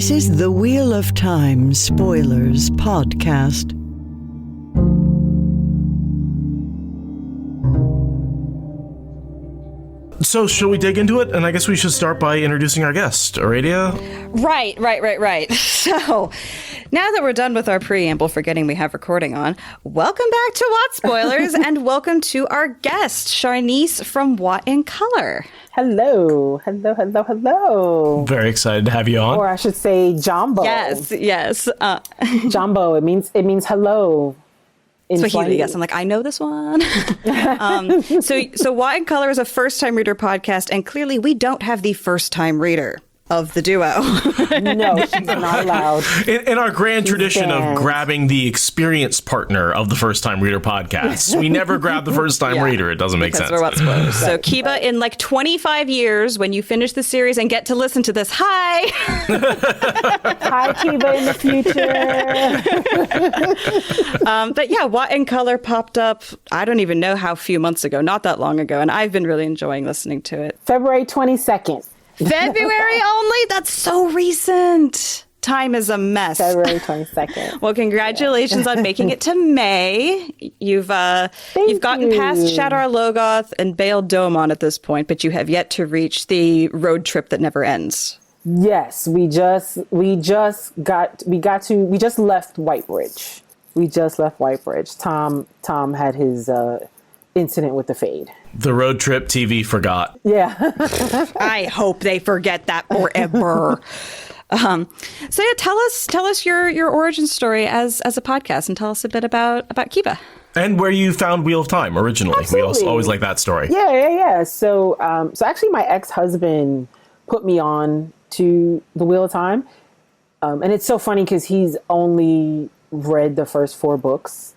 This is the Wheel of Time Spoilers podcast. So, shall we dig into it? And I guess we should start by introducing our guest, Aradia. Right. So, now that we're done with our preamble, forgetting we have recording on, welcome back to WoT Spoilers, and welcome to our guest, Sharnice from WoT In Color. Hello. Very excited to have you on. Or I should say Jumbo. Yes. Jumbo, it means hello. Swahili, yes. I'm like, I know this one. So WoT In Color is a first-time reader podcast, and clearly we don't have the first-time reader of the duo. No, she's not allowed. In our grand tradition of grabbing the experienced partner of the first-time reader podcast, we never grab the first-time reader. It doesn't make sense. We're WoT Spoilers. So Kiba, in like 25 years, when you finish the series and get to listen to this, hi! Hi, Kiba in the future. But yeah, WoT In Color popped up, I don't even know how few months ago, not that long ago, and I've been really enjoying listening to it. February 22nd. February only? That's so recent. Time is a mess. February 22nd. Well, congratulations on making it to May. You've gotten past Shadar Logoth and Baal Domon at this point, but you have yet to reach the road trip that never ends. Yes, we just left Whitebridge. Tom had his incident with the Fade. The road trip TV forgot. Yeah. I hope they forget that forever. So yeah, tell us your origin story as a podcast, and tell us a bit about Kiba. And where you found Wheel of Time originally. Absolutely. We always like that story. Yeah. So actually my ex-husband put me on to the Wheel of Time. And it's so funny because he's only read the first 4 books.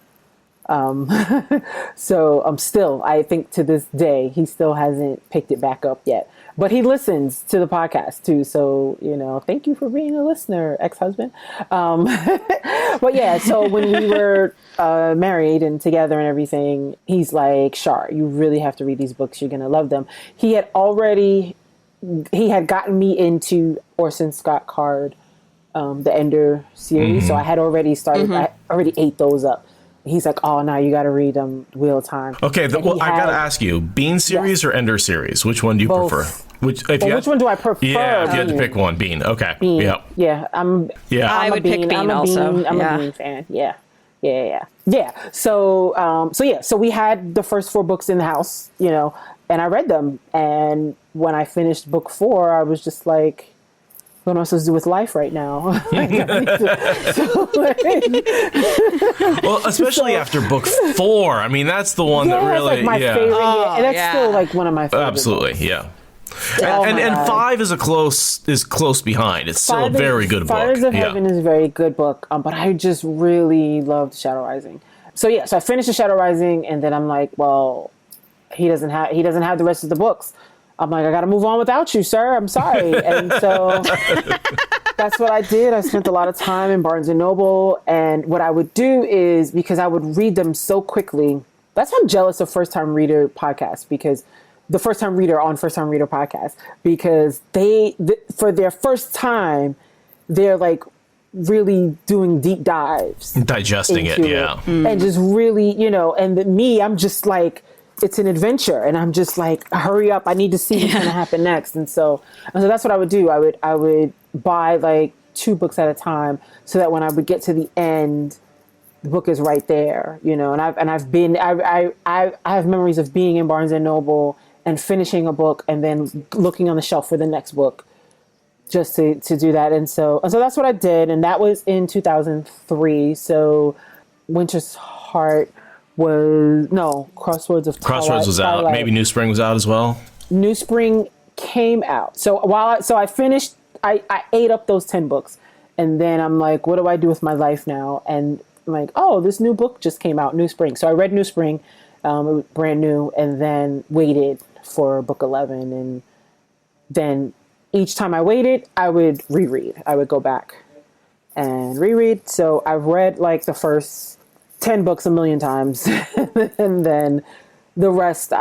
So I think to this day, he still hasn't picked it back up yet, but he listens to the podcast too. So, thank you for being a listener, ex-husband. But yeah, so when we were, married and together and everything, he's like, Shar, you really have to read these books. You're going to love them. He had gotten me into Orson Scott Card, the Ender series. Mm-hmm. So I had already started, I already ate those up. He's like, oh, now you got to read Wheel of Time. Okay, I got to ask you, Bean series or Ender series? Which one do you prefer? Which one do I prefer? Yeah, if you had to pick one, Bean. Okay. Bean. Yep. Yeah, I would pick Bean also. I'm a Bean fan. Yeah. So we had the first 4 books in the house, and I read them. And when I finished book 4, I was just like, what am I supposed to do with life right now? Well, especially after book 4. I mean, that's the one that really, like my favorite. And that's still like one of my favorite. Absolutely, books. yeah. And 5 is close behind. It's still a very good book. Fires of Heaven is a very good book, but I just really loved Shadow Rising. So I finished the Shadow Rising, and then I'm like, well, he doesn't have the rest of the books. I'm like, I got to move on without you, sir. I'm sorry. And so that's what I did. I spent a lot of time in Barnes & Noble. And what I would do is, because I would read them so quickly, that's why I'm jealous of First Time Reader podcasts, because the First Time Reader on First Time Reader podcast, because for their first time, they're like really doing deep dives. Digesting it, yeah. And just really, and me, I'm just like, it's an adventure, and I'm just like, hurry up, I need to see what's going to happen next. And so that's what I would do. I would buy like 2 books at a time, so that when I would get to the end, the book is right there, and I have memories of being in Barnes and Noble and finishing a book and then looking on the shelf for the next book, just to do that. And so that's what I did. And that was in 2003. So Winter's Heart Crossroads of Twilight. Crossroads was out. Maybe New Spring was out as well. New Spring came out. So I finished, I ate up those 10 books, and then I'm like, what do I do with my life now? And I'm like, oh, this new book just came out, New Spring. So I read New Spring, it was brand new, and then waited for book 11. And then each time I waited, I would reread. I would go back and reread. So I've read like the first 10 books a million times, and then the rest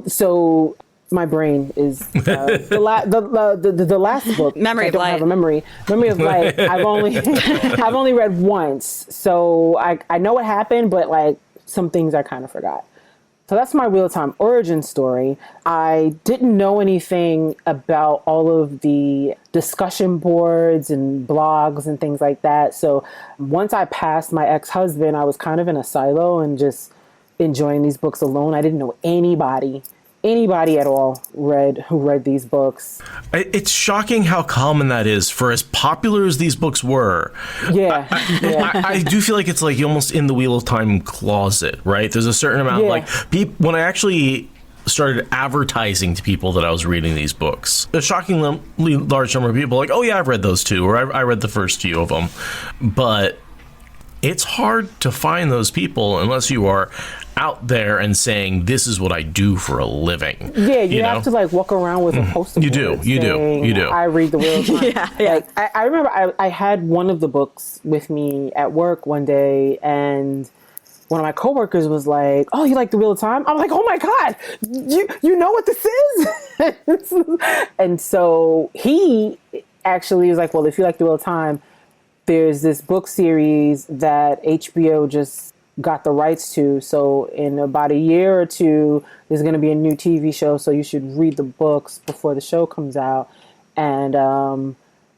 so My brain is the last book. Memory I of don't Light. have a memory. Memory of Light. I've only read once, so I know what happened, but like some things I kind of forgot. So that's my Wheel of Time origin story. I didn't know anything about all of the discussion boards and blogs and things like that. So once I passed my ex-husband, I was kind of in a silo and just enjoying these books alone. I didn't know anybody at all who read these books. It's shocking how common that is for as popular as these books were. Yeah. I do feel like it's like almost in the Wheel of Time closet, right? There's a certain amount like when I actually started advertising to people that I was reading these books, a shockingly large number of people like, oh yeah, I've read those too, or I read the first few of them. But it's hard to find those people unless you are out there and saying, this is what I do for a living. Yeah, you have to like walk around with a poster board. You do. I read the Wheel of Time. Yeah. Like, I remember I had one of the books with me at work one day, and one of my coworkers was like, oh, you like the Wheel of Time? I'm like, oh my God, you know what this is? And so he actually was like, well, if you like the Wheel of Time, there's this book series that HBO just got the rights to. So in about a year or two, there's going to be a new TV show. So you should read the books before the show comes out. And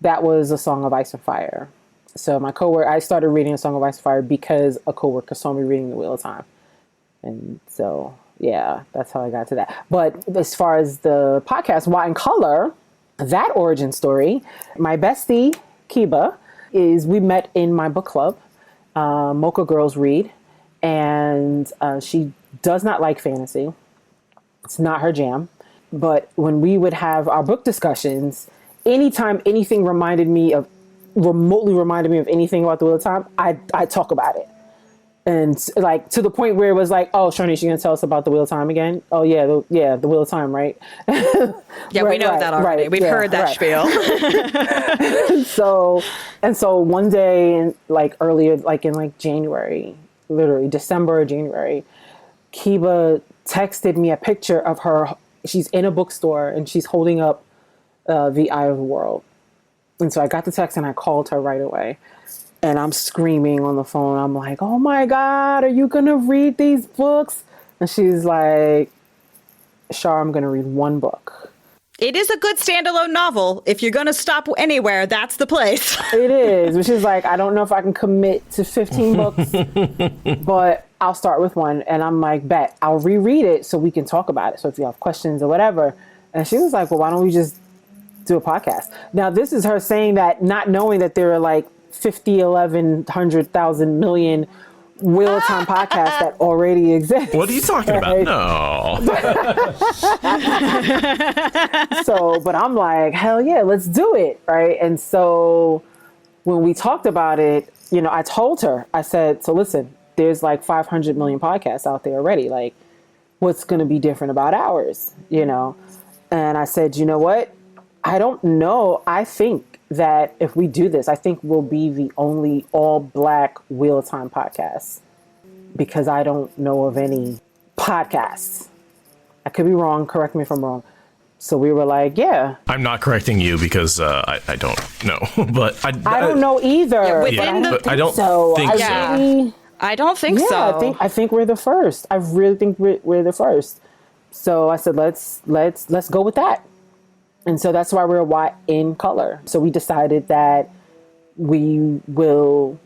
that was A Song of Ice and Fire. So I started reading A Song of Ice and Fire because a coworker saw me reading The Wheel of Time. And so, yeah, that's how I got to that. But as far as the podcast, WoT In Color, that origin story, my bestie, Kiba, we met in my book club, Mocha Girls Read, and she does not like fantasy. It's not her jam. But when we would have our book discussions, anytime anything remotely reminded me of anything about the Wheel of Time, I'd talk about it. And like to the point where it was like, oh, Shani, you gonna tell us about the Wheel of Time again? Oh yeah, the Wheel of Time, right? Yeah, we know that already. We've heard that spiel. So one day, like earlier, like in January, literally December or January, Kiba texted me a picture of her. She's in a bookstore and she's holding up The Eye of the World. And so I got the text and I called her right away. And I'm screaming on the phone. I'm like, oh my God, are you going to read these books? And she's like, Shar, I'm going to read one book. It is a good standalone novel. If you're going to stop anywhere, that's the place. It is, which is like, I don't know if I can commit to 15 books, but I'll start with one. And I'm like, bet, I'll reread it so we can talk about it. So if you have questions or whatever. And she was like, well, why don't we just do a podcast? Now, this is her saying that, not knowing that there are like 50, 11, 100,000 million Wheel of Time podcasts that already exist. What are you talking about? No. So, but I'm like, hell yeah, let's do it. Right. And so when we talked about it, I told her, I said, so listen, there's like 500 million podcasts out there already. Like, what's going to be different about ours? And I said, you know what? I don't know. I think that if we do this, I think we'll be the only all-Black Wheel of Time podcast, because I don't know of any podcasts. I could be wrong. Correct me if I'm wrong. So we were like, yeah. I'm not correcting you because I don't know, but I don't know either. But I don't think so. I don't think so. I think we're the first. I really think we're the first. So I said, let's go with that. And so that's why we're WoT In Color. So we decided that we will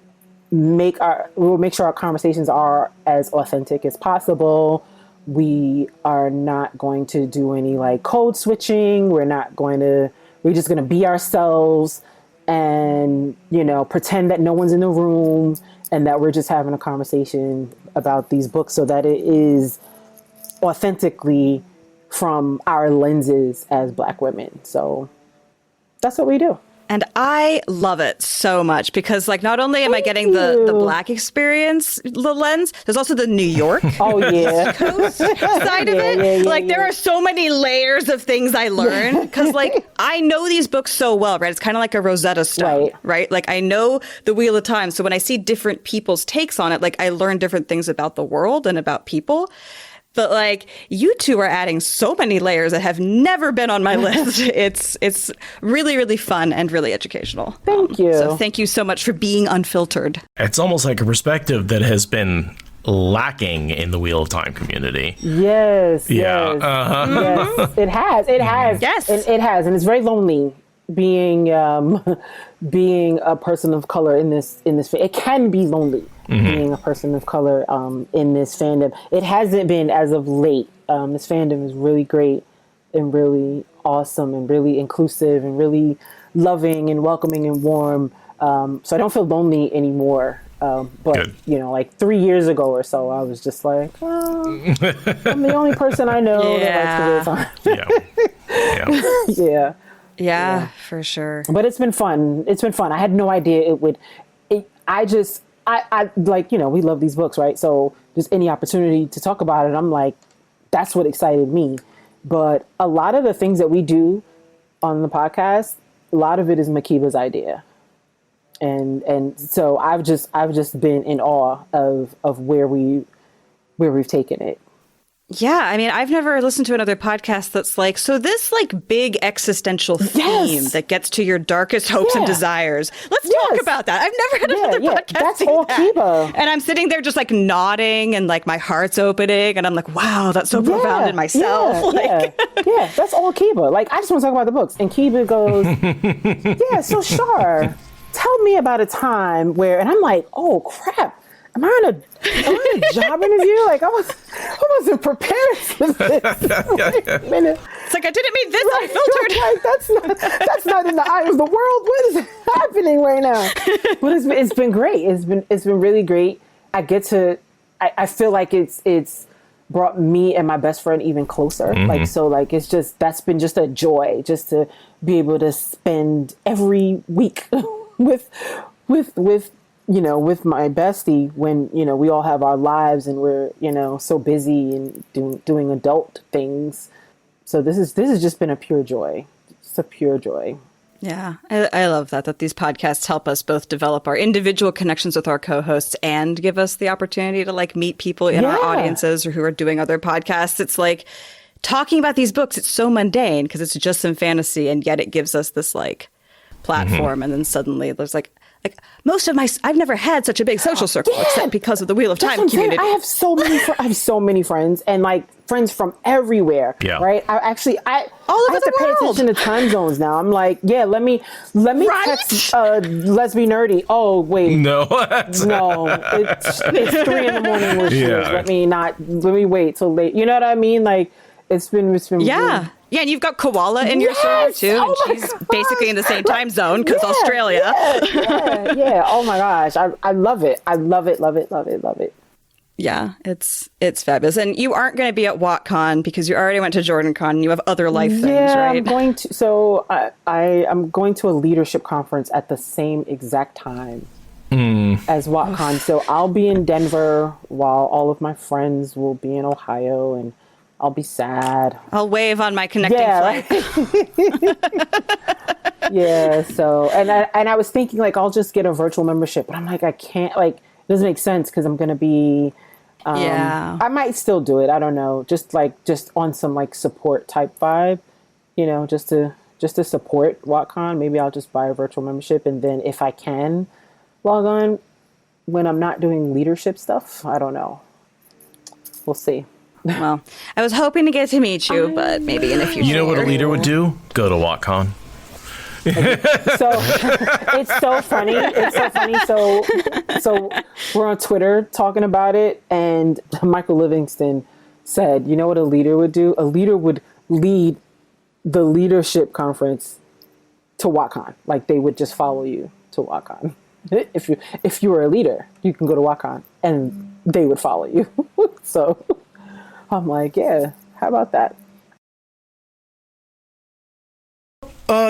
make sure our conversations are as authentic as possible. We are not going to do any like code switching. We're just going to be ourselves and, pretend that no one's in the room and that we're just having a conversation about these books so that it is authentically from our lenses as Black women. So that's what we do. And I love it so much because, like, not only am I getting the Black experience, the lens, there's also the New York Coast side of it. There are so many layers of things I learn because, like, I know these books so well, right? It's kind of like a Rosetta Stone, right? Like, I know the Wheel of Time. So when I see different people's takes on it, like, I learn different things about the world and about people. But like, you two are adding so many layers that have never been on my list. It's really, really fun and really educational. Thank you. So thank you so much for being unfiltered. It's almost like a perspective that has been lacking in the Wheel of Time community. Yes. Yeah. Yes. Uh-huh. Yes. It has. It has. Yes. It has, and it's very lonely being being a person of color in this. It can be lonely being a person of color in this fandom. It hasn't been as of late. This fandom is really great and really awesome and really inclusive and really loving and welcoming and warm. So I don't feel lonely anymore. But Good. like 3 years ago or so, I was just like, oh, I'm the only person I know that likes the Wheel of Time. Yeah, for sure. But it's been fun. It's been fun. I had no idea it would. I like, we love these books, right? So just any opportunity to talk about it, I'm like, that's what excited me. But a lot of the things that we do on the podcast, a lot of it is Makiba's idea. And so I've just been in awe of where we've taken it. Yeah, I mean, I've never listened to another podcast that's like, so this like big existential theme that gets to your darkest hopes and desires. Let's talk about that. I've never had another podcast that's do all that. Kiba. And I'm sitting there just like nodding and like my heart's opening and I'm like, wow, that's so profound in myself. Yeah, that's all Kiba. Like, I just want to talk about the books. And Kiba goes, yeah, so Shar, tell me about a time where, and I'm like, oh crap. Am I on a job interview? Like, I wasn't prepared for this. Wait a minute. It's like, I didn't mean this unfiltered. Like, that's not in the eye of the world. What is happening right now? But it's been great. It's been really great. I feel like it's brought me and my best friend even closer. Like, it's just, that's been just a joy just to be able to spend every week with my bestie when, we all have our lives and we're, so busy and doing adult things. So this has just been a pure joy. It's a pure joy. Yeah, I love that these podcasts help us both develop our individual connections with our co-hosts and give us the opportunity to like meet people in our audiences or who are doing other podcasts. It's like talking about these books. It's so mundane because it's just some fantasy, and yet it gives us this like platform. And then suddenly there's like most of I've never had such a big social circle except because of the Wheel of Time community. I have so many friends and like friends from everywhere. Yeah. Right. I have to pay attention to time zones now. I'm like, let me text Lesbian Nerdy. Oh wait. No. It's 3 a.m. where she is. Let me wait till late. You know what I mean? Like it's been really. Yeah, and you've got Koala in your server too, and she's basically in the same time zone because Australia. Yeah. Oh my gosh, I love it. I love it. Yeah, it's fabulous. And you aren't going to be at WoTCon because you already went to JordanCon and you have other life things, right? I'm going to. So I'm going to a leadership conference at the same exact time as WoTCon. So I'll be in Denver while all of my friends will be in Ohio, and I'll be sad. I'll wave on my connecting flight. Yeah. So, and I was thinking like I'll just get a virtual membership, but I'm like, I can't. Like, it doesn't make sense because I'm gonna be. I might still do it. I don't know. Just on some like support type vibe, just to support WoTCon. Maybe I'll just buy a virtual membership, and then if I can log on when I'm not doing leadership stuff, I don't know. We'll see. Well, I was hoping to get to meet you, but maybe in the future. You know what a leader would do? Go to WoTCon. So it's so funny. So we're on Twitter talking about it, and Michael Livingston said, "You know what a leader would do? A leader would lead the leadership conference to WoTCon. Like they would just follow you to WoTCon. If you were a leader, you can go to WoTCon, and they would follow you." So. I'm like, yeah, how about that?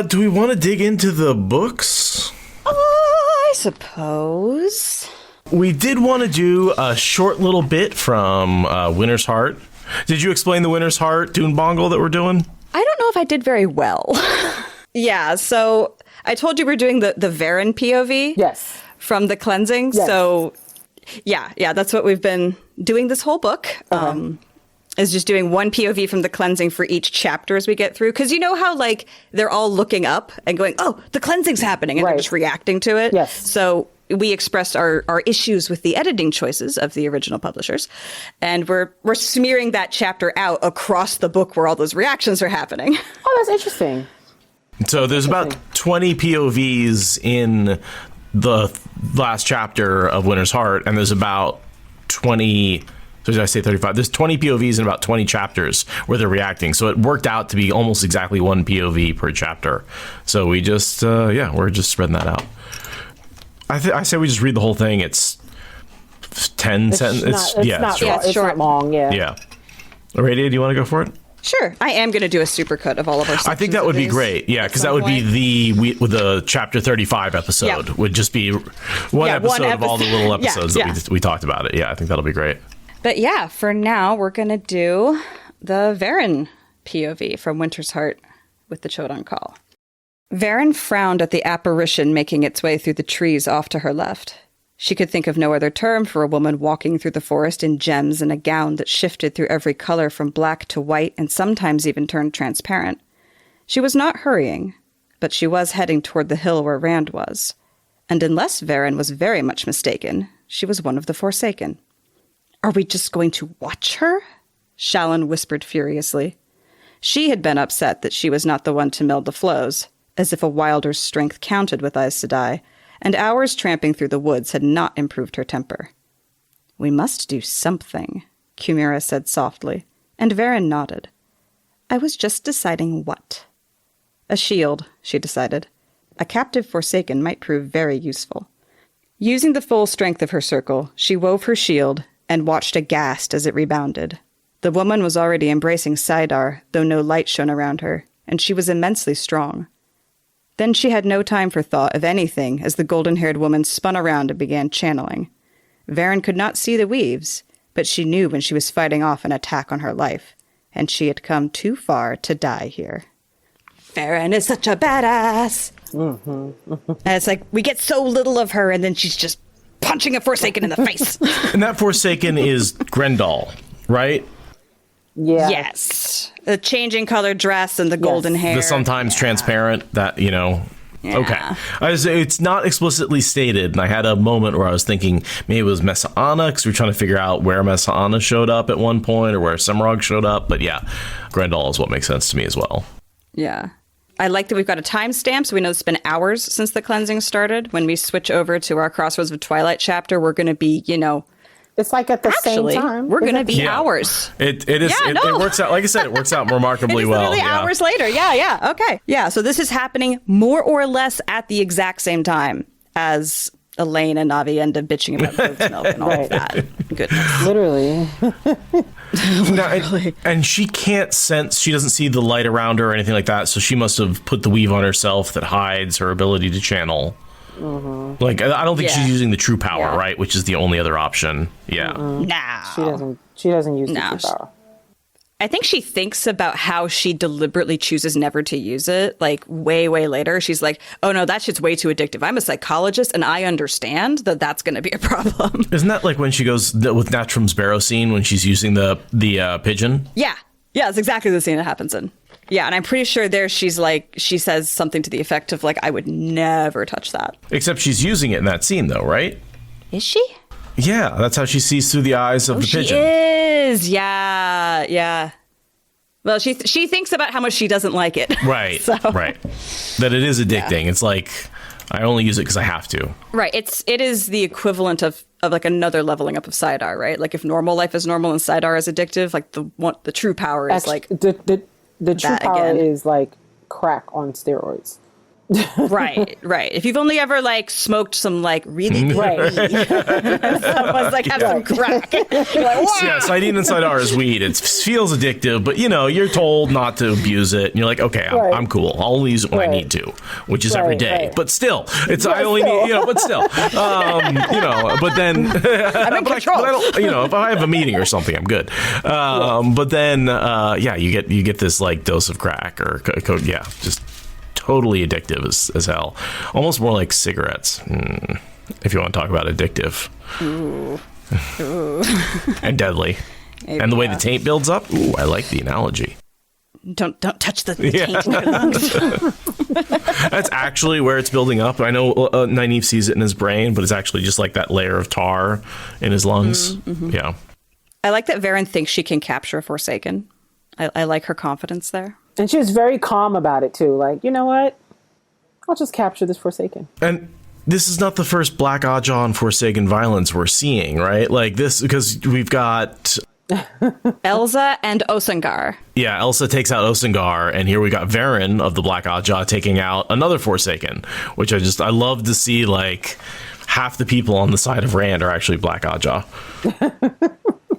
Do we want to dig into the books? I suppose. We did want to do a short little bit from Winter's Heart. Did you explain the Winter's Heart Dune Bongle that we're doing? I don't know if I did very well. Yeah, so I told you we're doing the Verin POV. Yes. From the cleansing. Yes. So, yeah, that's what we've been doing this whole book. is just doing one POV from the cleansing for each chapter as we get through. Because you know how, like, they're all looking up and going, oh, the cleansing's happening, and they're just reacting to it. Yes. So we expressed our issues with the editing choices of the original publishers. And we're smearing that chapter out across the book where all those reactions are happening. Oh, that's interesting. So there's about 20 POVs in the last chapter of Winter's Heart, and there's about 20... So did I say 35? There's 20 POVs in about 20 chapters where they're reacting. So it worked out to be almost exactly one POV per chapter. So we just, we're just spreading that out. I say we just read the whole thing. It's 10 sentences. It's not long. Yeah. Aradia, do you want to go for it? Sure. I am going to do a supercut of all of our sections. I think that would be great. Yeah, because that would be the chapter 35 episode. Would just be one episode of all the little episodes that we talked about it. Yeah, I think that'll be great. But yeah, for now, we're going to do the Verin POV from Winter's Heart with the Choedan call. Verin frowned at the apparition making its way through the trees off to her left. She could think of no other term for a woman walking through the forest in gems and a gown that shifted through every color from black to white and sometimes even turned transparent. She was not hurrying, but she was heading toward the hill where Rand was. And unless Verin was very much mistaken, she was one of the Forsaken. Are we just going to watch her? Shallan whispered furiously. She had been upset that she was not the one to meld the flows, as if a wilder's strength counted with Aes Sedai, and hours tramping through the woods had not improved her temper. We must do something, Cumira said softly, and Verin nodded. I was just deciding what. A shield, she decided. A captive Forsaken might prove very useful. Using the full strength of her circle, she wove her shield and watched aghast as it rebounded. The woman was already embracing Saidar, though no light shone around her, and she was immensely strong. Then she had no time for thought of anything as the golden-haired woman spun around and began channeling. Verin could not see the weaves, but she knew when she was fighting off an attack on her life, and she had come too far to die here. Verin is such a badass! And it's like, we get so little of her, and then she's just punching a Forsaken in the face. And that Forsaken is Grendel, right? Yeah. Yes. The changing color dress and the golden hair. The sometimes transparent, that, you know. Yeah. Okay. It's not explicitly stated, and I had a moment where I was thinking maybe it was Mesa Anna, because we were trying to figure out where Mesa Anna showed up at one point, or where Semirog showed up. But yeah, Grendel is what makes sense to me as well. Yeah. I like that we've got a timestamp, so we know it's been hours since the cleansing started. When we switch over to our Crossroads of Twilight chapter, we're going to be, you know... It's like at the same time. We're going to be hours. It is. Yeah, it works out. Like I said, it works out remarkably well. Literally hours later. Yeah. Okay. Yeah. So this is happening more or less at the exact same time as Elaine and Navi end up bitching about goat's milk and all of that. Goodness. Literally. And she can't sense. She doesn't see the light around her or anything like that. So she must have put the weave on herself that hides her ability to channel. Mm-hmm. Like, I don't think she's using the true power, right? Which is the only other option. Yeah. Mm-hmm. No. She doesn't use the true power. I think she thinks about how she deliberately chooses never to use it. Like, way, way later, she's like, oh no, that shit's way too addictive. I'm a psychologist and I understand that that's going to be a problem. Isn't that like when she goes with Natrum's barrow scene when she's using the pigeon? Yeah. Yeah, it's exactly the scene that happens in. Yeah, and I'm pretty sure there she says something to the effect of, like, I would never touch that. Except she's using it in that scene, though, right? Is she? Yeah, that's how she sees through the eyes of the pigeon. She is, yeah. Well, she thinks about how much she doesn't like it. Right, right. That it is addicting. Yeah. It's like, I only use it because I have to. Right, it is the equivalent of like another leveling up of Saidar, right? Like, if normal life is normal and Saidar is addictive, like the true power is like... The true power is like crack on steroids. Right. If you've only ever like smoked some like really weed, someone's like have some crack. You're like, yeah, Saidin and Saidar is weed. It feels addictive, but you know, you're told not to abuse it, and you're like, okay, I'm cool. I'll only use it when I need to, which is every day. But still, it's I only need, but still, you know. But then, I'm in control. But I don't, you know, if I have a meeting or something, I'm good. But then, you get this like dose of crack or just. Totally addictive as hell. Almost more like cigarettes, if you want to talk about addictive. Ooh. And deadly. And the way the taint builds up, ooh, I like the analogy. Don't touch the taint in your lungs. That's actually where it's building up. I know Nynaeve sees it in his brain, but it's actually just like that layer of tar in his lungs. Mm-hmm. Yeah. I like that Verin thinks she can capture a Forsaken. I like her confidence there. And she was very calm about it, too. Like, you know what? I'll just capture this Forsaken. And this is not the first Black Ajah and Forsaken violence we're seeing, right? Like this, because we've got... Elsa and Osangar. Yeah, Elsa takes out Osangar, and here we got Verin of the Black Ajah taking out another Forsaken, which I love to see, like, half the people on the side of Rand are actually Black Ajah.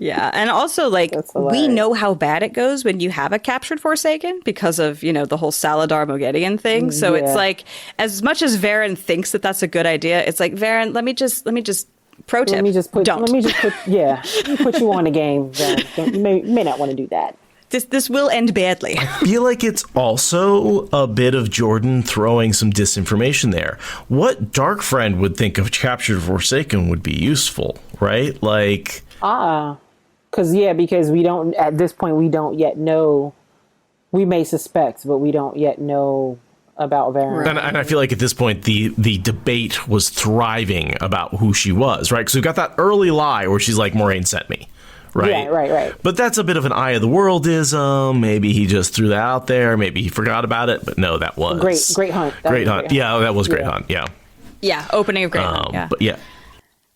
Yeah, and also, like, we know how bad it goes when you have a captured Forsaken because of, you know, the whole Saladar Moghedian thing. So it's like, as much as Verin thinks that that's a good idea, it's like, Verin, let me just pro tip. Let me just put you on the game, Verin. You may not want to do that. This will end badly. I feel like it's also a bit of Jordan throwing some disinformation there. What Dark Friend would think of captured Forsaken would be useful, right? Like... because we don't, at this point, we don't yet know. We may suspect, but we don't yet know about Verin. Right. And I feel like at this point, the debate was thriving about who she was, right? Because we've got that early lie where she's like, Moraine sent me, right? Yeah, right. But that's a bit of an eye of the worldism. Maybe he just threw that out there. Maybe he forgot about it. But no, that was... Great hunt. Great hunt. Yeah, that was Great Hunt, yeah. Yeah, opening of Great Hunt, yeah. But yeah.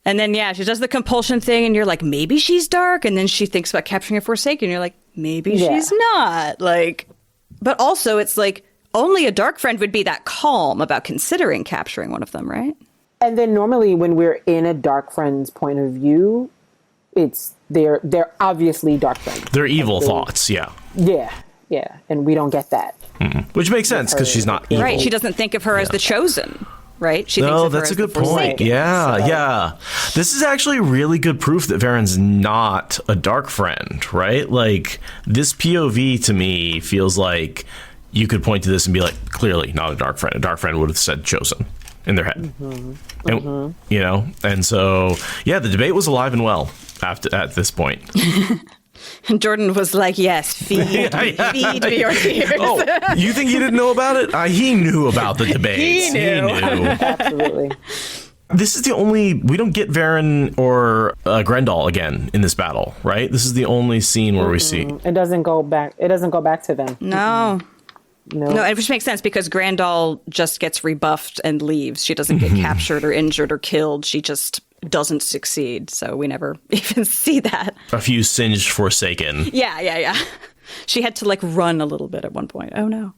And then, she does the compulsion thing, and you're like, maybe she's dark. And then she thinks about capturing a Forsaken. And you're like, maybe she's not. Like, but also, it's like, only a Dark Friend would be that calm about considering capturing one of them, right? And then normally when we're in a Dark Friend's point of view, they're obviously Dark Friends. They're evil thoughts, yeah. Yeah. And we don't get that. Mm-hmm. Which makes sense, because she's not evil. Right, she doesn't think of her as the chosen. Right? She thinks of her that's as a good the point. Forsaken. Yeah. This is actually really good proof that Verin's not a Dark Friend, right? Like, this POV to me feels like you could point to this and be like, clearly not a Dark Friend. A Dark Friend would have said chosen in their head. Mm-hmm. And, you know? And so, the debate was alive and well at this point. And Jordan was like, yes, feed me your tears. Oh, you think he didn't know about it? He knew about the debates. He knew. Absolutely. This is the only... We don't get Verin or Grendel again in this battle, right? This is the only scene where we see... It doesn't go back to them. No, it just makes sense because Grendel just gets rebuffed and leaves. She doesn't get captured or injured or killed. She just doesn't succeed. So we never even see that. A few singed Forsaken. Yeah. She had to like run a little bit at one point. Oh no.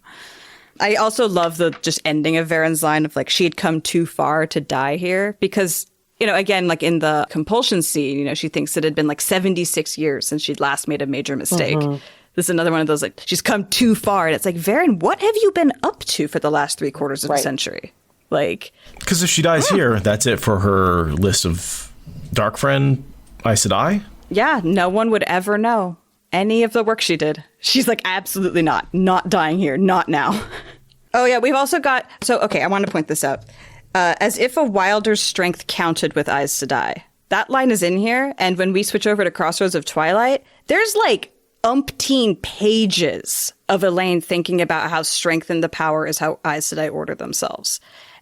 I also love the just ending of Verin's line of like she had come too far to die here because, you know, again, like in the compulsion scene, you know, she thinks it had been like 76 years since she'd last made a major mistake. This is another one of those, like, she's come too far. And it's like, Verin, what have you been up to for the last 3/4 of a century? Like, because if she dies here, that's it for her list of Dark Friend Aes Sedai. Yeah, no one would ever know any of the work she did. She's like, absolutely not dying here, not now. Oh yeah, we've also got, so okay, I want to point this out. As if a wilder's strength counted with Aes Sedai. That line is in here, and when we switch over to Crossroads of Twilight, there's like umpteen pages of Elaine thinking about how strength and the power is how Aes Sedai order themselves.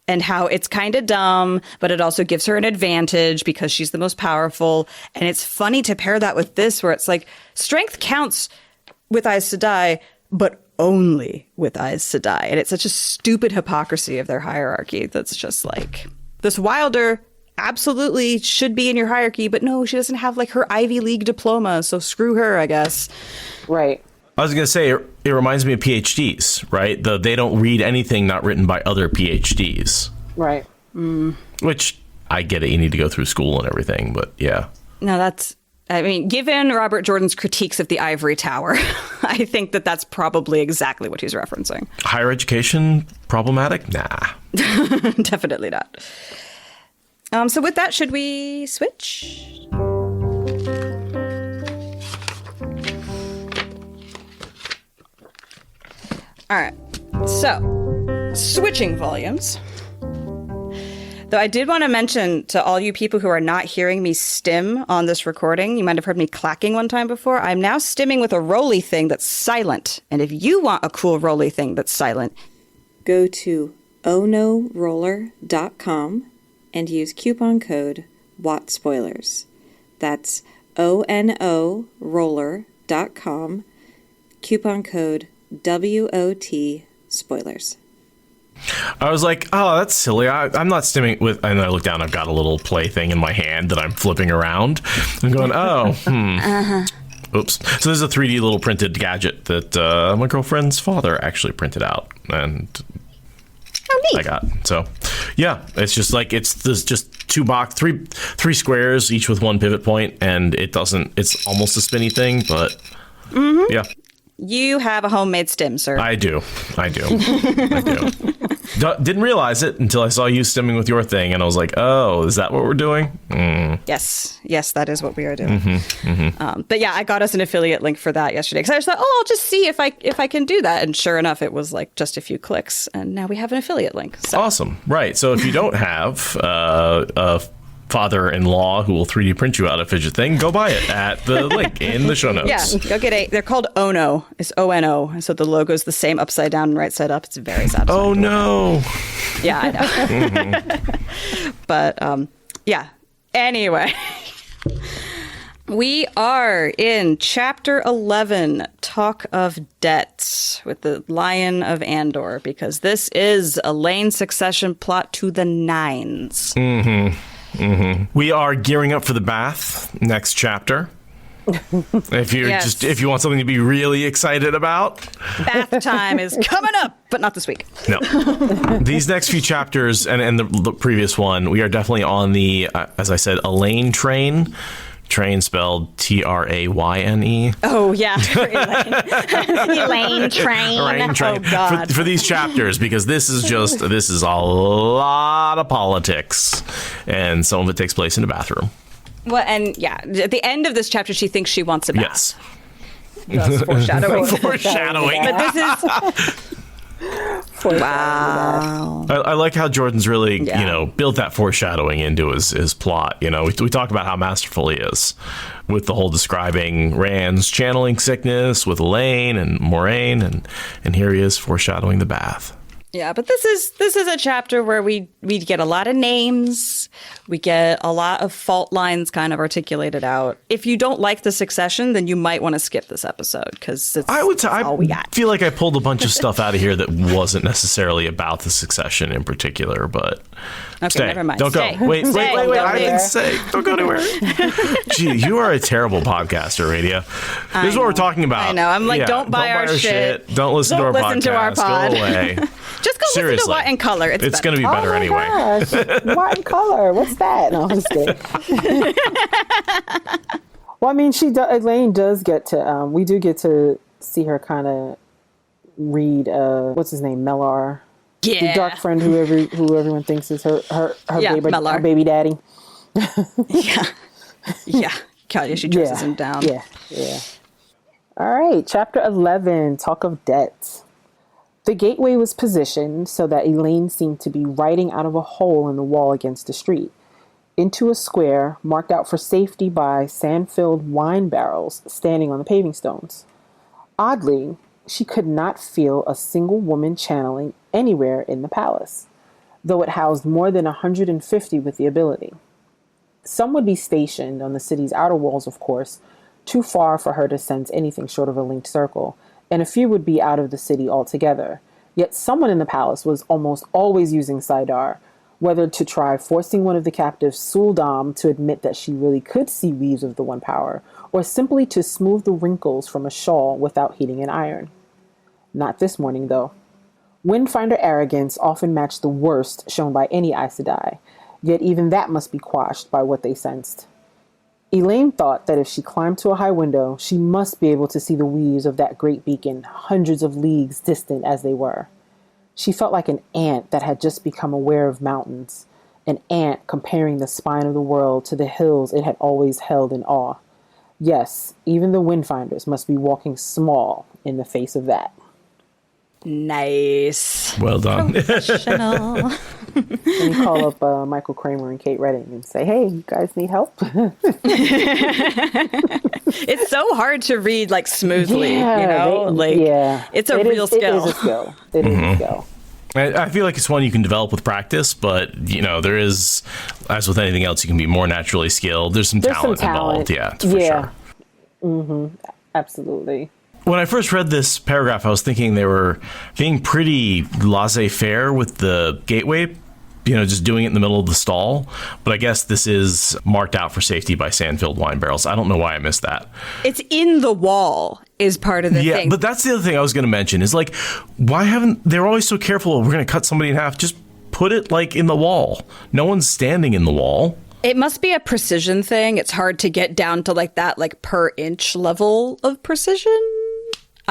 And how it's kind of dumb, but it also gives her an advantage because she's the most powerful. And it's funny to pair that with this, where it's like, strength counts with Aes Sedai, but only with Aes Sedai. And it's such a stupid hypocrisy of their hierarchy that's just like, this Wilder absolutely should be in your hierarchy, but no, she doesn't have like her Ivy League diploma, so screw her, I guess. Right. I was going to say, it reminds me of PhDs, right? They don't read anything not written by other PhDs. Right. Which, I get it, you need to go through school and everything, but yeah. No, that's, I mean, given Robert Jordan's critiques of the Ivory Tower, I think that that's probably exactly what he's referencing. Higher education problematic? Nah. Definitely not. So with that, should we switch? All right, so switching volumes. Though I did want to mention to all you people who are not hearing me stim on this recording, you might have heard me clacking one time before. I'm now stimming with a roly thing that's silent. And if you want a cool roly thing that's silent, go to onoroller.com and use coupon code WoTSpoilers. That's ONOroller.com, coupon code WOT Spoilers. I was like, oh, that's silly. I'm not stimming with, and I look down, I've got a little play thing in my hand that I'm flipping around. I'm going, Oops. So this is a 3D little printed gadget that my girlfriend's father actually printed out. And neat. I got. So, yeah, it's just like, there's just three squares, each with one pivot point, and it's almost a spinny thing, but yeah. You have a homemade stim, sir. I do. Didn't realize it until I saw you stimming with your thing, and I was like, oh, is that what we're doing? Yes, that is what we are doing. But yeah, I got us an affiliate link for that yesterday because I just thought, I'll just see if I can do that. And sure enough, it was like just a few clicks, and now we have an affiliate link. So. Awesome. Right. So if you don't have a father-in-law who will 3D print you out a fidget thing, go buy it at the link in the show notes. Yeah, go get they're called Ono. It's ONO. So the logo is the same upside down and right side up. It's very satisfying. Oh, no. Yeah, I know. But yeah, anyway. We are in Chapter 11, Talk of Debts, with the Lion of Andor, because this is a Lane succession plot to the nines. We are gearing up for the bath next chapter. If you want something to be really excited about, bath time is coming up, but not this week. No, these next few chapters and the previous one, we are definitely on the, as I said, Elaine train. Train spelled Trayne. Oh yeah, Elaine train. Elaine train. Oh God. For these chapters, because this is a lot of politics, and some of it takes place in a bathroom. Well, and yeah, at the end of this chapter, she thinks she wants a bath. Yes. That's foreshadowing. Foreshadowing. But this is. Wow. I like how Jordan's really, built that foreshadowing into his plot. We talk about how masterful he is with the whole describing Rand's channeling sickness with Elaine and Moraine, and here he is foreshadowing the bath. Yeah, but this is a chapter where we get a lot of names. We get a lot of fault lines kind of articulated out. If you don't like the succession, then you might want to skip this episode because it's all we got. I feel like I pulled a bunch of stuff out of here that wasn't necessarily about the succession in particular, but okay, stay. Never mind. Don't stay. go. Wait. I didn't say. Don't go anywhere. Gee, you are a terrible podcaster, Aradia. This is what we're talking about. I know. I'm like, don't buy our shit. Don't listen to our podcast. To our pod. Go away. Just go listen to WoT In Color. It's going to be better anyway. Gosh. WoT In Color. What's that? No, I'm just kidding. Well, I mean, Elaine does get to, we do get to see her kind of read, what's his name? Mellar. Yeah. The dark friend who everyone thinks is her baby daddy. Yeah. God, she dresses him down. Yeah. All right. Chapter 11, Talk of Debts. The gateway was positioned so that Elaine seemed to be riding out of a hole in the wall against the street, into a square marked out for safety by sand-filled wine barrels standing on the paving stones. Oddly, she could not feel a single woman channeling anywhere in the palace, though it housed more than 150 with the ability. Some would be stationed on the city's outer walls, of course, too far for her to sense anything short of a linked circle, and a few would be out of the city altogether. Yet someone in the palace was almost always using Saidar, whether to try forcing one of the captives, Suldam, to admit that she really could see weaves of the One Power, or simply to smooth the wrinkles from a shawl without heating an iron. Not this morning, though. Windfinder arrogance often matched the worst shown by any Aes Sedai, yet even that must be quashed by what they sensed. Elaine thought that if she climbed to a high window, she must be able to see the weaves of that great beacon, hundreds of leagues distant as they were. She felt like an ant that had just become aware of mountains, an ant comparing the spine of the world to the hills it had always held in awe. Yes, even the Windfinders must be walking small in the face of that. Nice. Well done. Professional. And you call up Michael Kramer and Kate Redding and say, hey, you guys need help? It's so hard to read like smoothly, it's a real skill. It is a skill. It is a skill. I feel like it's one you can develop with practice, but there is, as with anything else, you can be more naturally skilled. There's some talent involved. Yeah, for sure. Mm-hmm. Absolutely. When I first read this paragraph, I was thinking they were being pretty laissez-faire with the gateway, just doing it in the middle of the stall. But I guess this is marked out for safety by sand-filled wine barrels. I don't know why I missed that. It's in the wall is part of the thing. Yeah, but that's the other thing I was going to mention is like, why haven't, they're always so careful, we're going to cut somebody in half, just put it like in the wall. No one's standing in the wall. It must be a precision thing. It's hard to get down to like that, like per inch level of precision.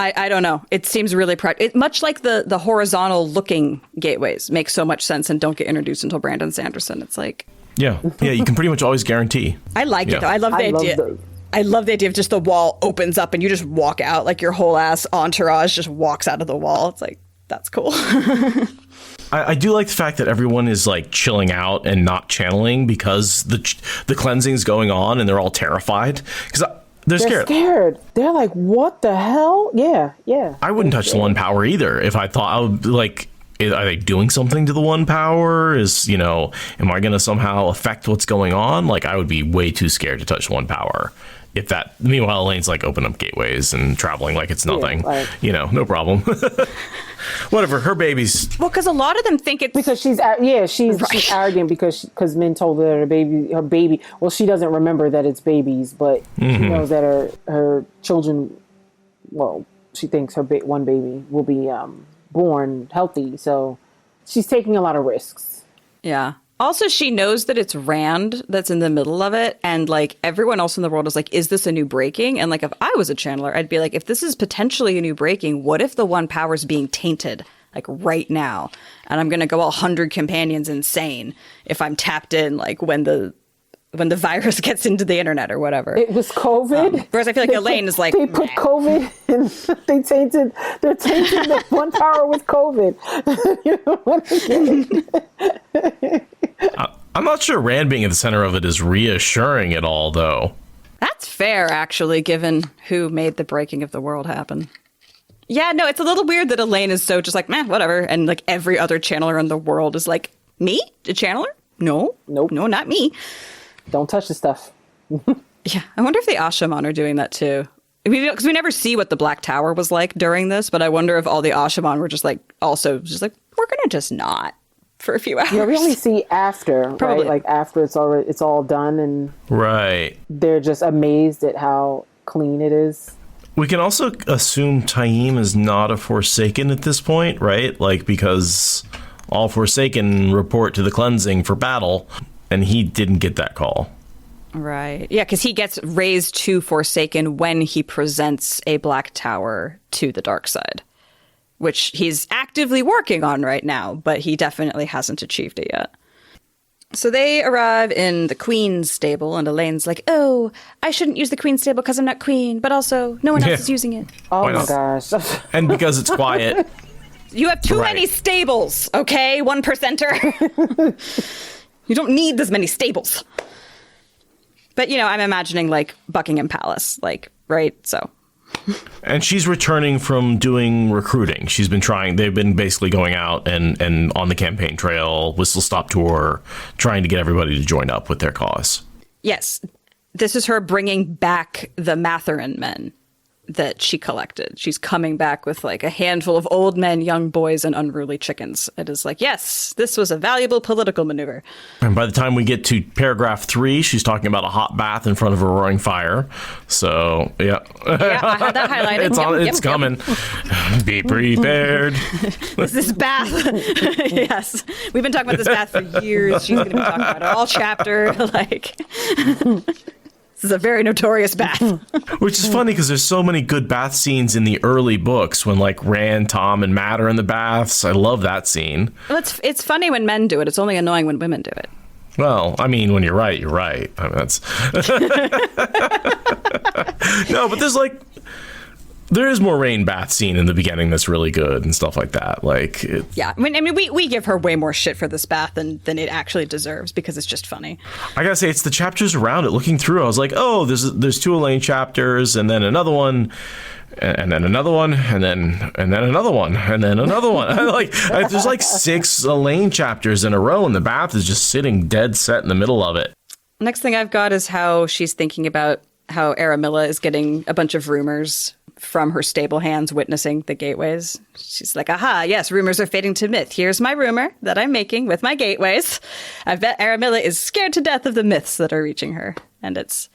I don't know. It seems really much like the horizontal looking gateways make so much sense and don't get introduced until Brandon Sanderson. It's like, yeah, you can pretty much always guarantee. I like it though. I love the idea. I love the idea of just the wall opens up and you just walk out, like your whole ass entourage just walks out of the wall. It's like, that's cool. I do like the fact that everyone is like chilling out and not channeling because the cleansing's going on and they're all terrified because they're scared. They're like, what the hell? Yeah. I wouldn't touch the one power either if I thought I would like. Are they doing something to the one power? Am I going to somehow affect what's going on? Like, I would be way too scared to touch one power. Meanwhile, Elaine's like open up gateways and traveling like it's nothing. Yeah, no problem. Whatever, her babies. Well, because a lot of them think it's because she's arrogant because men told her her baby. Well, she doesn't remember that it's babies, but she knows that her children. Well, she thinks her one baby will be born healthy, so she's taking a lot of risks. Yeah. Also, she knows that it's Rand that's in the middle of it, and like everyone else in the world is like, is this a new breaking? And like if I was a channeler, I'd be like, if this is potentially a new breaking, what if the one power's being tainted like right now? And I'm gonna go 100 companions insane if I'm tapped in like when the virus gets into the internet or whatever. It was COVID. Whereas I feel like Elaine is like, they put COVID in, they're tainting the one power with COVID. I'm not sure Rand being at the center of it is reassuring at all, though. That's fair, actually, given who made the breaking of the world happen. Yeah, no, it's a little weird that Elaine is so just like, meh, whatever. And like every other channeler in the world is like, me? A channeler? No. Nope. No, not me. Don't touch the stuff. Yeah, I wonder if the Ashaman are doing that too. Because we never see what the Black Tower was like during this, but I wonder if all the Ashaman were just like, we're going to just not for a few hours. Yeah, we only see after, Probably. Right? Like after it's all done and right. They're just amazed at how clean it is. We can also assume Taim is not a Forsaken at this point, right? Like, because all Forsaken report to the cleansing for battle, and he didn't get that call. Right. Yeah, because he gets raised to Forsaken when he presents a Black Tower to the dark side, which he's actively working on right now, but he definitely hasn't achieved it yet. So they arrive in the Queen's stable, and Elaine's like, oh, I shouldn't use the Queen's stable because I'm not Queen, but also no one else is using it. Oh my gosh. And because it's quiet. You have too many stables, okay? 1%er. You don't need this many stables. But, I'm imagining, like, Buckingham Palace, like, right? So. And she's returning from doing recruiting. They've been basically going out and on the campaign trail, whistle stop tour, trying to get everybody to join up with their cause. Yes. This is her bringing back the Matherin men that she collected. She's coming back with like a handful of old men, young boys, and unruly chickens. It is like, yes, this was a valuable political maneuver. And by the time we get to paragraph 3, she's talking about a hot bath in front of a roaring fire. So, yeah. Yeah, I had that highlighted. It's coming. Be prepared. This bath. Yes. We've been talking about this bath for years. She's going to be talking about it all chapter. Like... This is a very notorious bath. Which is funny because there's so many good bath scenes in the early books when like Rand, Tom, and Matt are in the baths. I love that scene. Well, it's funny when men do it. It's only annoying when women do it. Well, I mean, when you're right, you're right. I mean, that's... No, but there's like... There is more rain bath scene in the beginning that's really good and stuff like that. Like, Yeah, I mean, we give her way more shit for this bath than it actually deserves because it's just funny. I gotta say, it's the chapters around it. Looking through, I was like, oh, there's 2 Elaine chapters, and then another one, and then another one, and then another one, and then another one. There's like 6 Elaine chapters in a row, and the bath is just sitting dead set in the middle of it. Next thing I've got is how she's thinking about how Aramilla is getting a bunch of rumors from her stable hands witnessing the gateways. She's like, aha, yes, rumors are fading to myth. Here's my rumor that I'm making with my gateways. I bet Aramilla is scared to death of the myths that are reaching her. And it's,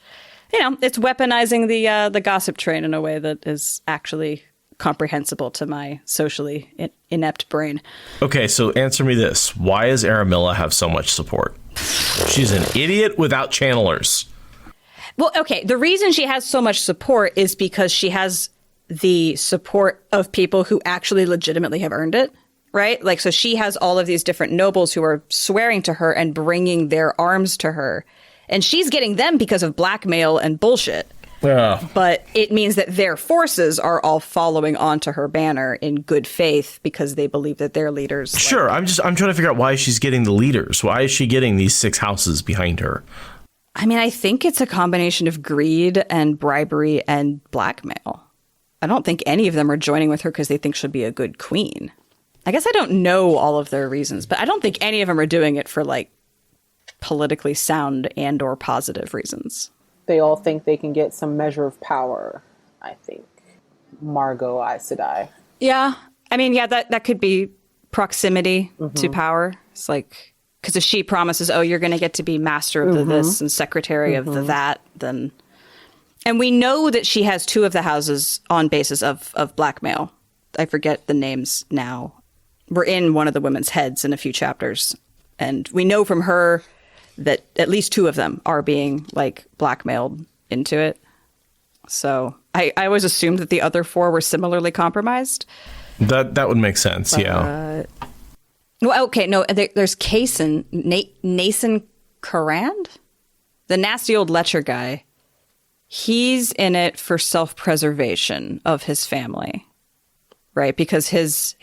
it's weaponizing the gossip train in a way that is actually comprehensible to my socially inept brain. Okay, so answer me this. Why does Aramilla have so much support? She's an idiot without channelers. Well, okay, the reason she has so much support is because she has the support of people who actually legitimately have earned it, right? Like, so she has all of these different nobles who are swearing to her and bringing their arms to her. And she's getting them because of blackmail and bullshit. Yeah. But it means that their forces are all following onto her banner in good faith because they believe that their leaders. Sure, I'm trying to figure out why she's getting the leaders. Why is she getting these 6 houses behind her? I mean, I think it's a combination of greed and bribery and blackmail. I don't think any of them are joining with her because they think she'll be a good queen. I guess I don't know all of their reasons, but I don't think any of them are doing it for like politically sound and or positive reasons. They all think they can get some measure of power, I think. Margot Aes Sedai. Yeah. I mean, yeah, that could be proximity to power. It's like, because if she promises, oh, you're going to get to be master of the this and secretary of the that, then... And we know that she has 2 of the houses on basis of blackmail. I forget the names now. We're in one of the women's heads in a few chapters. And we know from her that at least 2 of them are being, like, blackmailed into it. So I always assumed that the other 4 were similarly compromised. That would make sense, yeah. Well, okay, no, there's Kason, Nason Karand? The nasty old lecher guy. He's in it for self-preservation of his family, right? Because his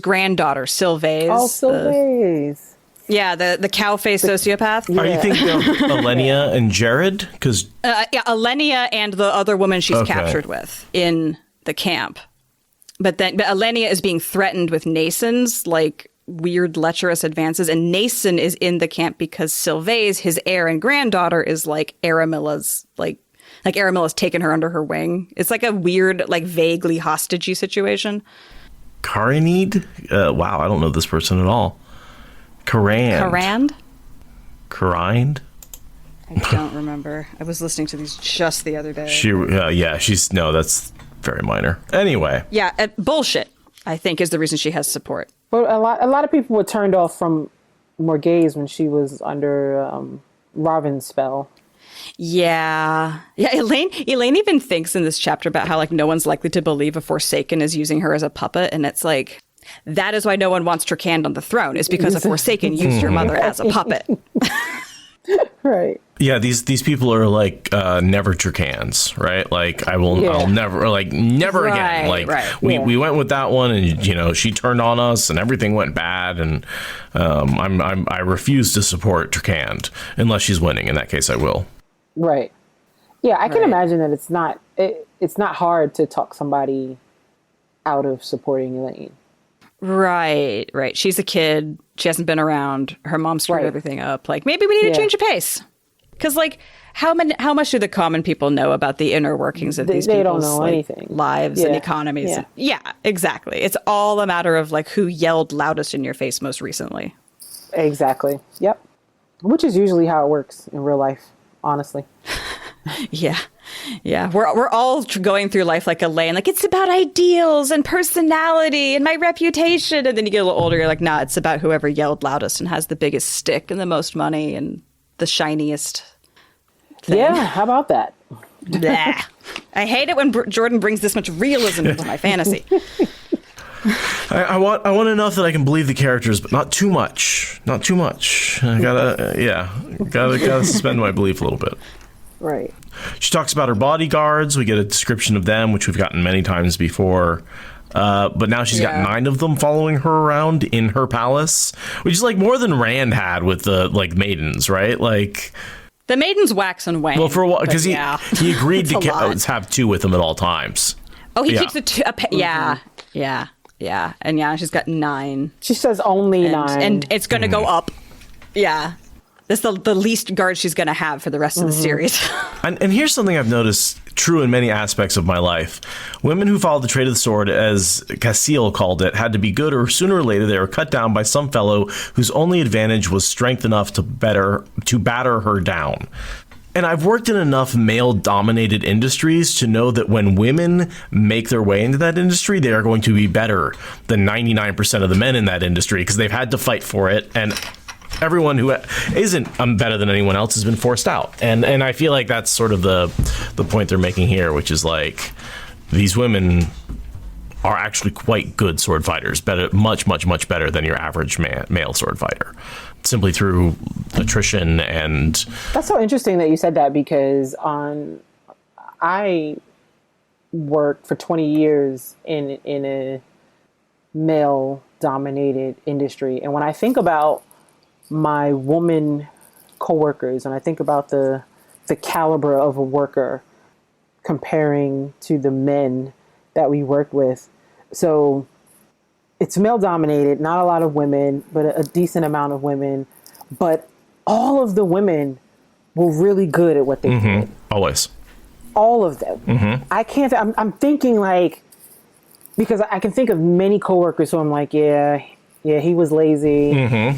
granddaughter, Sylvaise. Oh, Sylvaise. The cow-faced sociopath. Are you thinking of Elenia and Jared? Because Elenia and the other woman she's captured with in the camp. But Elenia is being threatened with Nason's, like, weird lecherous advances, and Nason is in the camp because Sylvaise, his heir and granddaughter, is like Aramilla's, like Aramilla's taken her under her wing. It's like a weird, like, vaguely hostagey situation. Karinid? Wow, I don't know this person at all. Karand? I don't remember. I was listening to these just the other day. That's very minor. Anyway. Yeah, bullshit, I think, is the reason she has support. But a lot of people were turned off from Morghese when she was under Robin's spell. Yeah. Elaine even thinks in this chapter about how, like, no one's likely to believe a Forsaken is using her as a puppet, and it's like, that is why no one wants Trakand on the throne, is because a Forsaken used your mother as a puppet. Right. Yeah, these people are like never Trakans, right? Like I'll never, like, never again. Like we went with that one, and she turned on us, and everything went bad, and I refuse to support Trakand unless she's winning. In that case, I will. Right. Yeah, I can imagine that it's not hard to talk somebody out of supporting Elaine. Right. She's a kid. She hasn't been around. Her mom screwed everything up. Like, maybe we need to change the pace. Because, like, how much do the common people know about the inner workings of these people's, don't know, like, anything. Lives and economies? Yeah, exactly. It's all a matter of, like, who yelled loudest in your face most recently. Exactly. Yep. Which is usually how it works in real life, honestly. Yeah. We're all going through life like Elaine. Like, it's about ideals and personality and my reputation. And then you get a little older, you're like, nah, it's about whoever yelled loudest and has the biggest stick and the most money and the shiniest thing. Yeah, how about that? Blah. I hate it when Jordan brings this much realism into my fantasy. I want enough that I can believe the characters, but not too much. I gotta suspend my belief a little bit. Right. She talks about her bodyguards. We get a description of them, which we've gotten many times before. But now she's got 9 of them following her around in her palace, which is like more than Rand had with the like maidens, right? Like the maidens wax and wane. Well, for a while, because he agreed to have 2 with him at all times. Oh, he keeps the 2. Yeah. And she's got 9. She says only 9. And it's going to go up. Yeah. That's the least guard she's going to have for the rest of the series. And here's something I've noticed true in many aspects of my life. Women who followed the trade of the sword, as Cassile called it, had to be good, or sooner or later they were cut down by some fellow whose only advantage was strength enough to batter her down. And I've worked in enough male-dominated industries to know that when women make their way into that industry, they are going to be better than 99% of the men in that industry because they've had to fight for it, and everyone who isn't better than anyone else has been forced out. And I feel like that's sort of the point they're making here, which is like these women are actually quite good sword fighters, much better than your average male sword fighter, simply through attrition. And that's so interesting that you said that, because I worked for 20 years in a male dominated industry, and when I think about my woman coworkers, and I think about the caliber of a worker comparing to the men that we worked with. So it's male dominated, not a lot of women, but a decent amount of women. But all of the women were really good at what they did. Always. All of them. I can't, I'm thinking like, because I can think of many coworkers who I'm like, yeah, he was lazy.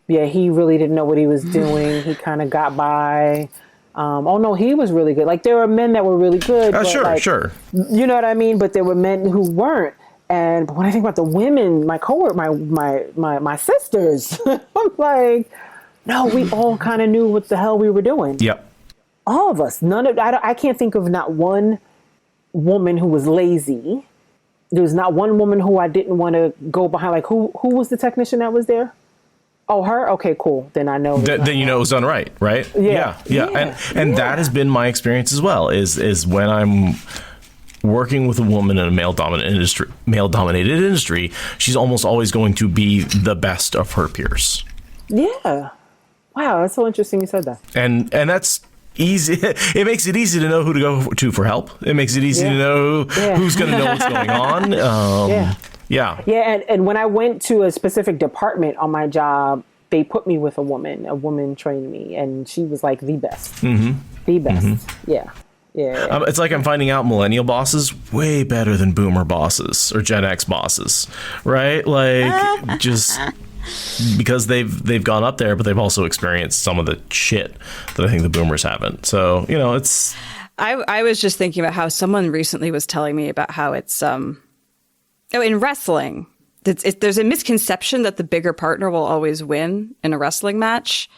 Yeah, he really didn't know what he was doing. He kind of got by. Oh no, he was really good. Like there were men that were really good. Sure. You know what I mean? But there were men who weren't. And when I think about the women, my coworker, my sisters, I'm like, no, we all kind of knew what the hell we were doing. Yep. All of us. I can't think of not one woman who was lazy. There was not one woman who I didn't want to go behind. Like who was the technician that was there? Oh, her? Okay, cool. Then I know. Then you know it was done right? Yeah. And that has been my experience as well, is when I'm working with a woman in a male-dominated industry, she's almost always going to be the best of her peers. Yeah. Wow, that's so interesting you said that. And that's easy. It makes it easy to know who to go to for help. It makes it easy to know who's going to know what's going on. Yeah, and when I went to a specific department on my job, they put me with a woman. A woman trained me, and she was like the best. The best. Yeah. It's like I'm finding out millennial bosses way better than boomer bosses or Gen X bosses, right? Like just because they've gone up there, but they've also experienced some of the shit that I think the boomers haven't. So, it's... I was just thinking about how someone recently was telling me about how it's... in wrestling, there's a misconception that the bigger partner will always win in a wrestling match.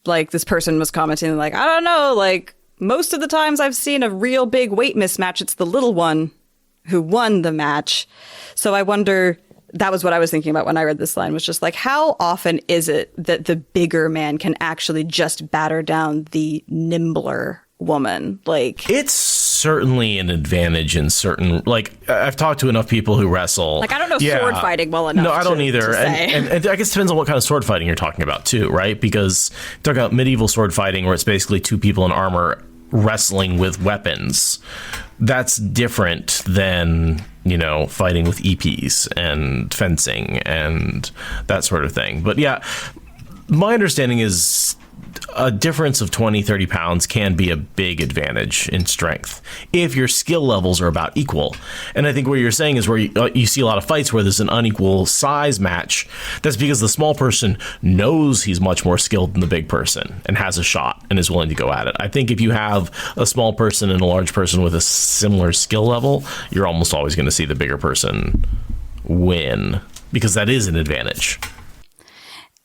Like this person was commenting like, I don't know, like most of the times I've seen a real big weight mismatch, it's the little one who won the match. So I wonder, that was what I was thinking about when I read this line, was just like, how often is it that the bigger man can actually just batter down the nimbler woman? Like, it's certainly an advantage in certain, like I've talked to enough people who wrestle. Like I don't know sword fighting well enough. No, I don't either. And I guess it depends on what kind of sword fighting you're talking about too, right? Because talk about medieval sword fighting where it's basically 2 people in armor wrestling with weapons. That's different than, fighting with EPs and fencing and that sort of thing. But yeah, my understanding is a difference of 20, 30 pounds can be a big advantage in strength if your skill levels are about equal. And I think what you're saying is where you see a lot of fights where there's an unequal size match. That's because the small person knows he's much more skilled than the big person and has a shot and is willing to go at it. I think if you have a small person and a large person with a similar skill level, you're almost always going to see the bigger person win because that is an advantage.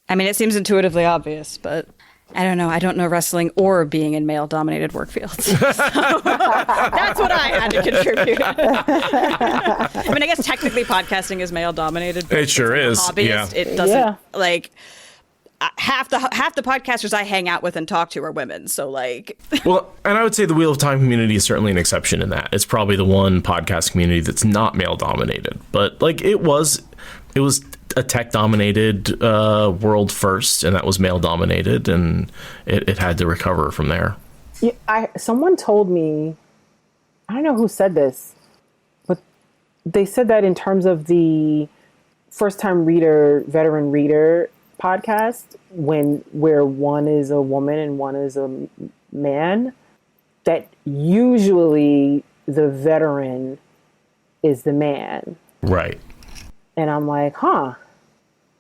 I mean, it seems intuitively obvious, but I don't know. I don't know wrestling or being in male-dominated work fields. So that's what I had to contribute. I mean, I guess technically podcasting is male-dominated. It sure is. Hobbyist, yeah. It doesn't, like... half the podcasters I hang out with and talk to are women. So like, well, and I would say the Wheel of Time community is certainly an exception in that. It's probably the one podcast community that's not male dominated, but like it was a tech dominated world first, and that was male dominated, and it had to recover from there. Yeah, someone told me, I don't know who said this, but they said that in terms of the first time reader, veteran reader podcast, where one is a woman and one is a man, that usually the veteran is the man. Right. And I'm like, huh,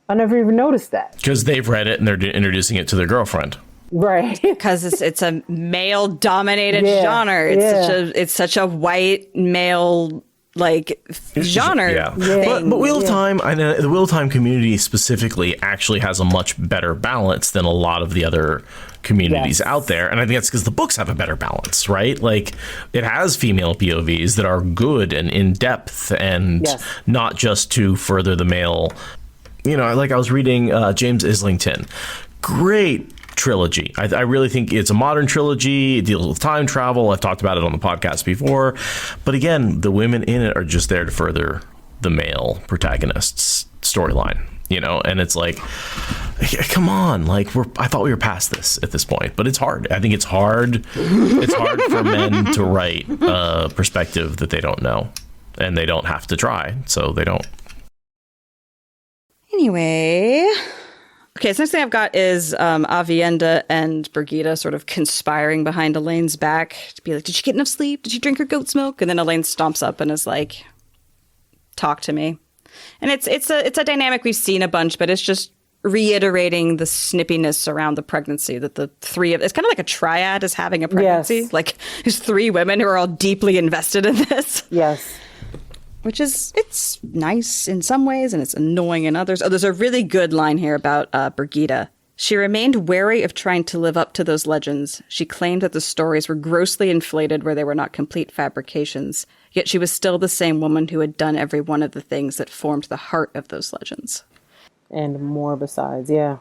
I never even noticed that. Because they've read it and they're introducing it to their girlfriend. Right. Because it's a male dominated genre. It's such a white male like genre thing. But Wheel of Time, I know the Wheel of Time community specifically actually has a much better balance than a lot of the other communities out there, and I think that's because the books have a better balance, right? Like it has female POVs that are good and in depth, and not just to further the male. You know, like I was reading James Islington, great trilogy. I really think it's a modern trilogy. It deals with time travel. I've talked about it on the podcast before. But again, the women in it are just there to further the male protagonist's storyline, you know? And it's like, come on, like I thought we were past this at this point, but it's hard. I think it's hard. It's hard for men to write a perspective that they don't know, and they don't have to try, so they don't. Anyway, okay, so next thing I've got is Avienda and Brigida sort of conspiring behind Elaine's back to be like, did she get enough sleep? Did she drink her goat's milk? And then Elaine stomps up and is like, talk to me. And it's a dynamic we've seen a bunch, but it's just reiterating the snippiness around the pregnancy that the three of, it's kind of like a triad is having a pregnancy. Yes. Like there's three women who are all deeply invested in this. Yes. Which is, it's nice in some ways and it's annoying in others. Oh, there's a really good line here about Brigida. She remained wary of trying to live up to those legends. She claimed that the stories were grossly inflated where they were not complete fabrications. Yet she was still the same woman who had done every one of the things that formed the heart of those legends. And more besides, yeah.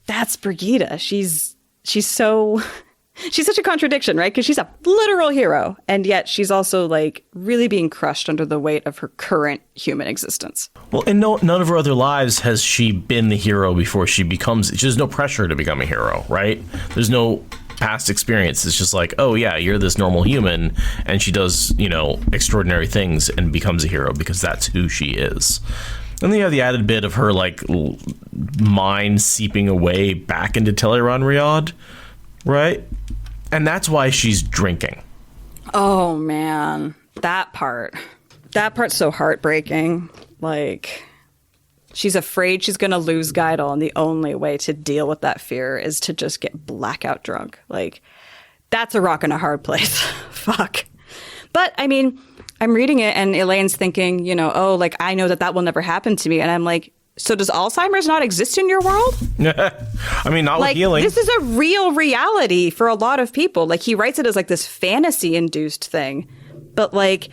That's Brigida. She's so... She's such a contradiction, right? Because she's a literal hero, and yet she's also like really being crushed under the weight of her current human existence. Well, in none of her other lives has she been the hero before she becomes. There's no pressure to become a hero, right? There's no past experience. It's just like, oh yeah, you're this normal human, and she does, you know, extraordinary things and becomes a hero because that's who she is. And then you have the added bit of her like mind seeping away back into Teleron Riyadh, right? And that's why she's drinking. Oh, man. That part's so heartbreaking. Like, she's afraid she's going to lose Guidal, and the only way to deal with that fear is to just get blackout drunk. Like, that's a rock and a hard place. Fuck. But, I mean, I'm reading it, and Elaine's thinking, you know, oh, like, I know that will never happen to me. And I'm like, so does Alzheimer's not exist in your world? I mean, not like, with healing. This is a real reality for a lot of people. Like, he writes it as like this fantasy-induced thing. But like,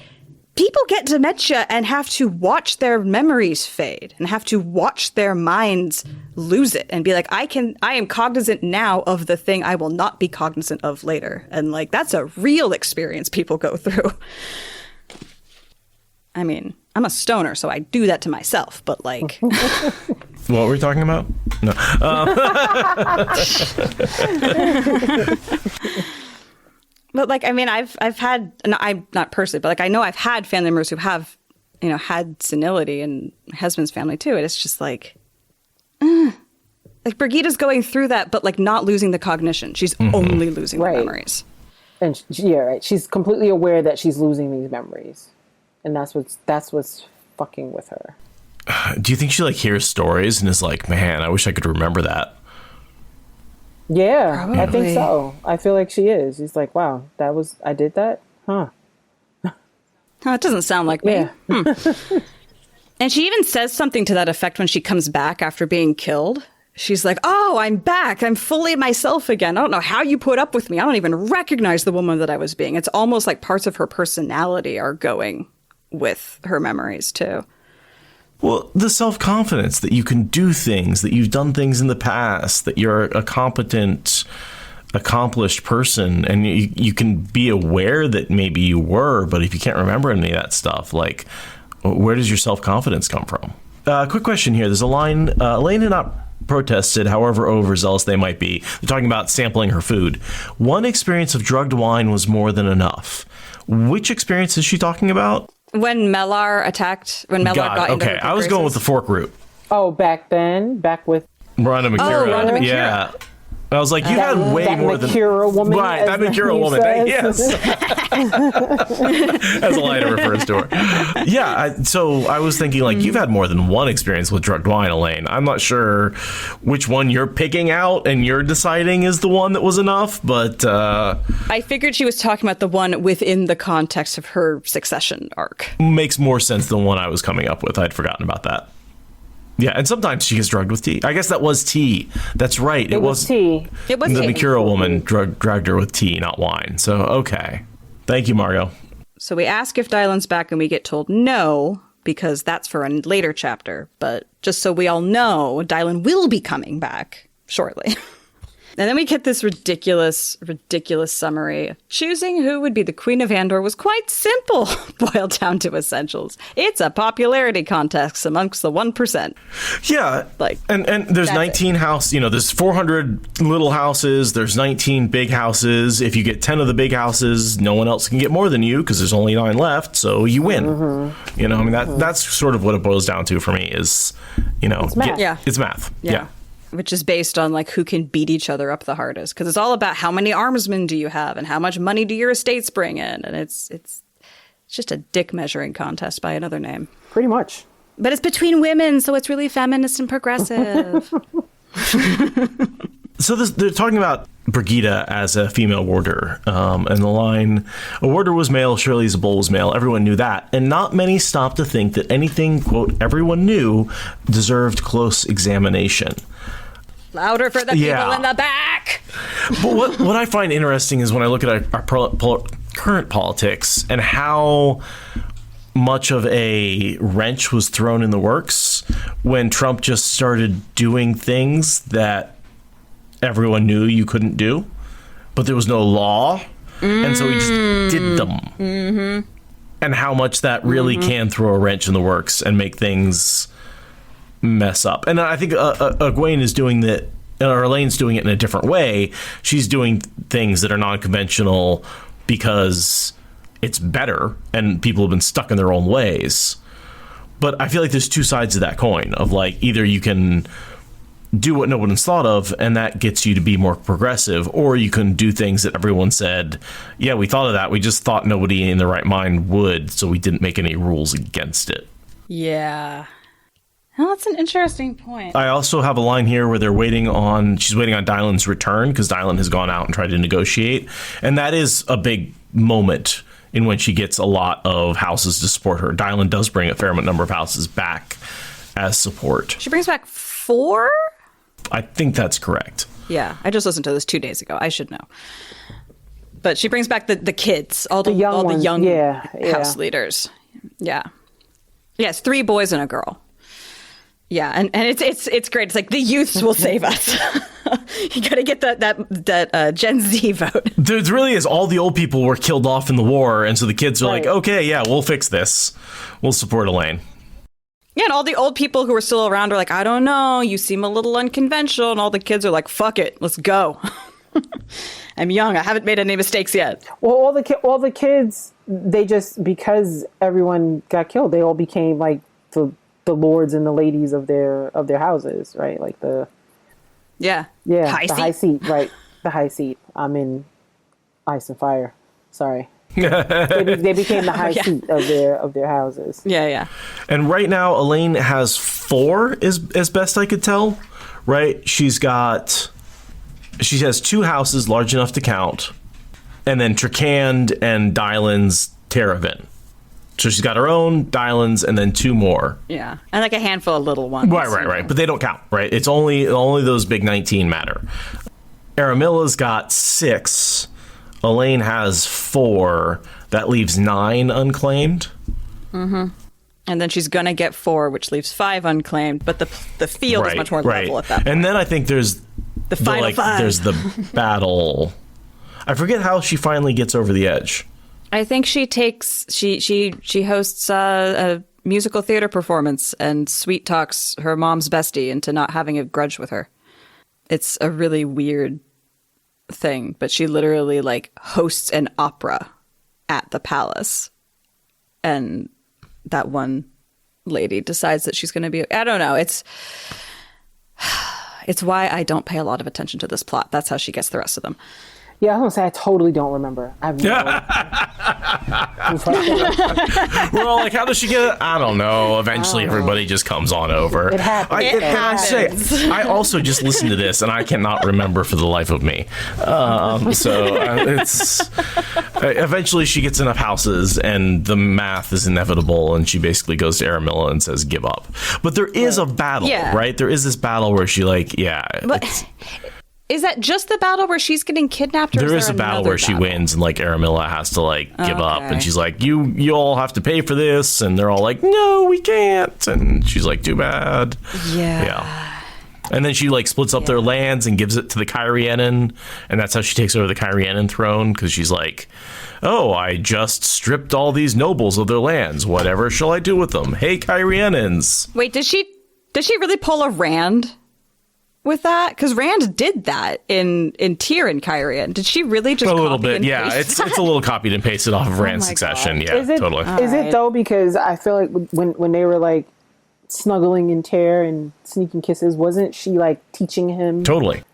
people get dementia and have to watch their memories fade and have to watch their minds lose it and be like, I am cognizant now of the thing I will not be cognizant of later. And like, that's a real experience people go through. I mean, I'm a stoner, so I do that to myself, but like... What were we talking about? No. But like, I mean, I've had, I'm not personally, but like, I know I've had family members who have, you know, had senility, and my husband's family too. And it's just like Brigida's going through that, but like not losing the cognition. She's only losing the memories. And yeah, right. She's completely aware that she's losing these memories. And that's what's fucking with her. Do you think she like hears stories and is like, man, I wish I could remember that? Yeah, Probably. I think so. I feel like she is. She's like, wow, I did that? Huh. Oh, it doesn't sound like me. Yeah. And she even says something to that effect when she comes back after being killed. She's like, oh, I'm back. I'm fully myself again. I don't know how you put up with me. I don't even recognize the woman that I was being. It's almost like parts of her personality are going with her memories too. Well, the self-confidence that you can do things, that you've done things in the past, that you're a competent, accomplished person, and you can be aware that maybe you were, but if you can't remember any of that stuff, like, where does your self-confidence come from? Quick question here. There's a line, Elaine had not protested, however overzealous they might be. They're talking about sampling her food. One experience of drugged wine was more than enough. Which experience is she talking about? When Mellar got into her I was going with the fork root. Oh, back with Rhonda McCura. Rhonda McCura. Yeah. I was like, you had way more than... Macura woman. Right, that Macura woman. Yes. As Elida refers to her. Yeah, so I was thinking, like, you've had more than one experience with drugged wine, Elaine. I'm not sure which one you're picking out and you're deciding is the one that was enough, but... I figured she was talking about the one within the context of her Succession arc. Makes more sense than one I was coming up with. I'd forgotten about that. Yeah, and sometimes she gets drugged with tea. I guess that was tea. That's right. It was tea. It was the tea. Macura woman dragged her with tea, not wine. So, okay. Thank you, Margot. So we ask if Dylan's back and we get told no, because that's for a later chapter. But just so we all know, Dylan will be coming back shortly. And then we get this ridiculous summary. Choosing who would be the Queen of Andor was quite simple, boiled down to essentials. It's a popularity contest amongst the 1%. Yeah. And there's 19 house, there's 400 little houses, there's 19 big houses. If you get 10 of the big houses, no one else can get more than you because there's only 9 left, so you win. Mm-hmm. That's sort of what it boils down to for me is, it's math. It's math. Yeah. Which is based on like who can beat each other up the hardest, because it's all about how many armsmen do you have and how much money do your estates bring in, and it's just a dick measuring contest by another name. Pretty much. But it's between women, so it's really feminist and progressive. So they're talking about Brigida as a female warder, and the line, "A warder was male, surely a bull was male." Everyone knew that, and not many stopped to think that anything, quote, everyone knew deserved close examination. Louder for the people in the back. But what I find interesting is when I look at our current politics and how much of a wrench was thrown in the works when Trump just started doing things that everyone knew you couldn't do, but there was no law, and so he just did them. Mm-hmm. And how much that really can throw a wrench in the works and make things mess up. And I think Egwene is doing that, or Elaine's doing it in a different way. She's doing things that are non-conventional because it's better and people have been stuck in their own ways. But I feel like there's two sides of that coin of like, either you can do what no one's thought of and that gets you to be more progressive, or you can do things that everyone said, yeah, we thought of that, we just thought nobody in their right mind would, so we didn't make any rules against it. Yeah. Well, that's an interesting point. I also have a line here where she's waiting on Dylan's return because Dylan has gone out and tried to negotiate. And that is a big moment in when she gets a lot of houses to support her. Dylan does bring a fair number of houses back as support. She brings back 4? I think that's correct. Yeah, I just listened to this 2 days ago. I should know. But she brings back the kids, all the young house leaders. Yeah. Yes, 3 boys and a girl. Yeah, and it's great. It's like the youths will save us. You got to get that Gen Z vote. There really is. All the old people were killed off in the war, and so the kids are like, okay, yeah, we'll fix this. We'll support Elaine. Yeah, and all the old people who are still around are like, I don't know, you seem a little unconventional, and all the kids are like, fuck it, let's go. I'm young. I haven't made any mistakes yet. Well, all the kids, they just, because everyone got killed, they all became like the lords and the ladies of their houses, right? Like the high seat, right? The high seat. I'm in Ice and Fire. Sorry, they became the high seat of their houses. Yeah. And right now, Elaine has 4, as best I could tell. Right? She has 2 houses large enough to count, and then Trakand and Dylan's Terravin. So she's got her own, Dylan's, and then 2 more. Yeah, and like a handful of little ones. Right. But they don't count, right? It's only those big 19 matter. Aramilla's got 6. Elaine has 4. That leaves 9 unclaimed. Mm-hmm. And then she's going to get 4, which leaves 5 unclaimed. But the field is much more level at that point. And then I think there's the final 5. There's the battle. I forget how she finally gets over the edge. I think she hosts a musical theater performance and sweet talks her mom's bestie into not having a grudge with her. It's a really weird thing, but she literally like hosts an opera at the palace. And that one lady decides that she's going to be, I don't know. It's why I don't pay a lot of attention to this plot. That's how she gets the rest of them. Yeah, I was going to say, I totally don't remember. I've no We're all like, how does she get it? I don't know. Eventually, everybody just comes on over. It happens. I also just listened to this, and I cannot remember for the life of me. It's eventually she gets enough houses, and the math is inevitable, and she basically goes to Aramilla and says, give up. But there is a battle, right? There is this battle where she Is that just the battle where she's getting kidnapped? Or there is a battle where she wins and like Aramilla has to like give up, and she's like, you all have to pay for this, and they're all like, no, we can't, and she's like, too bad. Yeah. And then she like splits up their lands and gives it to the Kyrianan, and that's how she takes over the Kyrianan throne, because she's like, oh, I just stripped all these nobles of their lands. Whatever shall I do with them? Hey, Kyrianans. Wait, did she really pull a Rand with that? Because Rand did that in Tyr and Kyrian. Did she really just a little bit? And yeah, paste it's a little copied and pasted off of Rand's Succession. God. Yeah, totally. Is it though? Because I feel like when they were like snuggling in Tyr and sneaking kisses, wasn't she like teaching him totally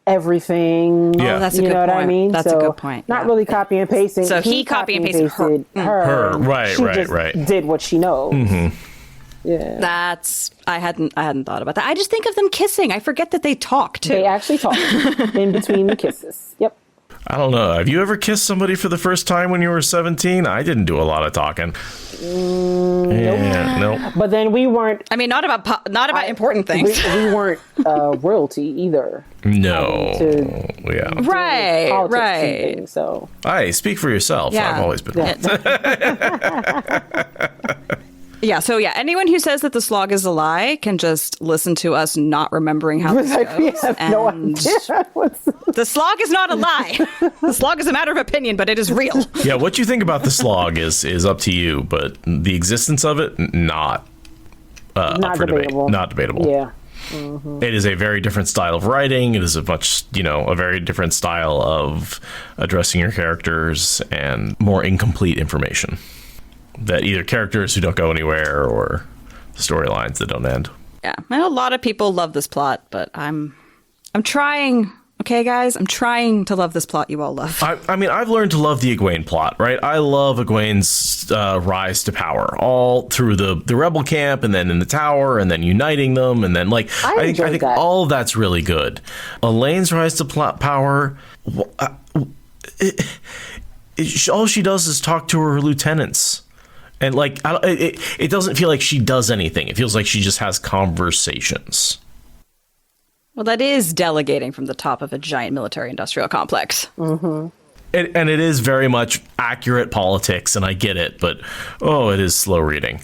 everything? Yeah, that's a good you know point. what I mean. That's a good point. Not really copy and pasting. So he copy and pasted her. Her, right, she right, just right. Did what she knows. Mm-hmm. Yeah, I hadn't thought about that. I just think of them kissing. I forget that they talk too. They actually talk in between the kisses. Yep. I don't know. Have you ever kissed somebody for the first time when you were 17? I didn't do a lot of talking. Nope. But then we weren't. I mean, not about important things. We weren't royalty either. No. Right. Things, so. Hey, speak for yourself. Yeah. I've always been. Yeah, so anyone who says that the slog is a lie can just listen to us not remembering how this goes. We have no idea. The slog is not a lie. The slog is a matter of opinion, but it is real. Yeah, what you think about the slog is up to you, but the existence of it, not up for debate. Not debatable. Yeah. Mm-hmm. It is a very different style of writing. It is a very different style of addressing your characters and more incomplete information. That either characters who don't go anywhere or storylines that don't end. Yeah, I know a lot of people love this plot, but I'm trying. Okay, guys, I'm trying to love this plot you all love. I mean, I've learned to love the Egwene plot, right? I love Egwene's rise to power, all through the rebel camp, and then in the tower, and then uniting them, and then like I think all of that's really good. Elaine's rise to power. All she does is talk to her lieutenants. And like, it doesn't feel like she does anything. It feels like she just has conversations. Well, that is delegating from the top of a giant military-industrial complex. Mm-hmm. And it is very much accurate politics, and I get it, but, it is slow reading.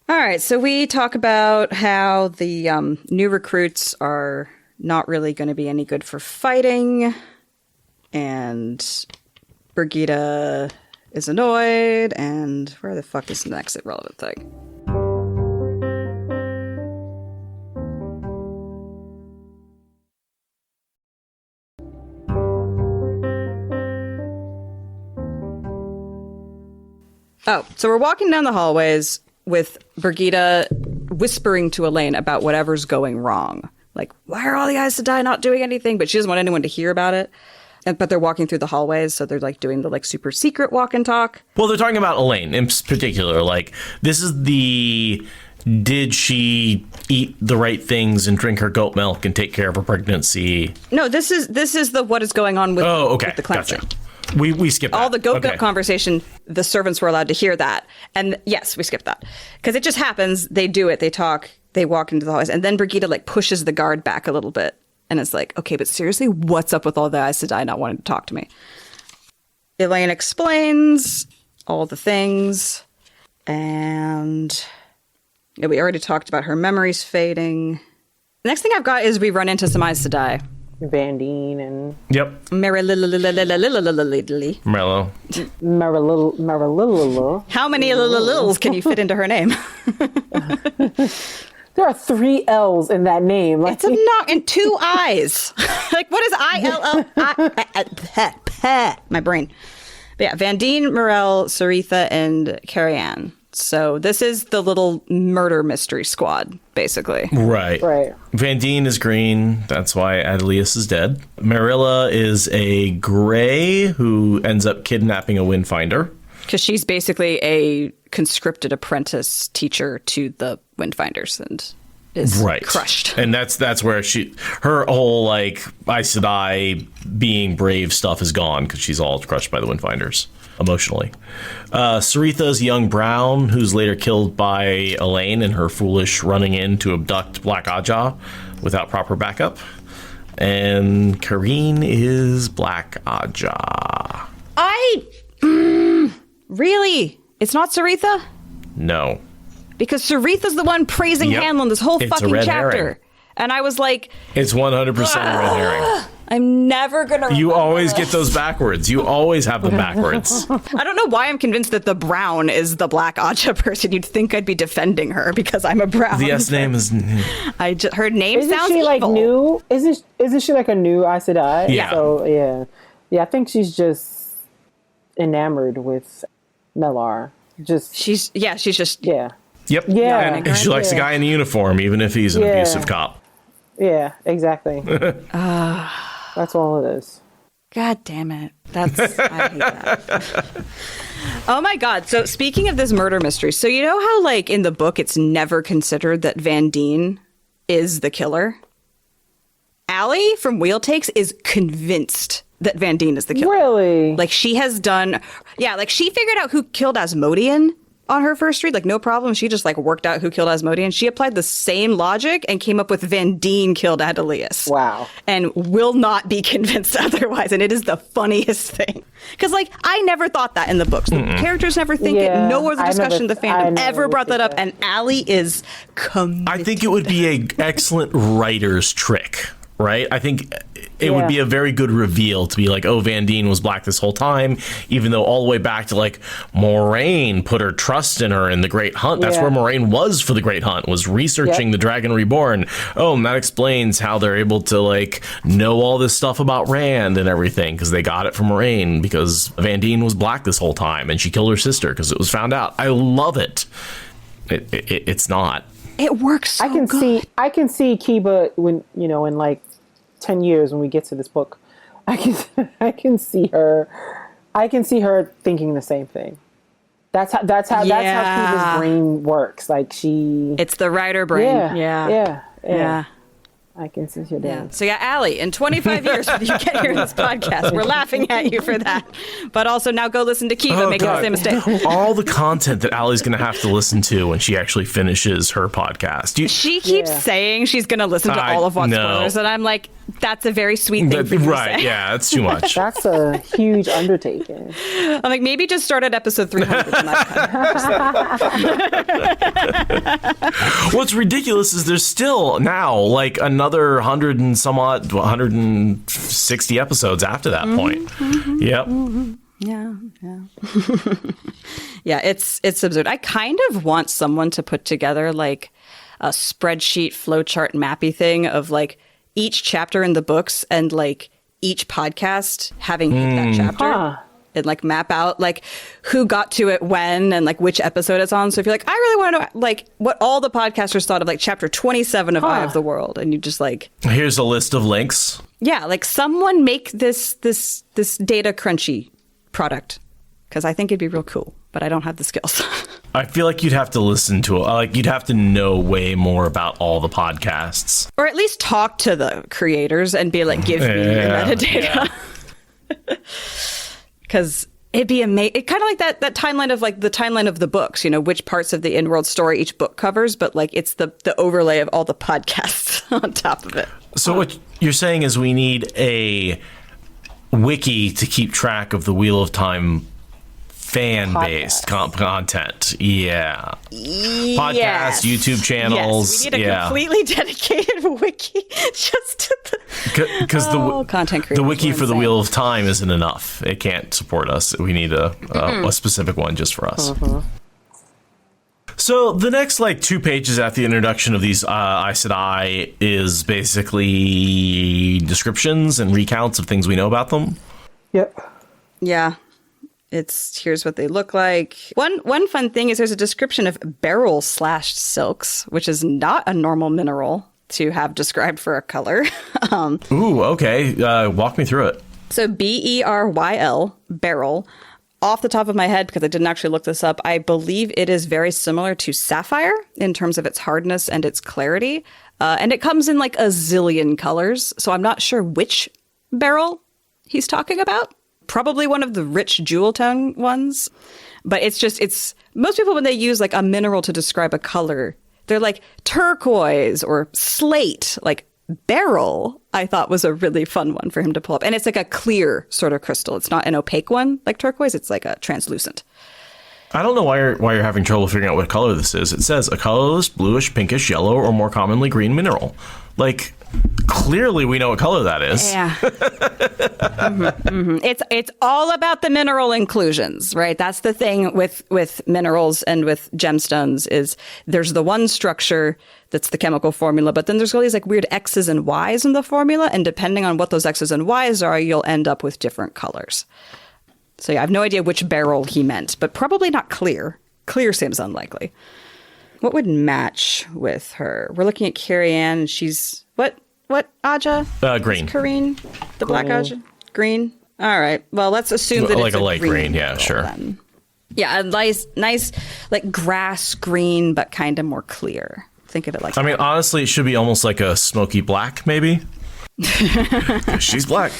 All right, so we talk about how the new recruits are not really going to be any good for fighting, and Brigida is annoyed, and where the fuck is the next relevant thing? Oh, so we're walking down the hallways with Brigida whispering to Elaine about whatever's going wrong. Like, why are all the Aes Sedai not doing anything? But she doesn't want anyone to hear about it. But they're walking through the hallways, so they're like doing the like super secret walk and talk. Well, they're talking about Elaine in particular. Like, this is did she eat the right things and drink her goat milk and take care of her pregnancy? No, this is the what is going on with, with the cleansing. Gotcha. We skipped that. All the goat milk conversation, the servants were allowed to hear that. And yes, we skipped that. Because it just happens, they do it, they talk, they walk into the hallways, and then Brigida like pushes the guard back a little bit. And it's like, okay, but seriously, what's up with all the Aes Sedai not wanting to talk to me? Elaine explains all the things, and Yeah, we already talked about her memories fading. Next thing I've got is we run into some Eyes to Die. Vandine and... Yep. Merrill. How many lils can you fit into her name? There are 3 L's in that name. Like, It's a knock and 2 I's. Like, what is I-L-L-I? My brain. But yeah, Vandine, Morel, Sareitha, and Choedan. So this is the little murder mystery squad, basically. Right. Vandine is green. That's why Adelius is dead. Marilla is a gray who ends up kidnapping a Windfinder. Because she's basically a conscripted apprentice teacher to the Windfinders and is crushed. And that's where her whole like Aes Sedai being brave stuff is gone because she's all crushed by the Windfinders emotionally. Sareitha's young brown, who's later killed by Elaine in her foolish running in to abduct Black Aja without proper backup. And Kareen is Black Aja. Really? It's not Sareitha? No. Because Sareitha's the one praising Hanlon this whole fucking chapter. Herring. And I was like... It's 100% a red herring. I'm never going to remember. You always get those backwards. You always have them backwards. I don't know why I'm convinced that the brown is the Black Aja person. You'd think I'd be defending her because I'm a brown. The S name is... her name isn't sounds she evil. like new? Isn't she like a new Aes Sedai? Yeah. So, yeah, I think she's just enamored with Melar. She's just... Yeah. Yep. Yeah. And she likes a guy in a uniform, even if he's an abusive cop. Yeah, exactly. That's all it is. God damn it. I hate that. Oh my God. So speaking of this murder mystery, so you know how like in the book it's never considered that Vandine is the killer? Allie from Wheel Takes is convinced that Vandine is the killer. Really? Like she has done, like she figured out who killed Asmodean on her first read, like no problem. She just like worked out who killed Asmodean. She applied the same logic and came up with Vandine killed Adelius. Wow. And will not be convinced otherwise. And it is the funniest thing. Because like I never thought that in the books. The characters never think it. No other discussion of the fandom ever brought that up. And Allie is committed. I think it would be an excellent writer's trick. Right? I think it would be a very good reveal to be like, oh, Vandine was black this whole time, even though all the way back to like Moraine put her trust in her in the Great Hunt. That's where Moraine was for the Great Hunt, was researching the Dragon Reborn. Oh, and that explains how they're able to like know all this stuff about Rand and everything because they got it from Moraine because Vandine was black this whole time and she killed her sister because it was found out. I love it. It's not. It works so good. I can see Kiba when, in like 10 years when we get to this book, I can see her thinking the same thing. That's how Kiba's brain works. Like it's the writer brain. Yeah. I can see her doing. So Allie, in 25 years when you get here in this podcast, we're laughing at you for that. But also now go listen to Kiba making the same mistake. All the content that Allie's going to have to listen to when she actually finishes her podcast. She keeps saying she's going to listen to all of WoT Spoilers, and I'm like, that's a very sweet thing for you to say. Yeah, that's too much. That's a huge undertaking. I'm like, maybe just start at episode 300. What's ridiculous is there's still now like another 100 and some odd, 160 episodes after that point. Yep. Yeah. Yeah, it's absurd. I kind of want someone to put together like a spreadsheet, flowchart, mappy thing of like each chapter in the books and like each podcast having that chapter. And like map out like who got to it when and like which episode it's on. So if you're like, I really want to know like what all the podcasters thought of like chapter 27 of Eye of the World, and you just like, here's a list of links. Yeah, like someone make this data crunchy product, because I think it'd be real cool, but I don't have the skills. I feel like you'd have to listen to it. Like you'd have to know way more about all the podcasts, or at least talk to the creators and be like, give me your metadata. Because it'd be amazing. It kind of like that timeline of like the timeline of the books, which parts of the in-world story each book covers, but like it's the overlay of all the podcasts on top of it. So what you're saying is we need a wiki to keep track of the Wheel of Time fan-based content. Yeah. Podcasts, Yes. YouTube channels. Yes, we need a completely dedicated wiki just to Because content the creators wiki are for the insane. Wheel of Time isn't enough. It can't support us. We need a specific one just for us. So the next 2 pages after the introduction of these Aes Sedai is basically descriptions and recounts of things we know about them. Yep. Yeah. Here's what they look like. One fun thing is there's a description of beryl slashed silks, which is not a normal mineral to have described for a color. Ooh, okay. Walk me through it. So BERYL, beryl. Off the top of my head, because I didn't actually look this up, I believe it is very similar to sapphire in terms of its hardness and its clarity. And it comes in a zillion colors. So I'm not sure which beryl he's talking about. Probably one of the rich jewel tone ones. But it's most people, when they use a mineral to describe a color, they're like turquoise or slate. Beryl, I thought, was a really fun one for him to pull up. And it's a clear sort of crystal. It's not an opaque one like turquoise. It's a translucent. I don't know why you're having trouble figuring out what color this is. It says a colorless, bluish, pinkish, yellow, or more commonly green mineral. Clearly we know what color that is. Yeah. It's all about the mineral inclusions, right? That's the thing with minerals and with gemstones is there's the one structure that's the chemical formula, but then there's all these weird X's and Y's in the formula, and depending on what those X's and Y's are, you'll end up with different colors. So yeah, I have no idea which beryl he meant, but probably not clear. Clear seems unlikely. What would match with her? We're looking at Carrie-Anne, and she's what Aja? Green. Kareen, the black Aja? Green? All right. Well, let's assume that it's a light green. Yeah, mineral sure. then. Yeah, a nice grass green, but kind of more clear. Think of it like I mean, honestly, it should be almost like a smoky black, maybe. She's black.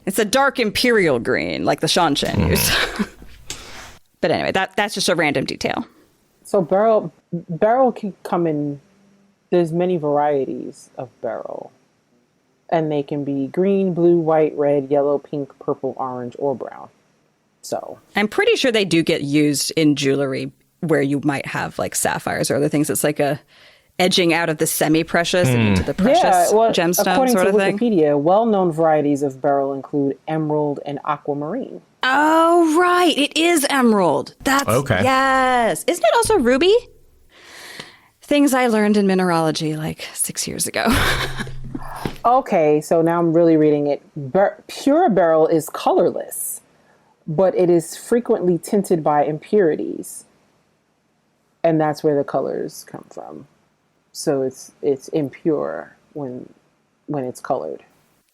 It's a dark imperial green, like the Shanshan used. But anyway, that's just a random detail. So beryl can come in. There's many varieties of beryl, and they can be green, blue, white, red, yellow, pink, purple, orange, or brown. So I'm pretty sure they do get used in jewelry where you might have sapphires or other things. It's a edging out of the semi-precious and into the precious gemstone according sort to of thing. Wikipedia, well-known varieties of beryl include emerald and aquamarine. Oh, right. It is emerald. That's okay. Yes. Isn't it also ruby? Things I learned in mineralogy 6 years ago. Okay, so now I'm really reading it. Pure beryl is colorless, but it is frequently tinted by impurities. And that's where the colors come from. So it's impure when it's colored.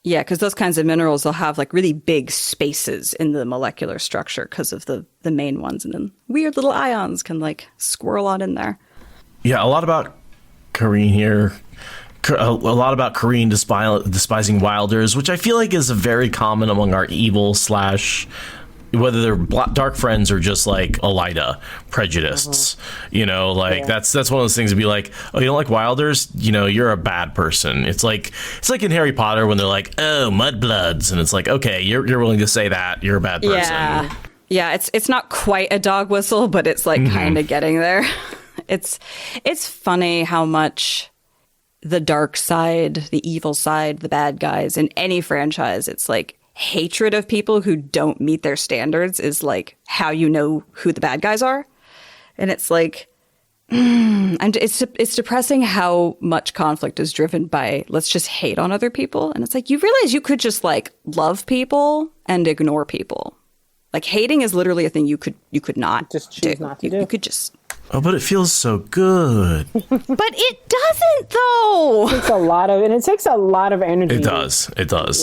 Yeah, because those kinds of minerals, they'll have really big spaces in the molecular structure because of the main ones. And then weird little ions can squirrel on in there. Yeah, a lot about Kareen here. A lot about Kareen despising Wilders, which I feel is a very common among our evil / whether they're dark friends or just Elida prejudiced. That's one of those things to be oh, you don't like Wilders? You're a bad person. It's like in Harry Potter when they're oh, mudbloods, and it's okay, you're willing to say that you're a bad person. Yeah. It's not quite a dog whistle, but it's kind of getting there. It's funny how much the dark side, the evil side, the bad guys in any franchise, it's hatred of people who don't meet their standards is how you know who the bad guys are. And it's and it's depressing how much conflict is driven by let's just hate on other people. And it's you realize you could just love people and ignore people. Hating is literally a thing you could not just choose not to do. You could just. Oh, but it feels so good. But it doesn't, though. It takes a lot of energy. It does.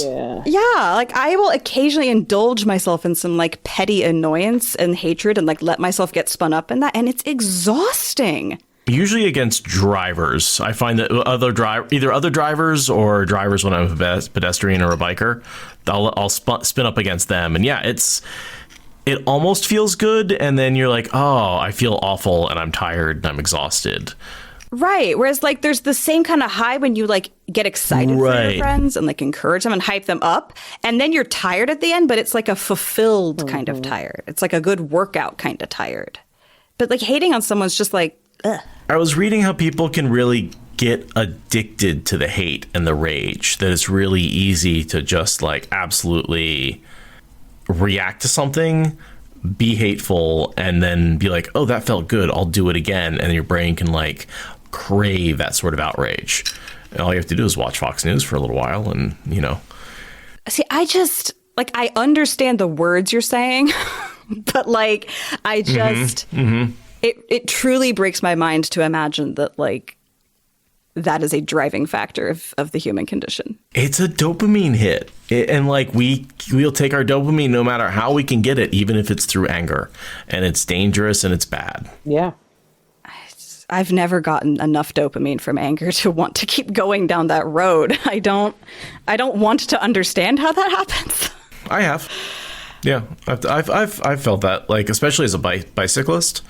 Yeah. Yeah, I will occasionally indulge myself in some petty annoyance and hatred and let myself get spun up in that, and it's exhausting. Usually against drivers. I find that either other drivers or drivers when I'm a pedestrian or a biker, I'll spin up against them, and yeah, it almost feels good, and then you're oh, I feel awful, and I'm tired, and I'm exhausted. Right. Whereas like there's the same kind of high when you like get excited for Right. your friends and like encourage them and hype them up. And then you're tired at the end, but it's like a fulfilled kind of tired. It's like a good workout kind of tired. But like hating on someone's just like, ugh. I was reading how people can really get addicted to the hate and the rage, that it's really easy to just like absolutely react to something, be hateful, and then be like, oh, that felt good, I'll do it again. And your brain can like crave that sort of outrage. And all you have to do is watch Fox News for a little while and, you know. See, I just like, I understand the words you're saying, but like, I just, it truly breaks my mind to imagine that like, that is a driving factor of the human condition. It's a dopamine hit. And like we'll take our dopamine no matter how we can get it, even if it's through anger. And it's dangerous and it's bad. Yeah. I've never gotten enough dopamine from anger to want to keep going down that road. I don't want to understand how that happens. I have. Yeah, I've felt that, like, especially as a bicyclist,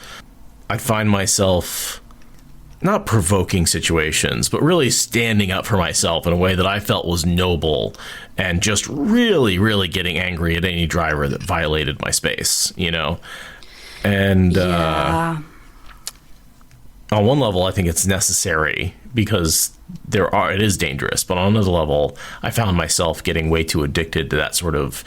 I find myself not provoking situations, but really standing up for myself in a way that I felt was noble, and just really, really getting angry at any driver that violated my space, you know? And Yeah. On one level, I think it's necessary because it is dangerous. But on another level, I found myself getting way too addicted to that sort of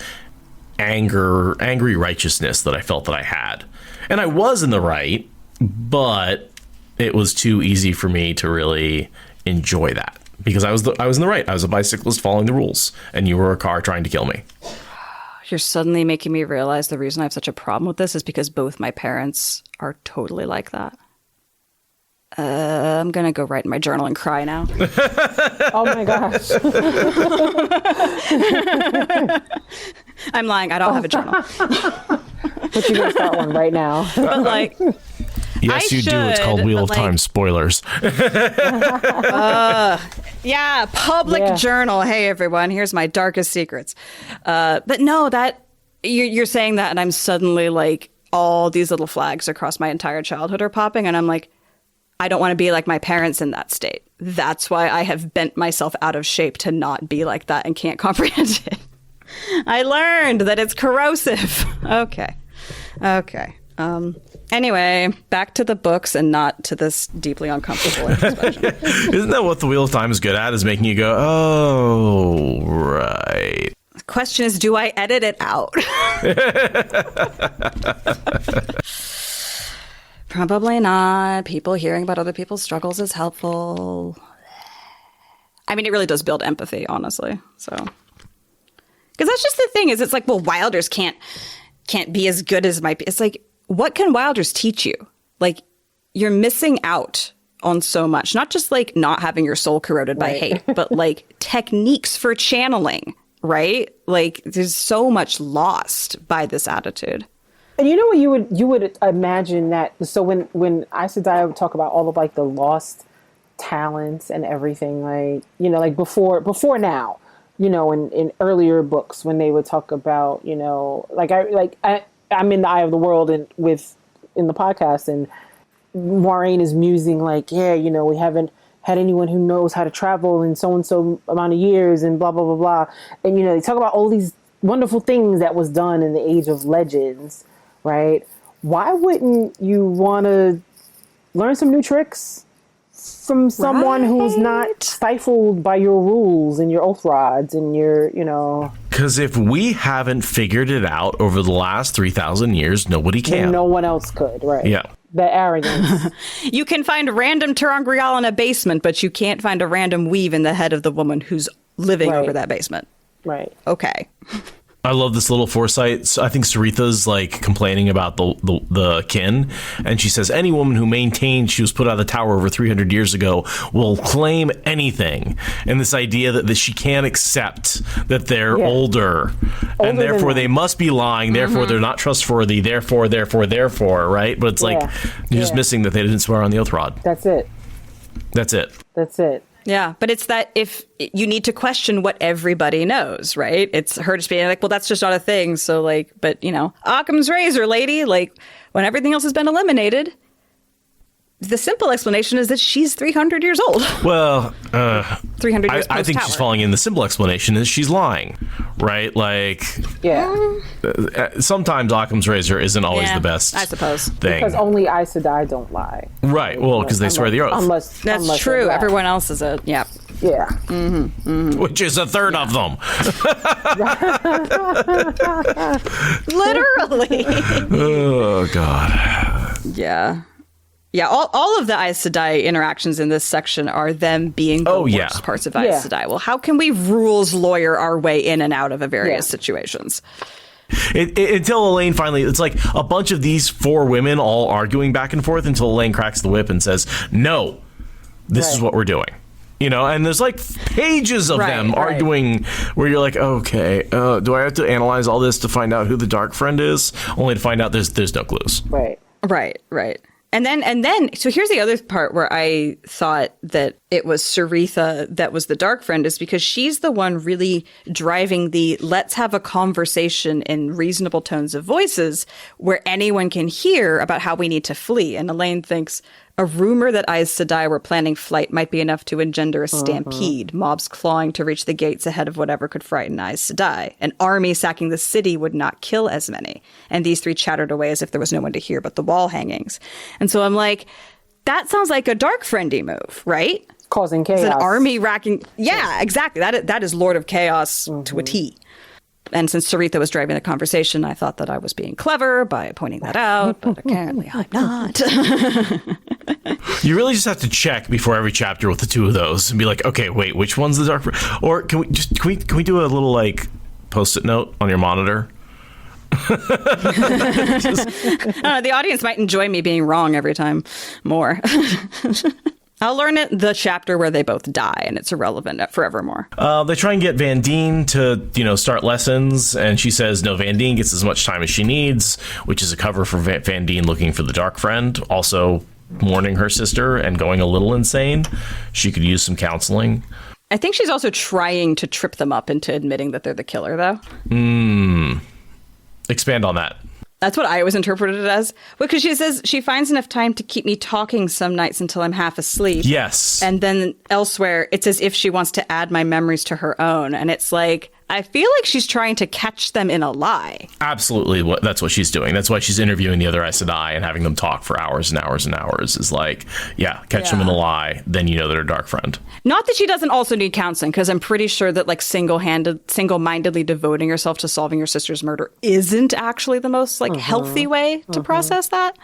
angry righteousness that I felt that I had. And I was in the right, but it was too easy for me to really enjoy that because I was in the right. I was a bicyclist following the rules, and you were a car trying to kill me. You're suddenly making me realize the reason I have such a problem with this is because both my parents are totally like that. I'm going to go write in my journal and cry now. Oh my gosh. I'm lying. I don't have a journal. But you gotta start one right now. But like, Yes, I you do. It's called should, Wheel but, of like- Time. Spoilers. yeah, public Yeah. journal. Hey, everyone, here's my darkest secrets. But no, that you're saying that, and I'm suddenly like, all these little flags across my entire childhood are popping, and I'm like, I don't want to be like my parents in that state. That's why I have bent myself out of shape to not be like that and can't comprehend it. I learned that it's corrosive. Okay. Anyway, back to the books and not to this deeply uncomfortable introspection. Isn't that what the Wheel of Time is good at? Is making you go, oh, right. The question is, do I edit it out? Probably not. People hearing about other people's struggles is helpful. I mean, it really does build empathy, honestly. So, because that's just the thing is, it's like, well, Wilders can't be as good as might be. It's like, what can Wilders teach you? Like, you're missing out on so much. Not just like not having your soul corroded by hate, but like techniques for channeling, right? Like, there's so much lost by this attitude. And you know what you would imagine that, so when I said I would talk about all of like the lost talents and everything, like, you know, like before now, you know, in earlier books when they would talk about, you know, I'm in the eye of the world and in the podcast, and Maureen is musing like, yeah, you know, we haven't had anyone who knows how to travel in so and so amount of years and blah blah blah blah, and you know, they talk about all these wonderful things that was done in the Age of Legends. Right? Why wouldn't you want to learn some new tricks from someone who's not stifled by your rules and your oath rods and your, you know? Because if we haven't figured it out over the last 3,000 years, nobody can. No one else could, right? Yeah. The arrogance. You can find a random Terangrial in a basement, but you can't find a random weave in the head of the woman who's living over that basement. Right. Okay. I love this little foresight. I think Sareitha's like complaining about the kin, and she says any woman who maintains she was put out of the tower over 300 years ago will claim anything. And this idea that she can't accept that they're older, and therefore they must be lying. Therefore they're not trustworthy. Therefore, right? But it's like you're just missing that they didn't swear on the oath rod. That's it. That's it. That's it. Yeah, but it's that if you need to question what everybody knows, right? It's her just being like, well, that's just not a thing. So like, but you know, Occam's razor, lady, like when everything else has been eliminated, The simple explanation is that she's 300 years old. Well, 300 years I think she's falling in. The simple explanation is she's lying, right? Like, sometimes Occam's razor isn't always the best, I suppose, thing. Because only Aes Sedai don't lie. Right. Well, because they swear the oath. That's true. Everyone else is a Yeah. Which is a third of them. Literally. Oh, God. Yeah. Yeah, all of the Aes Sedai interactions in this section are them being the worst parts of Aes Sedai. Well, how can we rules lawyer our way in and out of various situations? Until Elaine finally, it's like a bunch of these 4 women all arguing back and forth until Elaine cracks the whip and says, no, this is what we're doing. You know, and there's like pages of them arguing where you're like, okay, do I have to analyze all this to find out who the dark friend is? Only to find out there's no clues. Right. And then, so here's the other part where I thought that it was Sareitha that was the dark friend, is because she's the one really driving the let's have a conversation in reasonable tones of voices where anyone can hear about how we need to flee. And Elaine thinks a rumor that Aes Sedai were planning flight might be enough to engender a stampede, mobs clawing to reach the gates ahead of whatever could frighten Aes Sedai. An army sacking the city would not kill as many. And these 3 chattered away as if there was no one to hear but the wall hangings. And so I'm like, that sounds like a dark friendy move, right? Causing chaos. It's an army racking. Yeah, exactly. That is Lord of Chaos to a T. And since Sareitha was driving the conversation, I thought that I was being clever by pointing that out, but apparently I'm not. You really just have to check before every chapter with the 2 of those and be like, okay, wait, which one's the dark? Or can we do a little like post-it note on your monitor? The audience might enjoy me being wrong every time more. I'll learn it the chapter where they both die, and it's irrelevant forevermore. They try and get Van Dien to, start lessons, and she says no, Van Dien gets as much time as she needs, which is a cover for Van Dien looking for the dark friend, also mourning her sister and going a little insane. She could use some counseling. I think she's also trying to trip them up into admitting that they're the killer, though. Expand on that. That's what I always interpreted it as. Because she says she finds enough time to keep me talking some nights until I'm half asleep. Yes. And then elsewhere, it's as if she wants to add my memories to her own. And it's like, I feel like she's trying to catch them in a lie. Absolutely. That's what she's doing. That's why she's interviewing the other Aes Sedai and having them talk for hours and hours and hours. Is like, catch them in a lie. Then you know they're a dark friend. Not that she doesn't also need counseling, because I'm pretty sure that like single-mindedly devoting yourself to solving your sister's murder isn't actually the most healthy way to process that.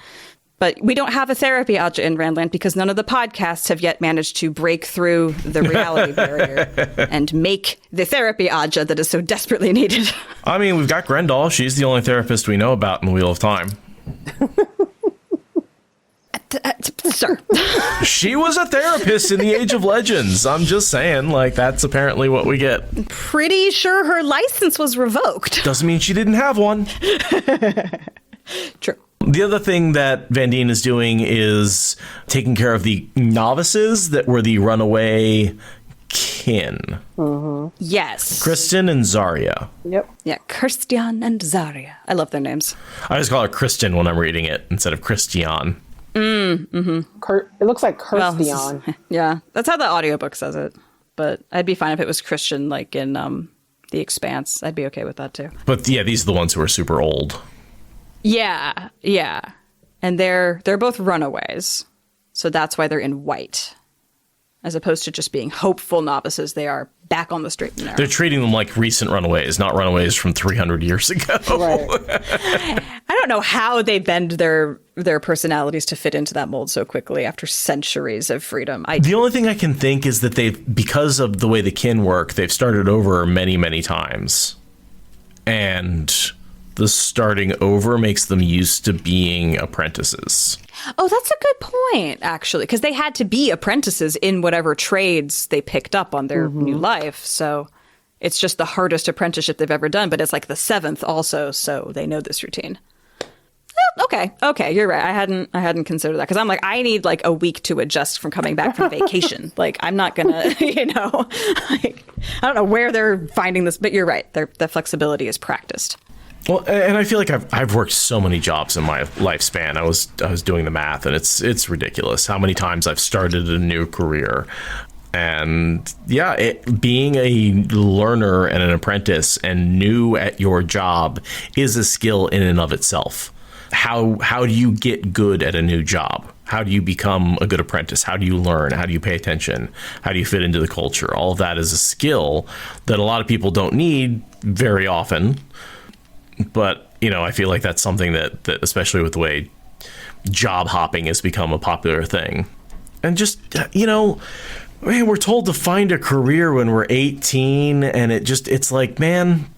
But we don't have a therapy Aja in Randland because none of the podcasts have yet managed to break through the reality barrier and make the therapy Aja that is so desperately needed. I mean, we've got Grendel. She's the only therapist we know about in the Wheel of Time. Sure. She was a therapist in the Age of Legends. I'm just saying, that's apparently what we get. Pretty sure her license was revoked. Doesn't mean she didn't have one. True. The other thing that Van Dien is doing is taking care of the novices that were the runaway kin. Yes. Kristen and Zarya. Yep. Yeah, Kirstian and Zarya. I love their names. I just call her Kristen when I'm reading it instead of Christian. It looks like Kirstian. Yeah, that's how the audiobook says it. But I'd be fine if it was Christian, like in The Expanse. I'd be okay with that too. But yeah, these are the ones who are super old. Yeah. And they're both runaways. So that's why they're in white. As opposed to just being hopeful novices, they are back on the straight and narrow. They're treating them like recent runaways, not runaways from 300 years ago. Right. I don't know how they bend their personalities to fit into that mold so quickly after centuries of freedom. The only thing I can think is that because of the way the kin work, they've started over many, many times. And the starting over makes them used to being apprentices. Oh, that's a good point, actually, because they had to be apprentices in whatever trades they picked up on their new life. So it's just the hardest apprenticeship they've ever done, but it's like the 7th also, so they know this routine. Okay, you're right. I hadn't considered that because I'm like, I need like a week to adjust from coming back from vacation. Like, I'm not gonna, I don't know where they're finding this, but you're right. The flexibility is practiced. Well, and I feel like I've worked so many jobs in my lifespan. I was doing the math, and it's ridiculous how many times I've started a new career. And yeah, being a learner and an apprentice and new at your job is a skill in and of itself. How do you get good at a new job? How do you become a good apprentice? How do you learn? How do you pay attention? How do you fit into the culture? All of that is a skill that a lot of people don't need very often. But, I feel like that's something that especially with the way job hopping has become a popular thing. And just, man, we're told to find a career when we're 18, and it's like, man,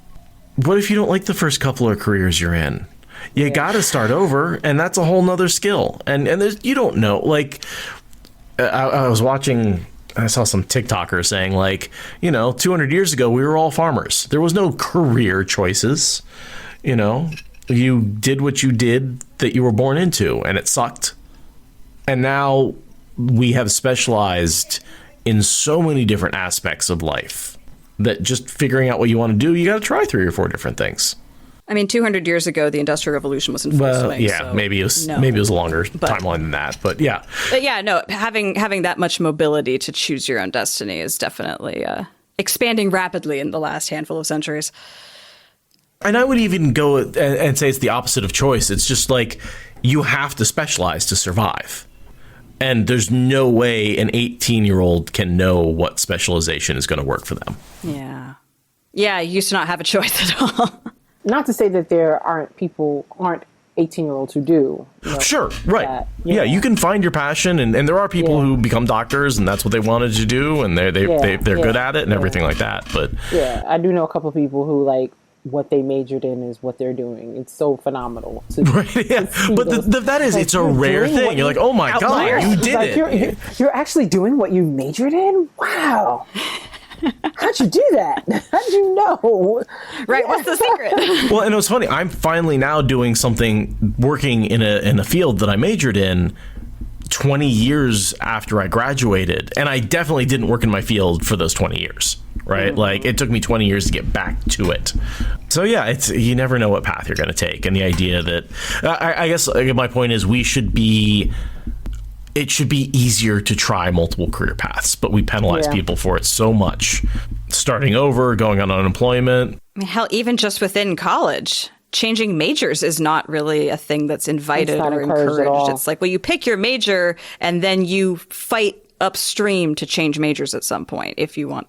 what if you don't like the first couple of careers you're in? You got to start over, and that's a whole nother skill. And you don't know. Like, I was watching, I saw some TikTokers saying, like, 200 years ago, we were all farmers. There was no career choices. You did what you did that you were born into, and it sucked. And now we have specialized in so many different aspects of life that just figuring out what you want to do, you got to try 3 or 4 different things. I mean, 200 years ago, the Industrial Revolution was in full swing. Yeah, so maybe it was a longer timeline than that, but yeah. But yeah, no, having that much mobility to choose your own destiny is definitely expanding rapidly in the last handful of centuries. And I would even go and say it's the opposite of choice. It's just like you have to specialize to survive. And there's no way an 18-year-old can know what specialization is going to work for them. Yeah. Yeah, you used to not have a choice at all. Not to say that there aren't 18-year-olds who do. Sure, right. Yeah, you can find your passion, and there are people who become doctors, and that's what they wanted to do, and they're good at it and everything like that. But yeah, I do know a couple of people who, like, what they majored in is what they're doing. It's so phenomenal. Right, yeah. But it's a rare thing. You're like, oh my God, you did it. You're actually doing what you majored in? Wow. How'd you do that? How'd you know? Right, what's the secret? Well, and it was funny. I'm finally now doing something, working in a field that I majored in 20 years after I graduated. And I definitely didn't work in my field for those 20 years. Right? Like, it took me 20 years to get back to it. So yeah, you never know what path you're going to take. And the idea that, I guess my point is it should be easier to try multiple career paths, but we penalize people for it so much. Starting over, going on unemployment. I mean, hell, even just within college, changing majors is not really a thing that's invited or encouraged. It's like, well, you pick your major and then you fight upstream to change majors at some point if you want,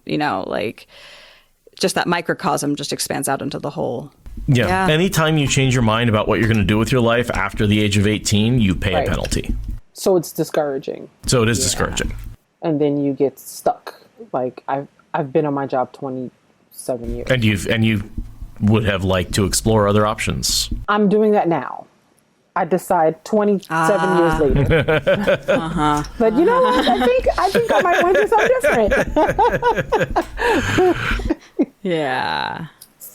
like, just that microcosm just expands out into the whole. Yeah. Anytime you change your mind about what you're going to do with your life after the age of 18, you pay a penalty. So it's discouraging. So it is discouraging. And then you get stuck. Like, I've been on my job 27 years. And you would have liked to explore other options. I'm doing that now. I decide 27 years later. But you know what? I think I might want to do something different. Yeah.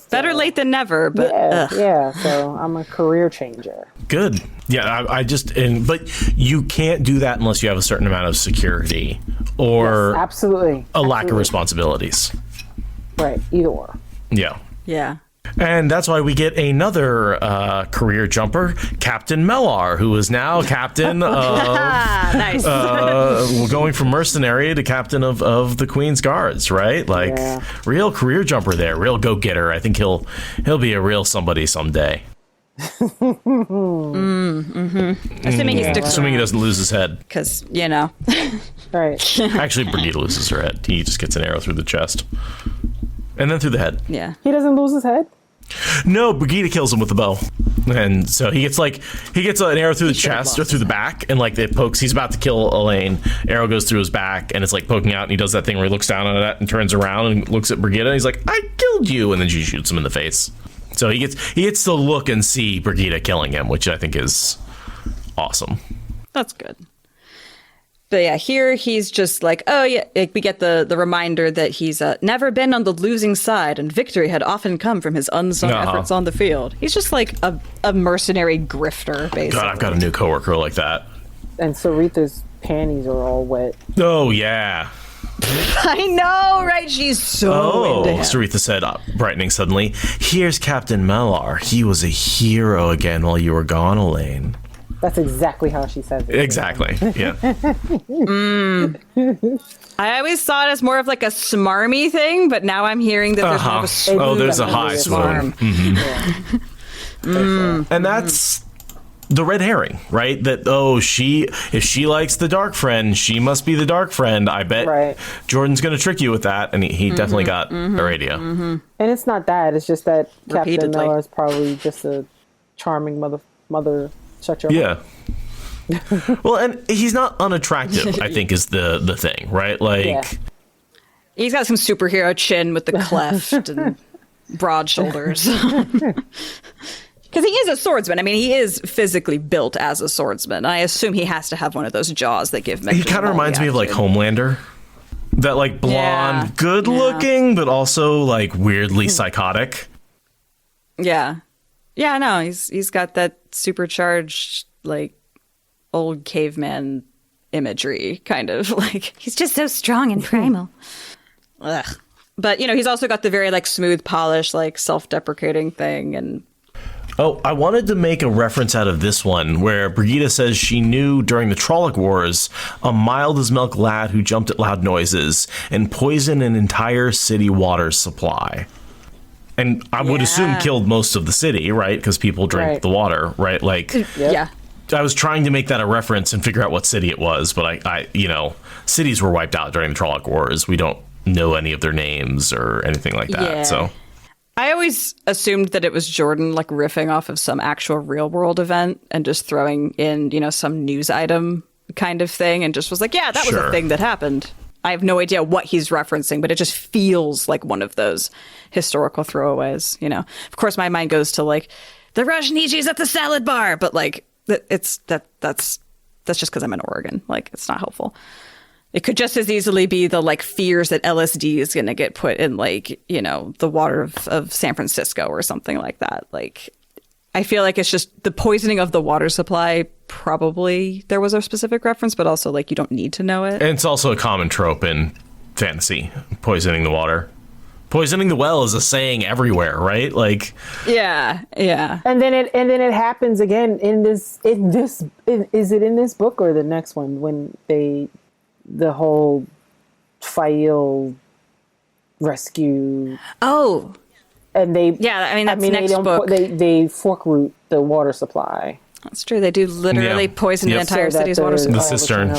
Better late than never, but so I'm a career changer. Good. Yeah, but you can't do that unless you have a certain amount of security or absolutely a lack of responsibilities. Right, either or. Yeah. Yeah. And that's why we get another career jumper, Captain Mellar, who is now captain of nice. Going from mercenary to captain of the Queen's Guards, right? Like, real career jumper there, real go-getter. I think he'll be a real somebody someday. Assuming he doesn't lose his head. Because, Right. Actually, Brigida loses her head. He just gets an arrow through the chest. And then through the head. Yeah. He doesn't lose his head? No, Brigida kills him with the bow. And so he gets an arrow through the chest or through the back, and like it pokes. He's about to kill Elaine. Arrow goes through his back, and it's like poking out, and he does that thing where he looks down on it and turns around and looks at Brigida, and he's like, I killed you, and then she shoots him in the face. So he gets to look and see Brigida killing him, which I think is awesome. That's good. But yeah, here he's just like, oh yeah, we get the reminder that he's never been on the losing side, and victory had often come from his unsung efforts on the field. He's just like a mercenary grifter, basically. God, I've got a new coworker like that. And Sareitha's panties are all wet. Oh yeah. I know, right? She's so into him. Sareitha said, brightening suddenly. Here's Captain Mellar. He was a hero again while you were gone, Elaine. That's exactly how she says it. Exactly, yeah. I always saw it as more of like a smarmy thing, but now I'm hearing that there's more of a swoon. There's a high swoon. Mm-hmm. Yeah. And that's the red herring, right? That, if she likes the dark friend, she must be the dark friend. I bet Jordan's going to trick you with that. And he definitely got Aradia. Mm-hmm. And it's not that. It's just that Captain Mellar is probably just a charming mother. Shut your mouth. Well, and he's not unattractive, I think, is the thing, right? Like, he's got some superhero chin with the cleft and broad shoulders. Because he is a swordsman. I mean, he is physically built as a swordsman. I assume he has to have one of those jaws that give He kind of reminds me of like Homelander. That like blonde, good looking, but also like weirdly psychotic. Yeah. Yeah, no, he's got that supercharged like old caveman imagery, kind of like he's just so strong and primal. Ugh. But he's also got the very like smooth polish, like self-deprecating thing. And I wanted to make a reference out of this one where Brigida says she knew during the Trolloc Wars a mild as milk lad who jumped at loud noises and poisoned an entire city water supply. And I would assume killed most of the city, right? Because people drink the water, right? Like, yeah. I was trying to make that a reference and figure out what city it was, but I cities were wiped out during the Trolloc Wars. We don't know any of their names or anything like that. Yeah. So I always assumed that it was Jordan like riffing off of some actual real world event and just throwing in, some news item kind of thing, and just was like, yeah, that was a thing that happened. I have no idea what he's referencing, but it just feels like one of those historical throwaways, Of course, my mind goes to like the Rajneeshis at the salad bar, but like that's just because I'm in Oregon. Like, it's not helpful. It could just as easily be the like fears that LSD is going to get put in like, the water of San Francisco or something like that. Like, I feel like it's just the poisoning of the water supply. Probably there was a specific reference, but also like you don't need to know it. And it's also a common trope in fantasy, poisoning the water. Poisoning the well is a saying everywhere, right? Like, yeah. And then it happens again is it in this book or the next one when the whole Fail rescue? Oh. And they that's next book. They fork root the water supply. That's true. They do literally poison the entire city's water supply. The cistern.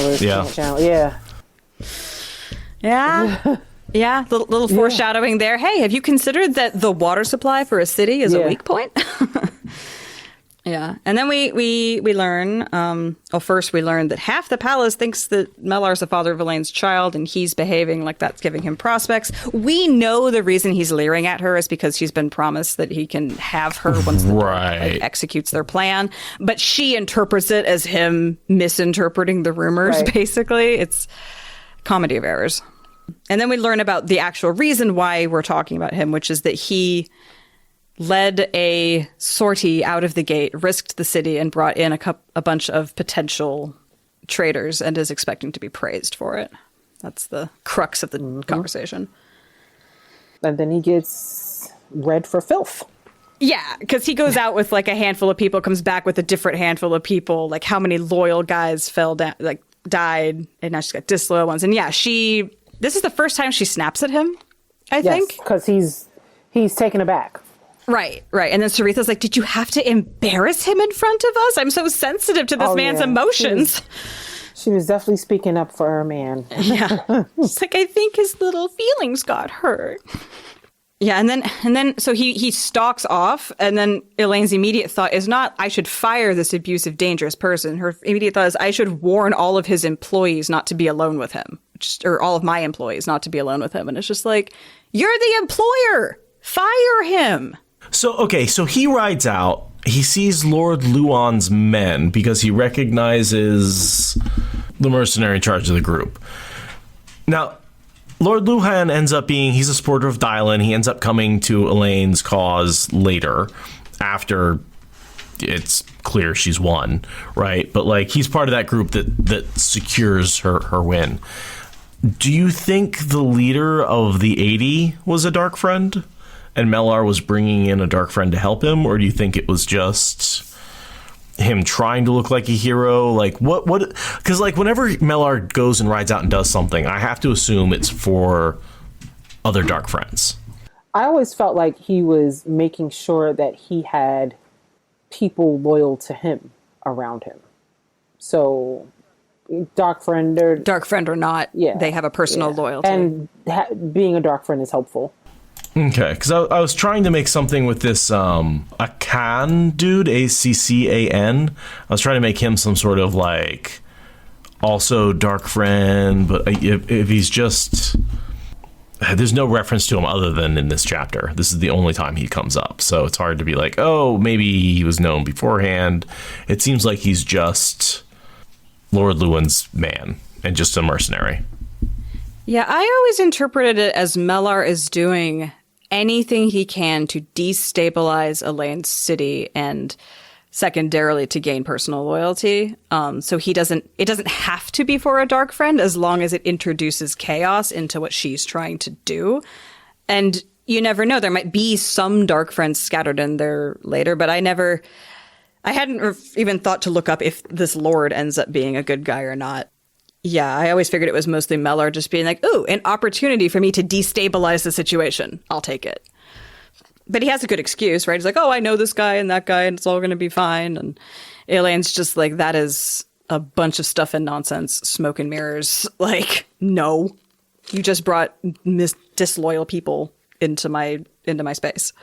Yeah. Yeah, little foreshadowing there. Hey, have you considered that the water supply for a city is a weak point? Yeah. And then we learn, first we learn that half the palace thinks that Mellar's the father of Elaine's child, and he's behaving like that's giving him prospects. We know the reason he's leering at her is because she's been promised that he can have her once the executes their plan. But she interprets it as him misinterpreting the rumors, basically. It's comedy of errors. And then we learn about the actual reason why we're talking about him, which is that he led a sortie out of the gate, risked the city, and brought in a bunch of potential traitors and is expecting to be praised for it. That's the crux of the conversation. And then he gets read for filth. Yeah, because he goes out with like a handful of people, comes back with a different handful of people, like how many loyal guys fell down, like died, and now she's got disloyal ones. And yeah, this is the first time she snaps at him, I think. Because he's taken aback. Right. And then Sareitha's like, did you have to embarrass him in front of us? I'm so sensitive to this man's emotions. She was definitely speaking up for her man. Yeah. She's like, I think his little feelings got hurt. Yeah, and then so he stalks off, and then Elaine's immediate thought is not, I should fire this abusive, dangerous person. Her immediate thought is, I should warn all of his employees not to be alone with him. Or all of my employees not to be alone with him. And it's just like, you're the employer! Fire him! So he rides out. He sees Lord Luan's men because he recognizes the mercenary in charge of the group. Now, Lord Luhan ends up he's a supporter of Dylan. He ends up coming to Elaine's cause later, after it's clear she's won, right? But like, he's part of that group that secures her win. Do you think the leader of the 80 was a Dark Friend, and Mellar was bringing in a Dark Friend to help him, or do you think it was just him trying to look like a hero? Like what? Because like whenever Mellar goes and rides out and does something, I have to assume it's for other Dark Friends. I always felt like he was making sure that he had people loyal to him around him. So, Dark Friend or not, they have a personal loyalty. And being a Dark Friend is helpful. Okay, because I was trying to make something with this Accan dude, Accan. I was trying to make him some sort of like also Dark Friend, but if he's just... There's no reference to him other than in this chapter. This is the only time he comes up. So it's hard to be like, oh, maybe he was known beforehand. It seems like he's just Lord Lewin's man and just a mercenary. Yeah, I always interpreted it as Mellar is doing anything he can to destabilize Elaine's city and secondarily to gain personal loyalty. So it doesn't have to be for a Dark Friend as long as it introduces chaos into what she's trying to do. And you never know, there might be some Dark Friends scattered in there later, but I hadn't even thought to look up if this Lord ends up being a good guy or not. Yeah, I always figured it was mostly Mellar just being like, ooh, an opportunity for me to destabilize the situation. I'll take it. But he has a good excuse, right? He's like, oh, I know this guy and that guy, and it's all going to be fine. And Elaine's just like, that is a bunch of stuff and nonsense, smoke and mirrors. Like, no, you just brought disloyal people into my space.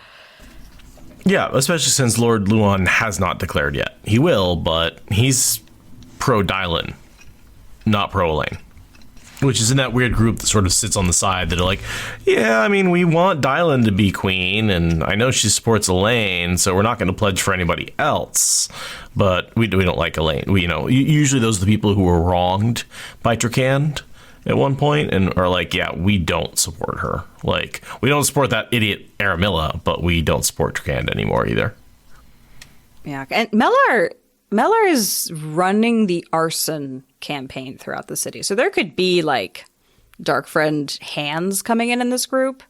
Yeah, especially since Lord Luon has not declared yet. He will, but he's pro-Dylan, not pro-Elaine. Which is in that weird group that sort of sits on the side that are like, yeah, I mean, we want Dylan to be queen, and I know she supports Elaine, so we're not going to pledge for anybody else. But we don't like Elaine. Usually those are the people who were wronged by Trakand at one point and are like, yeah, we don't support her. Like, we don't support that idiot Aramilla, but we don't support Trakand anymore either. Yeah, and Mellar is running the arson campaign throughout the city. So there could be like Dark Friend hands coming in this group.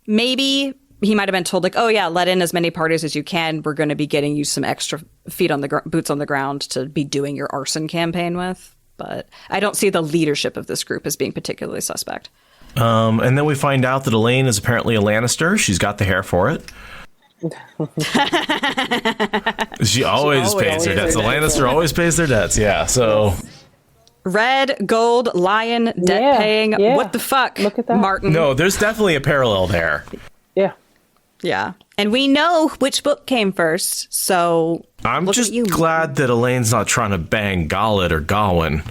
Maybe he might have been told like, oh yeah, let in as many parties as you can. We're going to be getting you some extra boots on the ground to be doing your arson campaign with. But I don't see the leadership of this group as being particularly suspect. And then we find out that Elaine is apparently a Lannister. She's got the hair for it. She always pays her debts. The Lannister always pays their debts. Yeah. So red, gold, lion, debt paying. Yeah. What the fuck? Look at that, Martin. No, there's definitely a parallel there. Yeah. Yeah. And we know which book came first. So I'm just glad that Elaine's not trying to bang Galad or Gawain.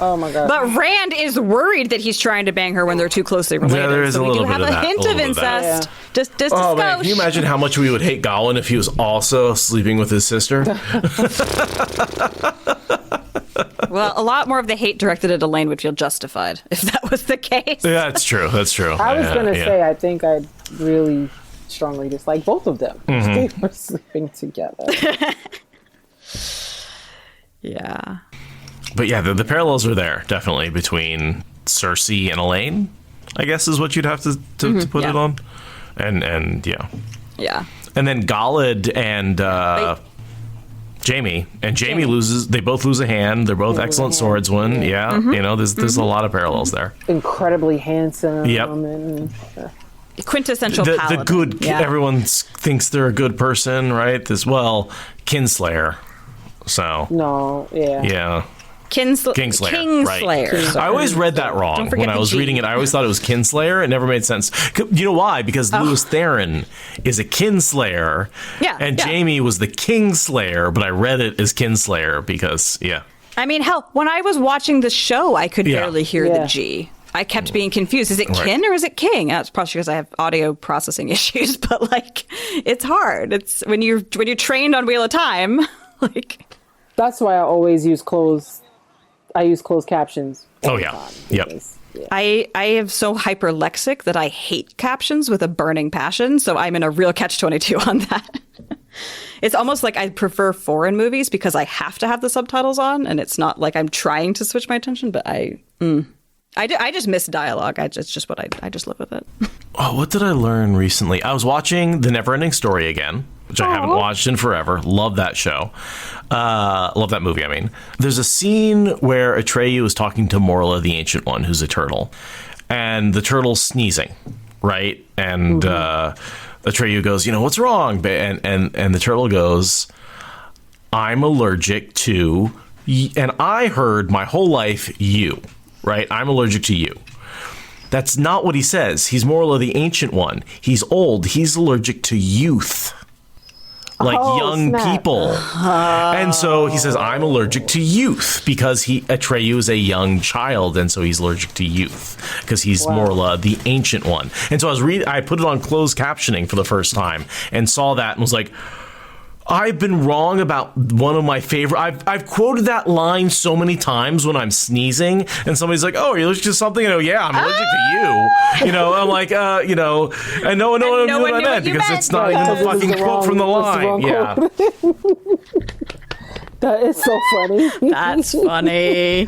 Oh my god. But Rand is worried that he's trying to bang her when they're too closely related. Yeah, there is so a little we do bit have of a hint of incest. Yeah. Just Oh a man, can you imagine how much we would hate Gawain if he was also sleeping with his sister? Well, a lot more of the hate directed at Elaine would feel justified if that was the case. Yeah, that's true. That's true. I was going to say, I think I really strongly dislike both of them. They were sleeping together. Yeah. But yeah, the parallels are there, definitely, between Cersei and Elaine, I guess is what you'd have to put it on. And yeah. Yeah. And then Galad and Jaime. And Jaime loses, they both lose a hand. They're both excellent swordsmen. Yeah. There's a lot of parallels there. Incredibly handsome. Yep. And, quintessential the paladin. good, everyone thinks they're a good person, right? Kinslayer. So. No, yeah. Yeah. Kingslayer. Right. I always read that wrong when I was reading it. I always thought it was Kinslayer. It never made sense. You know why? Because Lewis Theron is a Kinslayer, and Jaime was the Kingslayer, but I read it as Kinslayer because, I mean, hell, when I was watching the show, I could barely hear the G. I kept being confused. Is it Kin or is it King? That's probably because I have audio processing issues, but like, it's hard. It's when you're trained on Wheel of Time, like. That's why I always use closed captions. Oh yeah. Yep. I am so hyperlexic that I hate captions with a burning passion, so I'm in a real catch-22 on that. It's almost like I prefer foreign movies because I have to have the subtitles on, and it's not like I'm trying to switch my attention, but I just miss dialogue. It's just what I just live with it. Oh, what did I learn recently? I was watching The Neverending Story again, which I haven't watched in forever. Love that show. Love that movie, I mean. There's a scene where Atreyu is talking to Morla, the Ancient One, who's a turtle. And the turtle's sneezing, right? And Atreyu goes, what's wrong? And the turtle goes, I'm allergic to, and I heard my whole life, you, right? I'm allergic to you. That's not what he says. He's Morla, the Ancient One. He's old. He's allergic to youth. Like young people. And so he says, I'm allergic to youth because Atreyu is a young child. And so he's allergic to youth because he's Morla, the Ancient One. And so I put it on closed captioning for the first time and saw that and was like, I've been wrong about one of my favorite. I've quoted that line so many times when I'm sneezing, and somebody's like, "Oh, you're allergic to something?" And yeah, I'm allergic to you. I'm like, and no one knew what I meant because it's not even the fucking quote from the line. Yeah, that is so funny. That's funny.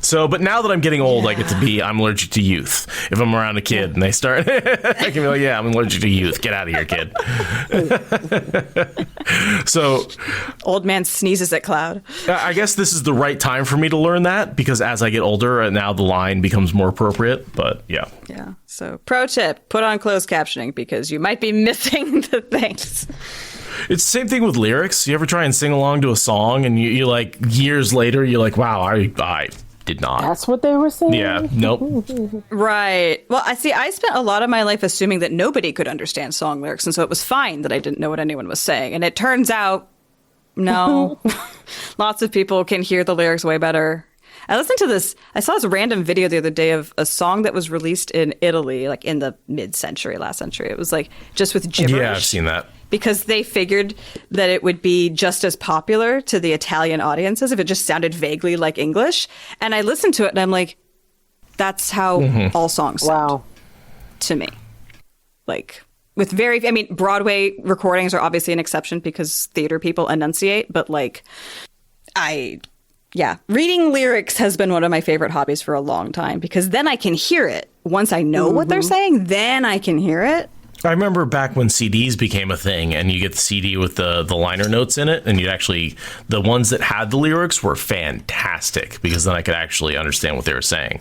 So, but now that I'm getting old, I get to be, I'm allergic to youth. If I'm around a kid and they start, I can be like, yeah, I'm allergic to youth. Get out of here, kid. So, old man sneezes at cloud. I guess this is the right time for me to learn that because as I get older, now the line becomes more appropriate. But yeah. Yeah. So, pro tip, put on closed captioning because you might be missing the things. It's the same thing with lyrics. You ever try and sing along to a song and you like years later, you're like, wow, I did not. That's what they were saying? Yeah, nope. Right. Well, I spent a lot of my life assuming that nobody could understand song lyrics, and so it was fine that I didn't know what anyone was saying. And it turns out, no. Lots of people can hear the lyrics way better. I listened to this, I saw this random video the other day of a song that was released in Italy, like in the mid-century, last century. It was like just with gibberish. Yeah, I've seen that. Because they figured that it would be just as popular to the Italian audiences if it just sounded vaguely like English. And I listened to it and I'm like, that's how all songs sound to me. Like, with Broadway recordings are obviously an exception because theater people enunciate, but like, reading lyrics has been one of my favorite hobbies for a long time because then I can hear it. Once I know what they're saying, then I can hear it. I remember back when CDs became a thing and you get the CD with the liner notes in it and the ones that had the lyrics were fantastic because then I could actually understand what they were saying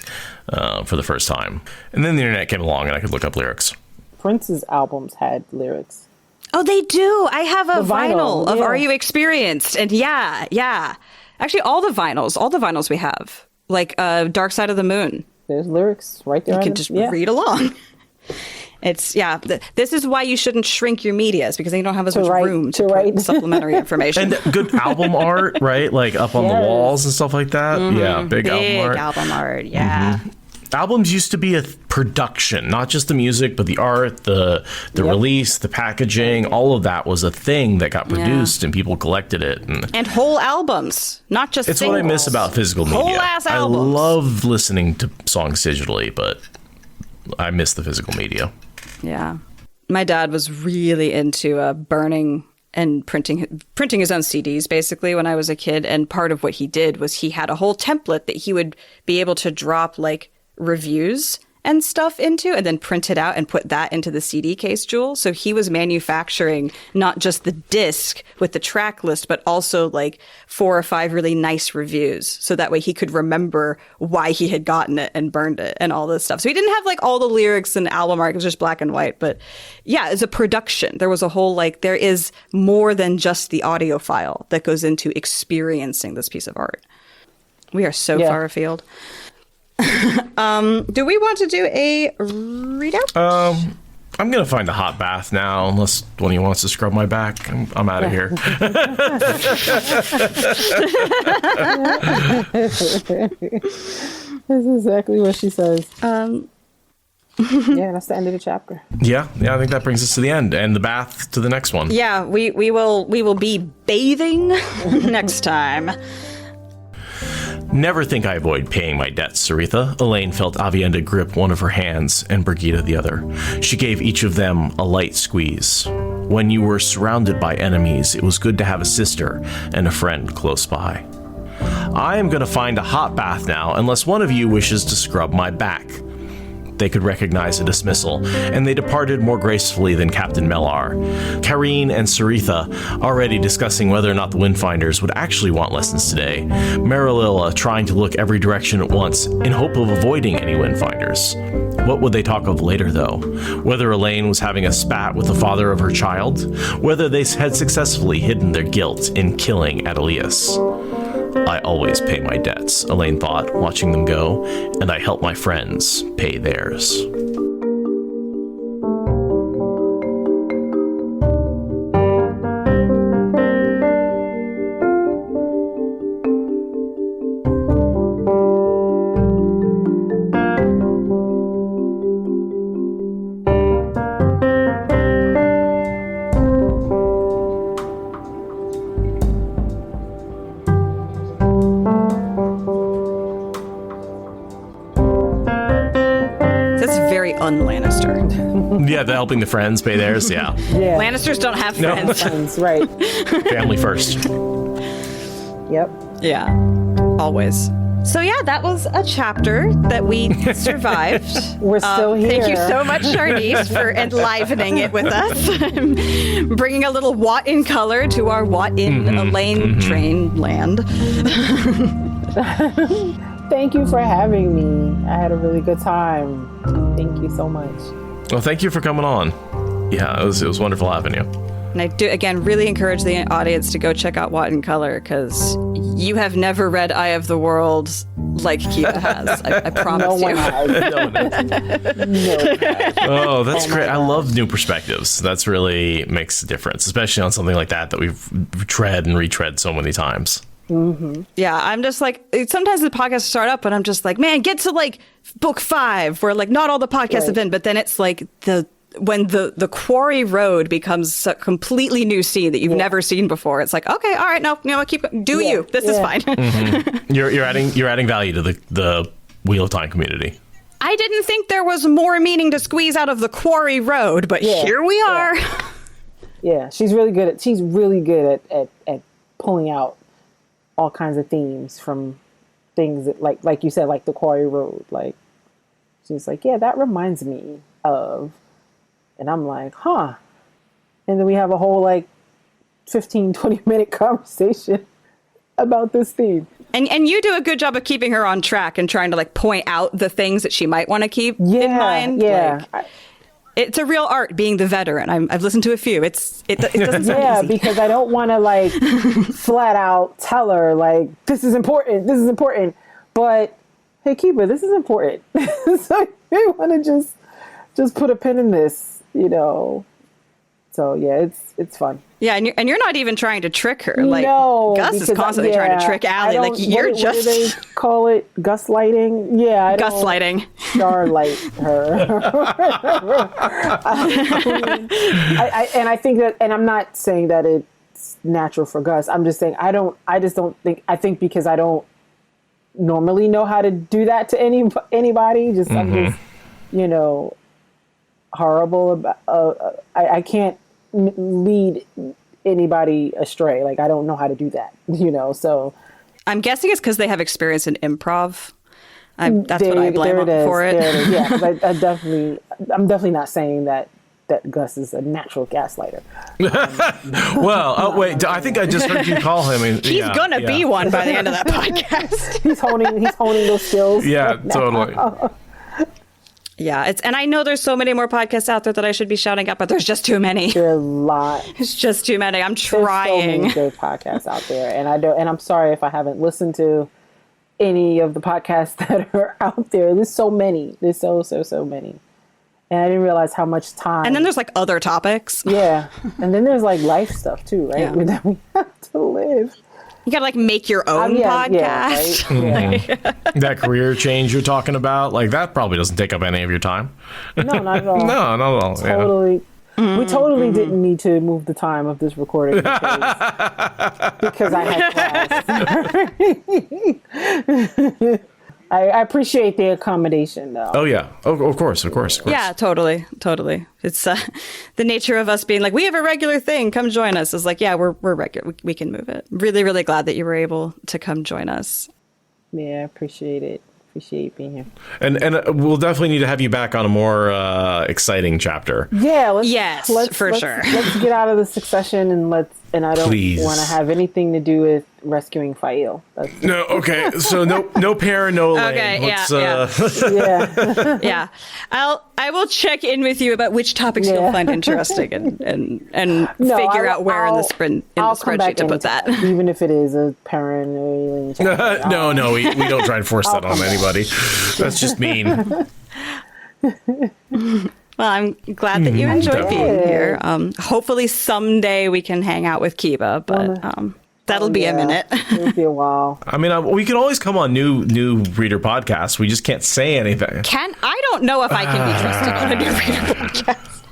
for the first time. And then the internet came along and I could look up lyrics. Prince's albums had lyrics. Oh, they do. I have a vinyl of Are You Experienced? And yeah. Actually, all the vinyls we have, like Dark Side of the Moon. There's lyrics right there. You can just read along. It's, this is why you shouldn't shrink your medias because then you don't have as much room to put supplementary information. And good album art, right? Like up on the walls and stuff like that. Yeah, big album art. Yeah. Albums used to be a production, not just the music, but the art, the release, the packaging, all of that was a thing that got produced and people collected it. And whole albums, not just It's singles. what I miss about physical media. Whole ass albums. I love listening to songs digitally, but I miss the physical media. Yeah. My dad was really into burning and printing his own CDs, basically, when I was a kid. And part of what he did was he had a whole template that he would be able to drop, like, reviews and stuff into and then print it out and put that into the CD case, Jewel. So he was manufacturing not just the disc with the track list, but also like 4 or 5 really nice reviews. So that way he could remember why he had gotten it and burned it and all this stuff. So he didn't have like all the lyrics and album art. It was just black and white. But yeah, it's a production. There was a whole there is more than just the audio file that goes into experiencing this piece of art. We are so far afield. Do we want to do a readout? I'm gonna find a hot bath now, unless one of you wants to scrub my back. I'm out of here. That's exactly what she says. Yeah, that's the end of the chapter. Yeah, I think that brings us to the end and the bath to the next one. Yeah, we will be bathing next time. Never think I avoid paying my debts, Sareitha. Elaine felt Avienda grip one of her hands and Brigida the other. She gave each of them a light squeeze. When you were surrounded by enemies, it was good to have a sister and a friend close by. I am going to find a hot bath now, unless one of you wishes to scrub my back." They could recognize a dismissal, and they departed more gracefully than Captain Mellar. Karine and Sareitha already discussing whether or not the Windfinders would actually want lessons today. Marililla trying to look every direction at once in hope of avoiding any Windfinders. What would they talk of later, though? Whether Elaine was having a spat with the father of her child? Whether they had successfully hidden their guilt in killing Adelius? I always pay my debts, Elaine thought, watching them go, and I help my friends pay theirs. Yeah, the helping the friends pay theirs. Yeah. Yeah. Lannisters don't have friends. Friends, right. Family first. Yep. Yeah, always. So yeah, that was a chapter that we survived. We're still here. Thank you so much, Charnice, for enlivening it with us. Bringing a little WoT In Color to our WoT In Elaine train land. Thank you for having me. I had a really good time. Thank you so much. Well, thank you for coming on. Yeah, it was wonderful having you. And I do, again, really encourage the audience to go check out WoT In Color, because you have never read Eye of the World like Kiva has. I promise No one you. has. No one has. Oh, that's great. I love new perspectives. That's really makes a difference, especially on something like that we've tread and retread so many times. Mm-hmm. Yeah, I'm just like, sometimes the podcasts start up and I'm just like, man, get to like book 5 where like not all the podcasts have been, but then it's like when the Quarry Road becomes a completely new scene that you've never seen before. It's like, okay, all right, no, keep you. This is fine. Mm-hmm. You're adding value to the Wheel of Time community. I didn't think there was more meaning to squeeze out of the Quarry Road, but here we are. Yeah, she's really good at pulling out all kinds of themes from things that, like you said, like the Quarry Road. Like, she's like, yeah, that reminds me of, and I'm like, huh. And then we have a whole like 15-20 minute conversation about this theme. And you do a good job of keeping her on track and trying to like point out the things that she might want to keep in mind. Yeah. Like, it's a real art being the veteran. I've listened to a few. It doesn't sound easy. Because I don't want to like flat out tell her like, this is important. But hey, Kiva, this is important. So you want to just put a pin in this, you know. So yeah, it's fun. Yeah, and you're not even trying to trick her. Like, no, Gus is constantly trying to trick Allie. Like, you're what do they call it? Gaslighting? Yeah, I gaslighting. Starlight her. I think that, and I'm not saying that it's natural for Gus. I'm just saying I think because I don't normally know how to do that to anybody. I'm just, you know, horrible about. I can't lead anybody astray. Like, I don't know how to do that, you know. So I'm guessing it's because they have experience in improv. That's what I blame them for it. There it is. Yeah, 'cause I'm definitely not saying that Gus is a natural gaslighter. Well, wait, I think I just heard you call him. He's gonna be one by the end of that podcast. He's honing those skills. Yeah, totally. Yeah, and I know there's so many more podcasts out there that I should be shouting out, but there's just too many. There are a lot. It's just too many. I'm trying. There's so many good podcasts out there, and I'm sorry if I haven't listened to any of the podcasts that are out there. There's so many. There's so many, and I didn't realize how much time. And then there's like other topics. Yeah, and then there's like life stuff too, right? Yeah. That we have to live. You gotta like make your own podcast. Right? That career change you're talking about, like that probably doesn't take up any of your time. No, not at all. No, not at all. Totally. Yeah. We totally didn't need to move the time of this recording because I had class. I appreciate the accommodation, though. Oh yeah, of course. Yeah, totally. It's the nature of us being like, we have a regular thing. Come join us. Is like, yeah, we're regular. We can move it. Really, really glad that you were able to come join us. Yeah, I appreciate it. Appreciate being here. And we'll definitely need to have you back on a more exciting chapter. Yeah, let's sure. Let's get out of the succession and I don't want to have anything to do with rescuing Fail. No, okay. So no Perrin, no Elaine. Okay, yeah. I will check in with you about which topics you'll find interesting and figure out where in the spreadsheet to put that. Even if it is a Perrin or Elaine. No, we don't try and force that on anybody. That's just mean. Well, I'm glad that you enjoyed being here. Hopefully someday we can hang out with Kiba, but that'll be a minute. It'll be a while. I mean, we can always come on new reader podcasts. We just can't say anything. I don't know if I can be trusted on a new reader podcast.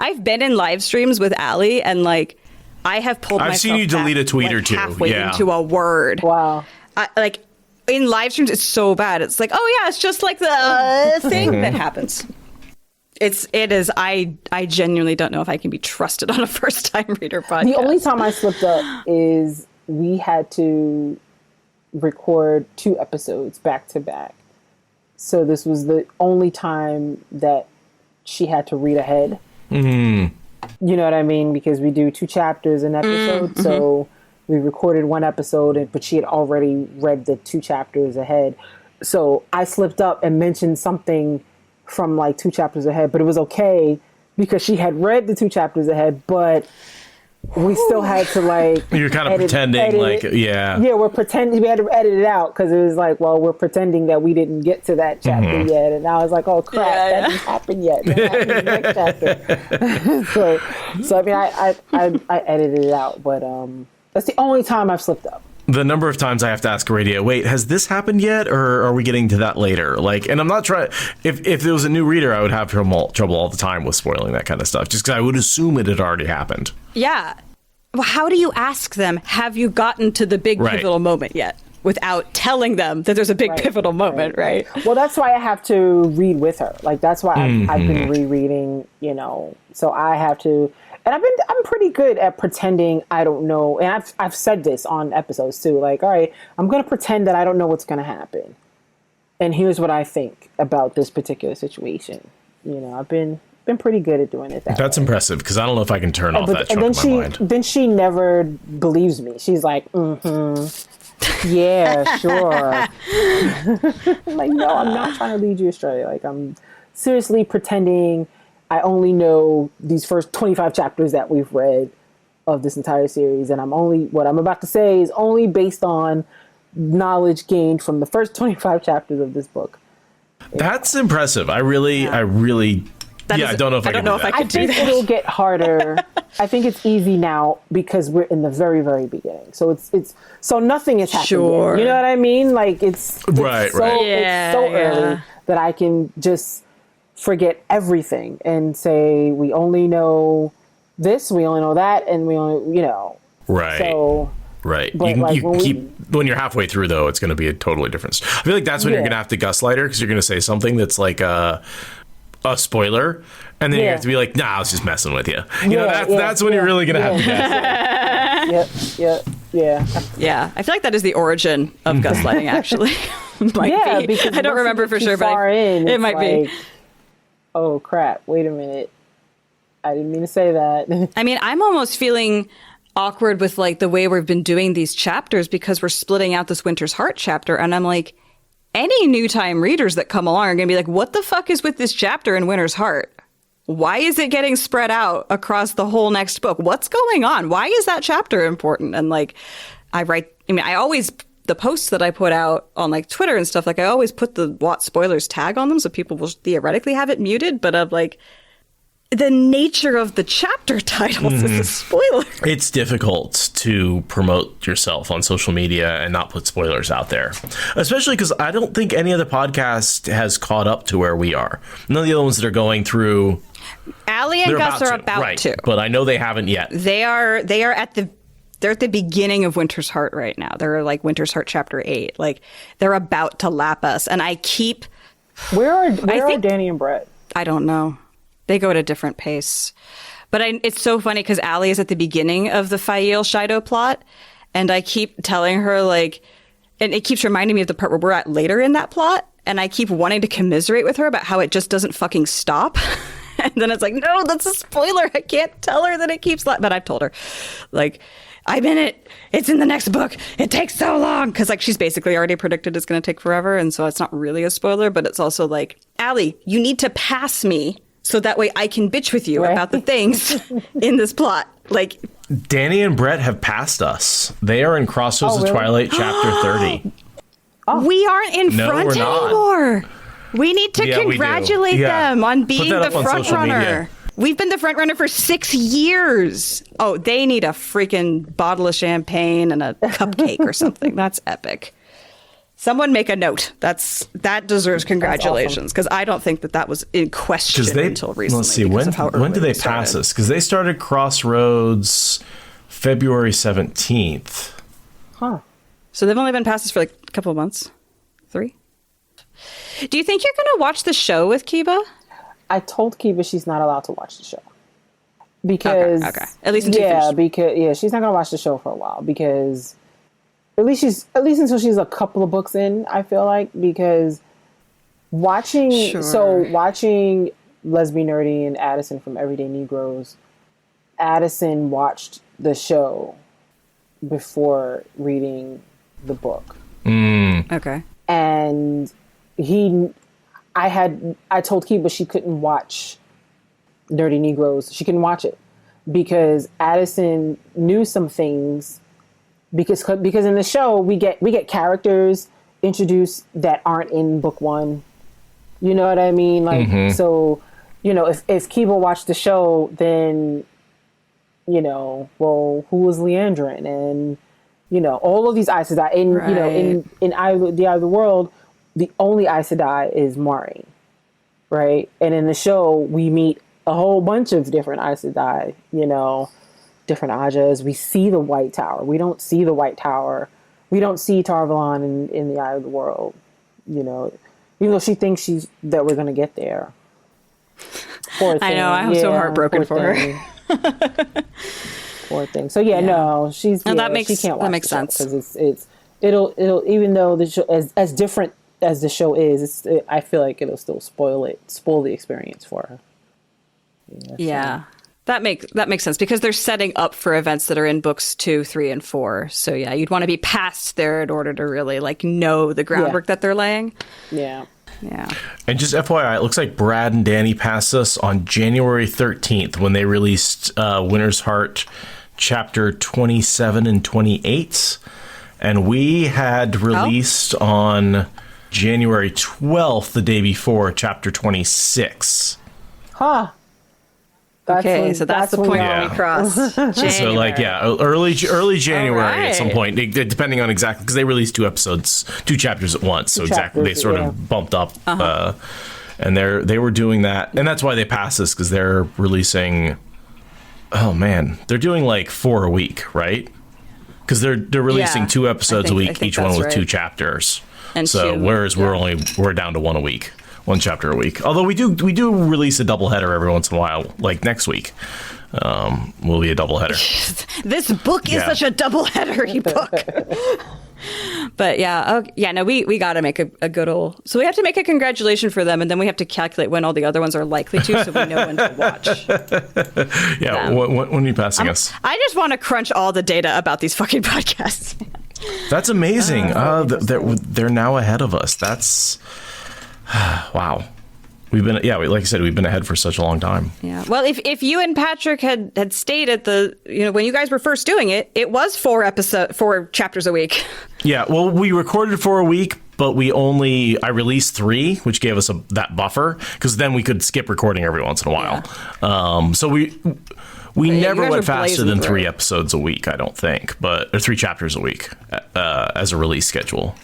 I've been in live streams with Allie, and like I have pulled myself I've seen you delete a tweet or two. Halfway into a word. Wow. Like in live streams, it's so bad. It's like, oh yeah, it's just like the thing that happens. It is. I genuinely don't know if I can be trusted on a first time reader podcast. The only time I slipped up is we had to record 2 episodes back to back. So this was the only time that she had to read ahead. Mm-hmm. You know what I mean? Because we do 2 chapters an episode. Mm-hmm. So we recorded 1 episode, but she had already read the 2 chapters ahead. So I slipped up and mentioned something from like 2 chapters ahead, but it was okay because she had read the 2 chapters ahead, but we still had to like you're kind of pretending we're pretending. We had to edit it out because it was like, well, we're pretending that we didn't get to that chapter yet, and I was like, oh crap, that didn't happen yet. That happened in the next chapter. so I mean I edited it out, but that's the only time I've slipped up. The number of times I have to ask Aradia, wait, has this happened yet, or are we getting to that later? Like, and I'm not trying. If there was a new reader, I would have trouble all the time with spoiling that kind of stuff, just because I would assume it had already happened. Yeah. Well, how do you ask them? Have you gotten to the big pivotal moment yet? Without telling them that there's a big pivotal moment, right? Well, that's why I have to read with her. Like that's why I've been rereading. You know, so I have to. And I'm pretty good at pretending I don't know. And I've said this on episodes too. Like, all right, I'm going to pretend that I don't know what's going to happen. And here's what I think about this particular situation. You know, I've been pretty good at doing it. That's impressive because I don't know if I can turn off that chunk of my mind. Then she never believes me. She's like, yeah, sure. I'm like, no, I'm not trying to lead you astray. Like, I'm seriously pretending I only know these first 25 chapters that we've read of this entire series. And what I'm about to say is only based on knowledge gained from the first 25 chapters of this book. That's impressive. I don't know if I can do that. I think it'll get harder. I think it's easy now because we're in the very, very beginning. So so nothing has happened yet. You know what I mean? Like it's so early that I can just forget everything and say we only know this, we only know that, and we only, you know. Right. So right. When you're halfway through though, it's going to be a totally different. I feel like that's when you're going to have to gaslight her because you're going to say something that's like a spoiler, and then you have to be like, nah, I was just messing with you. You know, that's when you're really going to have to gaslight. Yeah. I feel like that is the origin of gaslighting, actually. Might be. Because I don't remember for sure, but it might be. Oh, crap. Wait a minute. I didn't mean to say that. I mean, I'm almost feeling awkward with like the way we've been doing these chapters because we're splitting out this Winter's Heart chapter. And I'm like, any new time readers that come along are going to be like, what the fuck is with this chapter in Winter's Heart? Why is it getting spread out across the whole next book? What's going on? Why is that chapter important? And like, the posts that I put out on like Twitter and stuff, like I always put the WoT spoilers tag on them so people will theoretically have it muted, but of like the nature of the chapter titles is a spoiler. It's difficult to promote yourself on social media and not put spoilers out there, especially because I don't think any other podcast has caught up to where we are. None of the other ones that are going through. Allie and Gus are about to, but I know they haven't yet. They are at the they're at the beginning of Winter's Heart right now. They're like Winter's Heart chapter 8. Like they're about to lap us. And I keep... Where are Dani and Brett? I don't know. They go at a different pace. But it's so funny because Allie is at the beginning of the Fael Shido plot. And I keep telling her like... And it keeps reminding me of the part where we're at later in that plot. And I keep wanting to commiserate with her about how it just doesn't fucking stop. And then it's like, no, that's a spoiler. I can't tell her that it keeps... But I've told her, like, I'm in it. It's in the next book. It takes so long. Because, like, she's basically already predicted it's going to take forever. And so it's not really a spoiler. But it's also like, Allie, you need to pass me so that way I can bitch with you about the things in this plot. Like... Dani and Brett have passed us. They are in Crossroads of Twilight chapter 30. We aren't in front anymore. We need to congratulate them on being the front runner. We've been the front runner for 6 years. Oh, they need a freaking bottle of champagne and a cupcake or something. That's epic. Someone make a note. That deserves congratulations because I don't think that was in question until recently. Let's see, when did they pass us? Because they started Crossroads February 17th. Huh. So they've only been past us for like a couple of months. 3? Do you think you're going to watch the show with Kiba? I told Kiba she's not allowed to watch the show. Because... Okay. At least until she's not going to watch the show for a while because... At least until she's a couple of books in, I feel like, because watching Lesbian Nerdy and Addison from Everyday Negroes, Addison watched the show before reading the book. Okay. And I told Kiba she couldn't watch Nerdy Negroes. She couldn't watch it because Addison knew some things. Because in the show we get characters introduced that aren't in book 1. You know what I mean? Like so, you know, if Kiba watched the show, then you know, well, who was Leandrin and you know all of these Aes Sedai in you know in the Eye of the World, the only Aes Sedai is Mari, right? And in the show we meet a whole bunch of different Aes Sedai, you know. Different Ajas. We see the White Tower. We don't see the White Tower. We don't see Tarvalon in the Eye of the World. You know, even though she thinks that we're going to get there. Poor thing. I know. I'm so heartbroken for her. Poor thing. So no, she can't watch. That makes sense because it'll even though the show as different as the show is, I feel like it'll still spoil the experience for her. Yeah. That makes sense because they're setting up for events that are in books 2, 3, and 4. So yeah, you'd want to be past there in order to really like know the groundwork that they're laying. Yeah. Yeah. And just FYI, it looks like Brad and Dani passed us on January 13th when they released Winter's Heart chapter 27 and 28. And we had released on January 12th, the day before, chapter 26. Huh. That's the point where we cross. So like, early January at some point, depending on exactly, because they released 2 chapters at once. So they sort of bumped up, and they were doing that, and that's why they passed this because they're releasing. Oh man, they're doing like 4 a week, right? Because they're releasing 2 episodes a week, each one with 2 chapters. And so whereas we're down to 1 a week. 1 chapter a week. Although we do release a doubleheader every once in a while, like next week. Will be a doubleheader. This book is such a doubleheader book. But we got to make a good old. So we have to make a congratulation for them, and then we have to calculate when all the other ones are likely to, so we know when to watch. When are you passing us? I just want to crunch all the data about these fucking podcasts. That's amazing. They're now ahead of us. That's. Wow. We've been, like I said, we've been ahead for such a long time. Yeah. Well, if you and Patrick had stayed at when you guys were first doing it, it was 4 chapters a week. Yeah. Well, we recorded for a week, but I released 3, which gave us that buffer because then we could skip recording every once in a while. Yeah. So we never went faster than 3 episodes a week, I don't think, or 3 chapters a week as a release schedule.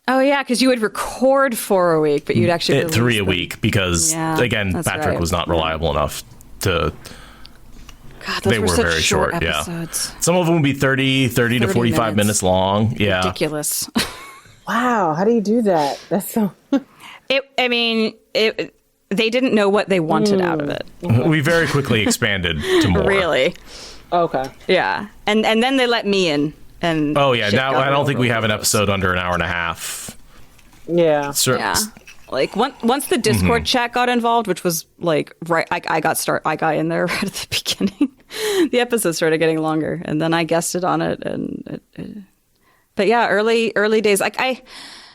Oh, yeah, because you would record 4 a week, but you'd actually release 3 a week because, again, Patrick was not reliable enough to God, those they were were such very short short. episodes. Yeah, some of them would be 30 to 45 minutes long. Yeah, Ridiculous. Wow, how do you do that? That's so. They didn't know what they wanted out of it. we very quickly expanded to more. Really? Okay. Yeah. And then they let me in. And Oh yeah, shit now got I don't real, think we real have an close. episode under an hour and a half. Yeah. Yeah. Like once the Discord chat got involved, which was like I got in there right at the beginning. The episode started getting longer, and then I guested on it, but yeah, early days. Like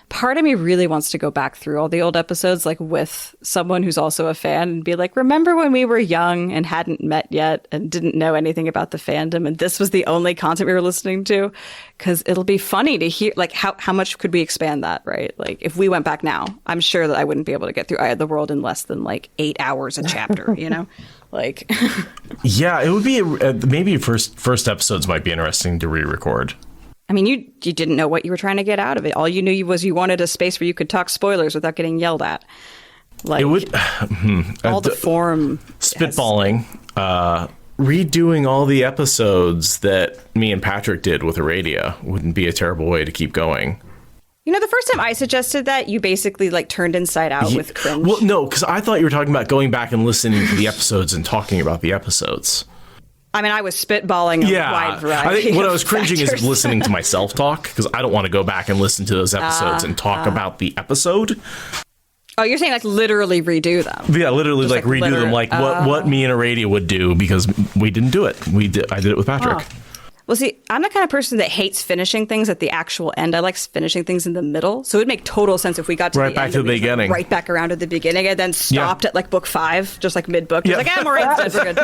part of me really wants to go back through all the old episodes, like with someone who's also a fan, and be like, remember when we were young and hadn't met yet and didn't know anything about the fandom, and this was the only content we were listening to? Because it'll be funny to hear, like, how much could we expand that, right? Like, if we went back now, I'm sure that I wouldn't be able to get through Eye of the World in less than, like, 8 hours a chapter, you know? Like... Yeah, it would be, maybe first episodes might be interesting to re-record. I mean, you didn't know what you were trying to get out of it. All you knew was you wanted a space where you could talk spoilers without getting yelled at. Like, It would... all the form... Spitballing, redoing all the episodes that me and Patrick did with Aradia wouldn't be a terrible way to keep going. You know, the first time I suggested that, you basically, like, turned inside out with cringe. Well, no, because I thought you were talking about going back and listening to the episodes and talking about the episodes. I mean, I was spitballing a wide variety. I think what I was of cringing factors. is listening to myself talk, because I don't want to go back and listen to those episodes and talk about the episode. Oh, you're saying, like, literally redo them? Yeah, literally, Just, like redo them, like what me and Aradia would do, because we didn't do it. I did it with Patrick. Well, see, I'm the kind of person that hates finishing things at the actual end. I like finishing things in the middle. So it would make total sense if we got to Right the back end to and the we just went beginning. right back around to the beginning, and then stopped at, like, book 5, just, like, mid-book. Just like, we're right, we're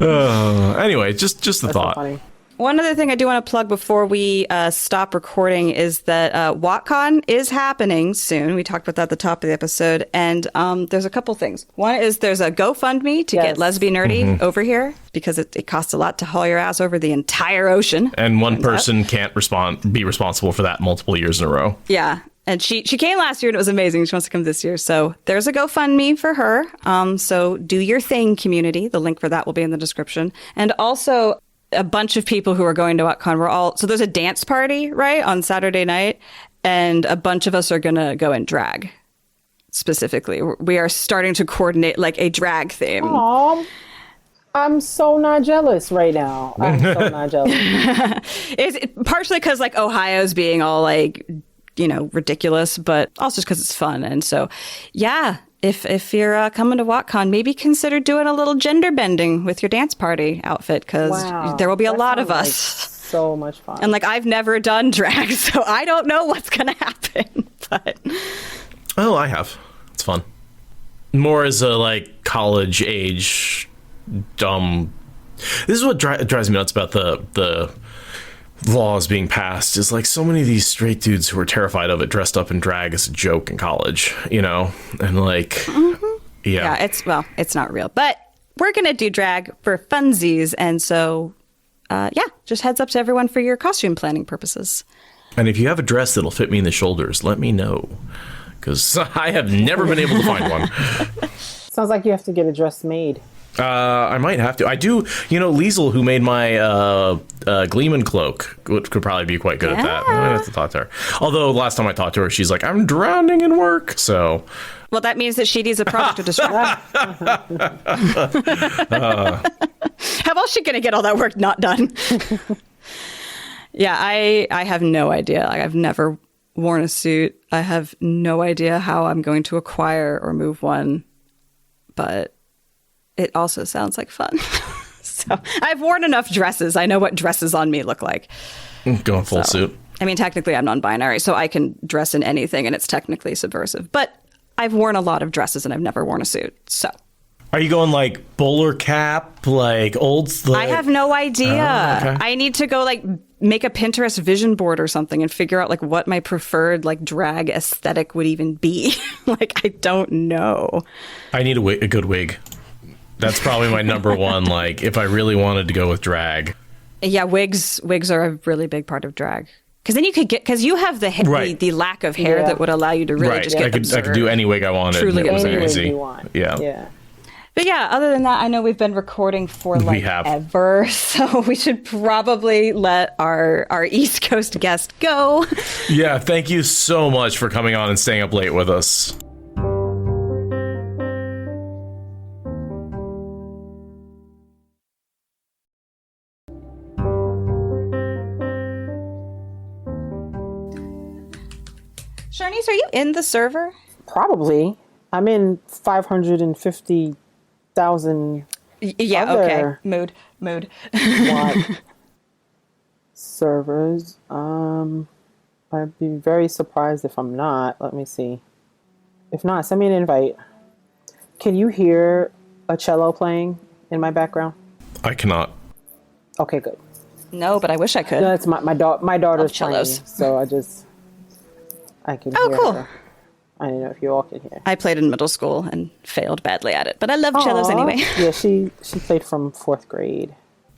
good. Anyway, just a That's so thought. funny. One other thing I do want to plug before we stop recording is that WotCon is happening soon. We talked about that at the top of the episode. And there's a couple things. One is there's a GoFundMe to get Lesbian Nerdy over here, because it costs a lot to haul your ass over the entire ocean. And one person can't be responsible for that multiple years in a row. Yeah. And she came last year and it was amazing. She wants to come this year. So there's a GoFundMe for her. So do your thing, community. The link for that will be in the description. And also... a bunch of people who are going to WotCon, so there's a dance party, right, on Saturday night, and a bunch of us are going to go in drag, specifically. We are starting to coordinate, like, a drag theme. Aw, I'm so not jealous right now. I'm so not jealous. It's partially because, like, Ohio's being all, like, you know, ridiculous, but also just because it's fun. And so, yeah. If you're coming to WotCon, maybe consider doing a little gender bending with your dance party outfit, because there will be a lot of us. So much fun. And, like, I've never done drag, so I don't know what's going to happen. But Oh, I have. It's fun. More as a, like, college age dumb. This is what drives me nuts about the laws being passed, is like so many of these straight dudes who are terrified of it dressed up in drag as a joke in college, you know? And like, yeah, it's not real, but we're going to do drag for funsies. And so, just heads up to everyone for your costume planning purposes. And if you have a dress that'll fit me in the shoulders, let me know, because I have never been able to find one. Sounds like you have to get a dress made. I might have to. I do. You know, Liesel, who made my Gleeman cloak, could probably be quite good at that. I might have to talk to her. Although last time I talked to her, she's like, I'm drowning in work. So, well, that means that she needs a product to describe. How else is she going to get all that work not done? Yeah, I have no idea. Like, I've never worn a suit. I have no idea how I'm going to acquire or move one, but it also sounds like fun. So I've worn enough dresses. I know what dresses on me look like. Going full suit. I mean, technically I'm non-binary, so I can dress in anything and it's technically subversive. But I've worn a lot of dresses and I've never worn a suit. So are you going like bowler cap, like old? I have no idea. Okay. I need to go like make a Pinterest vision board or something and figure out like what my preferred like drag aesthetic would even be. Like, I don't know. I need a good wig. That's probably my number one, like, if I really wanted to go with drag. Yeah, wigs are a really big part of drag. Because then you could get, because you have the lack of hair that would allow you to really just get I could do any wig I wanted. Truly it was any easy. wig you want. Yeah. But yeah, other than that, I know we've been recording for like ever, so we should probably let our East Coast guest go. Yeah, thank you so much for coming on and staying up late with us. Sharnice, are you in the server? Probably. I'm in 550,000. Yeah, okay. Mood. WoT servers. I'd be very surprised if I'm not. Let me see. If not, send me an invite. Can you hear a cello playing in my background? I cannot. Okay, good. No, but I wish I could. No, it's my daughter's cellos. playing, so I can hear cool. her. I don't know if you all can hear. I played in middle school and failed badly at it, but I love cellos anyway. Yeah, she played from 4th grade.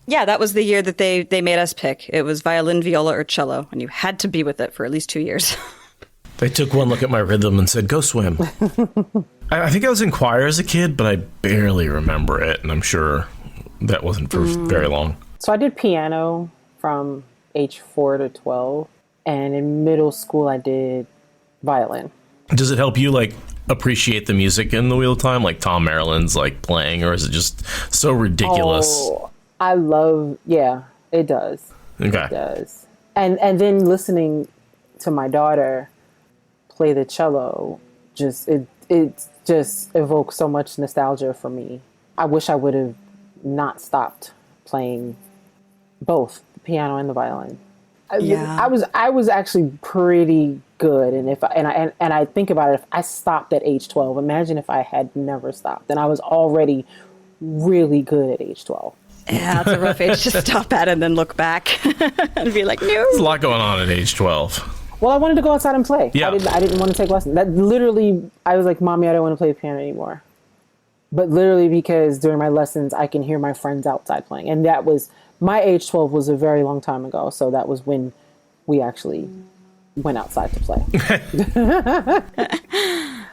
Yeah, that was the year that they made us pick. It was violin, viola, or cello, and you had to be with it for at least 2 years. They took one look at my rhythm and said, go swim. I think I was in choir as a kid, but I barely remember it, and I'm sure that wasn't for very long. So I did piano from age 4 to 12, and in middle school I did violin. Does it help you like appreciate the music in the Wheel of Time, like Tom Maryland's like playing, or is it just so ridiculous? Oh, I love, yeah, it does. Okay. It does. And then listening to my daughter play the cello, it just evokes so much nostalgia for me. I wish I would have not stopped playing both the piano and the violin. Yeah. I was actually pretty good, and I think about it, if I stopped at age 12, imagine if I had never stopped, and I was already really good at age 12. Yeah, that's a rough age to stop at and then look back and be like, no. There's a lot going on at age 12. Well, I wanted to go outside and play. Yeah. I didn't want to take lessons. That literally, I was like, Mommy, I don't want to play the piano anymore. But literally because during my lessons, I can hear my friends outside playing. And that was, my age 12 was a very long time ago. So that was when we actually went outside to play.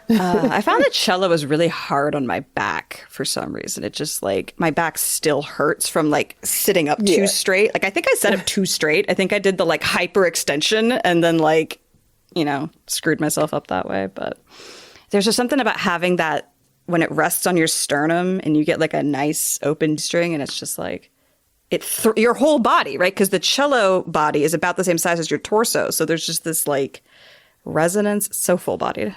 I found that cello was really hard on my back for some reason. It just like, my back still hurts from like sitting up too straight. Like I think I sat up too straight. I think I did the like hyperextension and then like, screwed myself up that way. But there's just something about having that when it rests on your sternum and you get like a nice open string and it's just like, your whole body, right? Because the cello body is about the same size as your torso. So there's just this like resonance. It's so full bodied.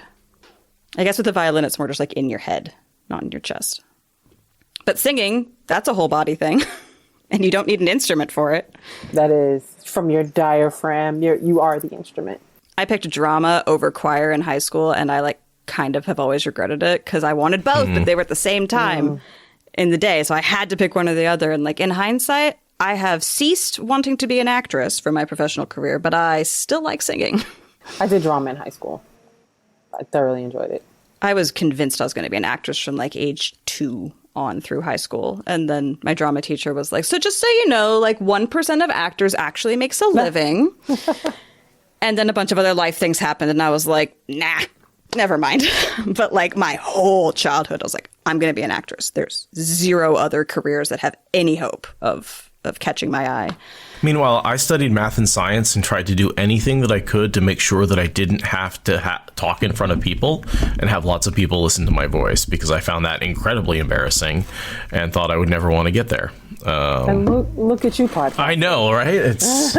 I guess with the violin, it's more just like in your head, not in your chest. But singing, that's a whole body thing. And you don't need an instrument for it. That is from your diaphragm. You are the instrument. I picked drama over choir in high school, and I like kind of have always regretted it because I wanted both, but they were at the same time in the day. So I had to pick one or the other. And like in hindsight, I have ceased wanting to be an actress for my professional career, but I still like singing. I did drama in high school. I thoroughly enjoyed it. I was convinced I was going to be an actress from like age 2 on through high school. And then my drama teacher was like, so just so you know, like 1% of actors actually makes a living. And then a bunch of other life things happened. And I was like, nah, never mind. But like my whole childhood, I was like, I'm going to be an actress. There's zero other careers that have any hope of catching my eye. Meanwhile, I studied math and science and tried to do anything that I could to make sure that I didn't have to talk in front of people and have lots of people listen to my voice because I found that incredibly embarrassing and thought I would never want to get there. And look at you, podcast. I know, right? It's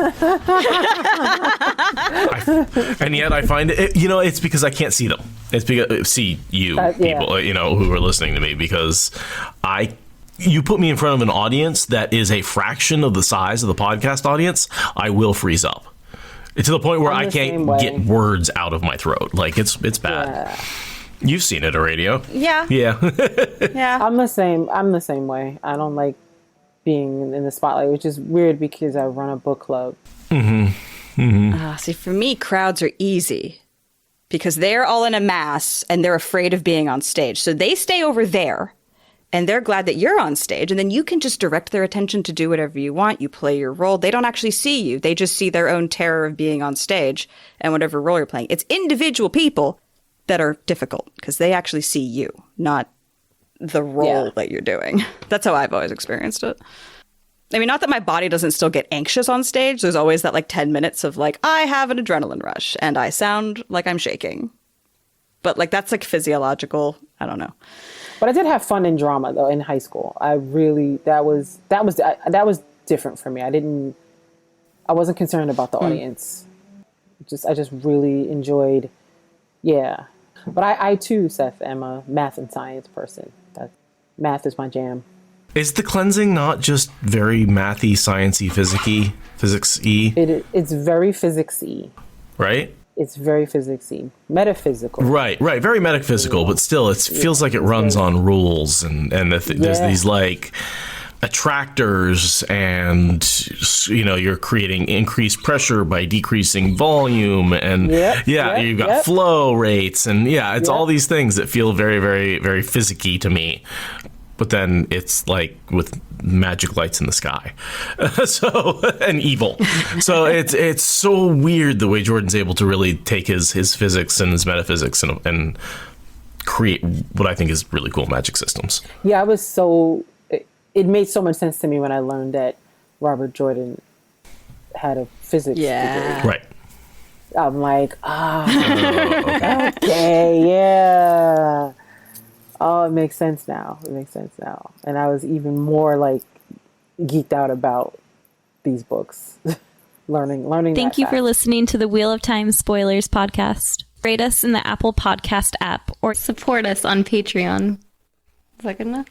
and yet I find it, it's because I can't see them. It's because see you people, who are listening to me because you put me in front of an audience that is a fraction of the size of the podcast audience, I will freeze up. It's to the point where I can't get words out of my throat. Like it's bad. Yeah. You've seen it, Aradia. Yeah. Yeah. I'm the same way. I don't like being in the spotlight, which is weird because I run a book club. See, for me, crowds are easy because they're all in a mass and they're afraid of being on stage. So they stay over there. And they're glad that you're on stage. And then you can just direct their attention to do whatever you want. You play your role. They don't actually see you. They just see their own terror of being on stage and whatever role you're playing. It's individual people that are difficult because they actually see you, not the role that you're doing. That's how I've always experienced it. I mean, not that my body doesn't still get anxious on stage. There's always that like 10 minutes of like, I have an adrenaline rush and I sound like I'm shaking. But like, that's like physiological. I don't know. But I did have fun in drama though in high school. I really, that was different for me. I wasn't concerned about the audience. I just really enjoyed, yeah. But I too, Seth, am a math and science person. Math is my jam. Is the cleansing not just very mathy, sciencey, physics-y? It's very physics-y. Right? It's very physics-y. Metaphysical. Right. Very metaphysical, but still it feels like it runs on rules and there's these like attractors and, you know, you're creating increased pressure by decreasing volume and you've got flow rates and it's all these things that feel very, very, very physicky to me. But then it's like with magic lights in the sky, and evil. So it's so weird the way Jordan's able to really take his physics and his metaphysics and create what I think is really cool magic systems. Yeah, it made so much sense to me when I learned that Robert Jordan had a physics degree. Right. I'm like, okay, yeah. Oh, it makes sense now. And I was even more like geeked out about these books, learning. Thank you for listening to the Wheel of Time Spoilers podcast. Rate us in the Apple Podcast app or support us on Patreon. Is that good enough?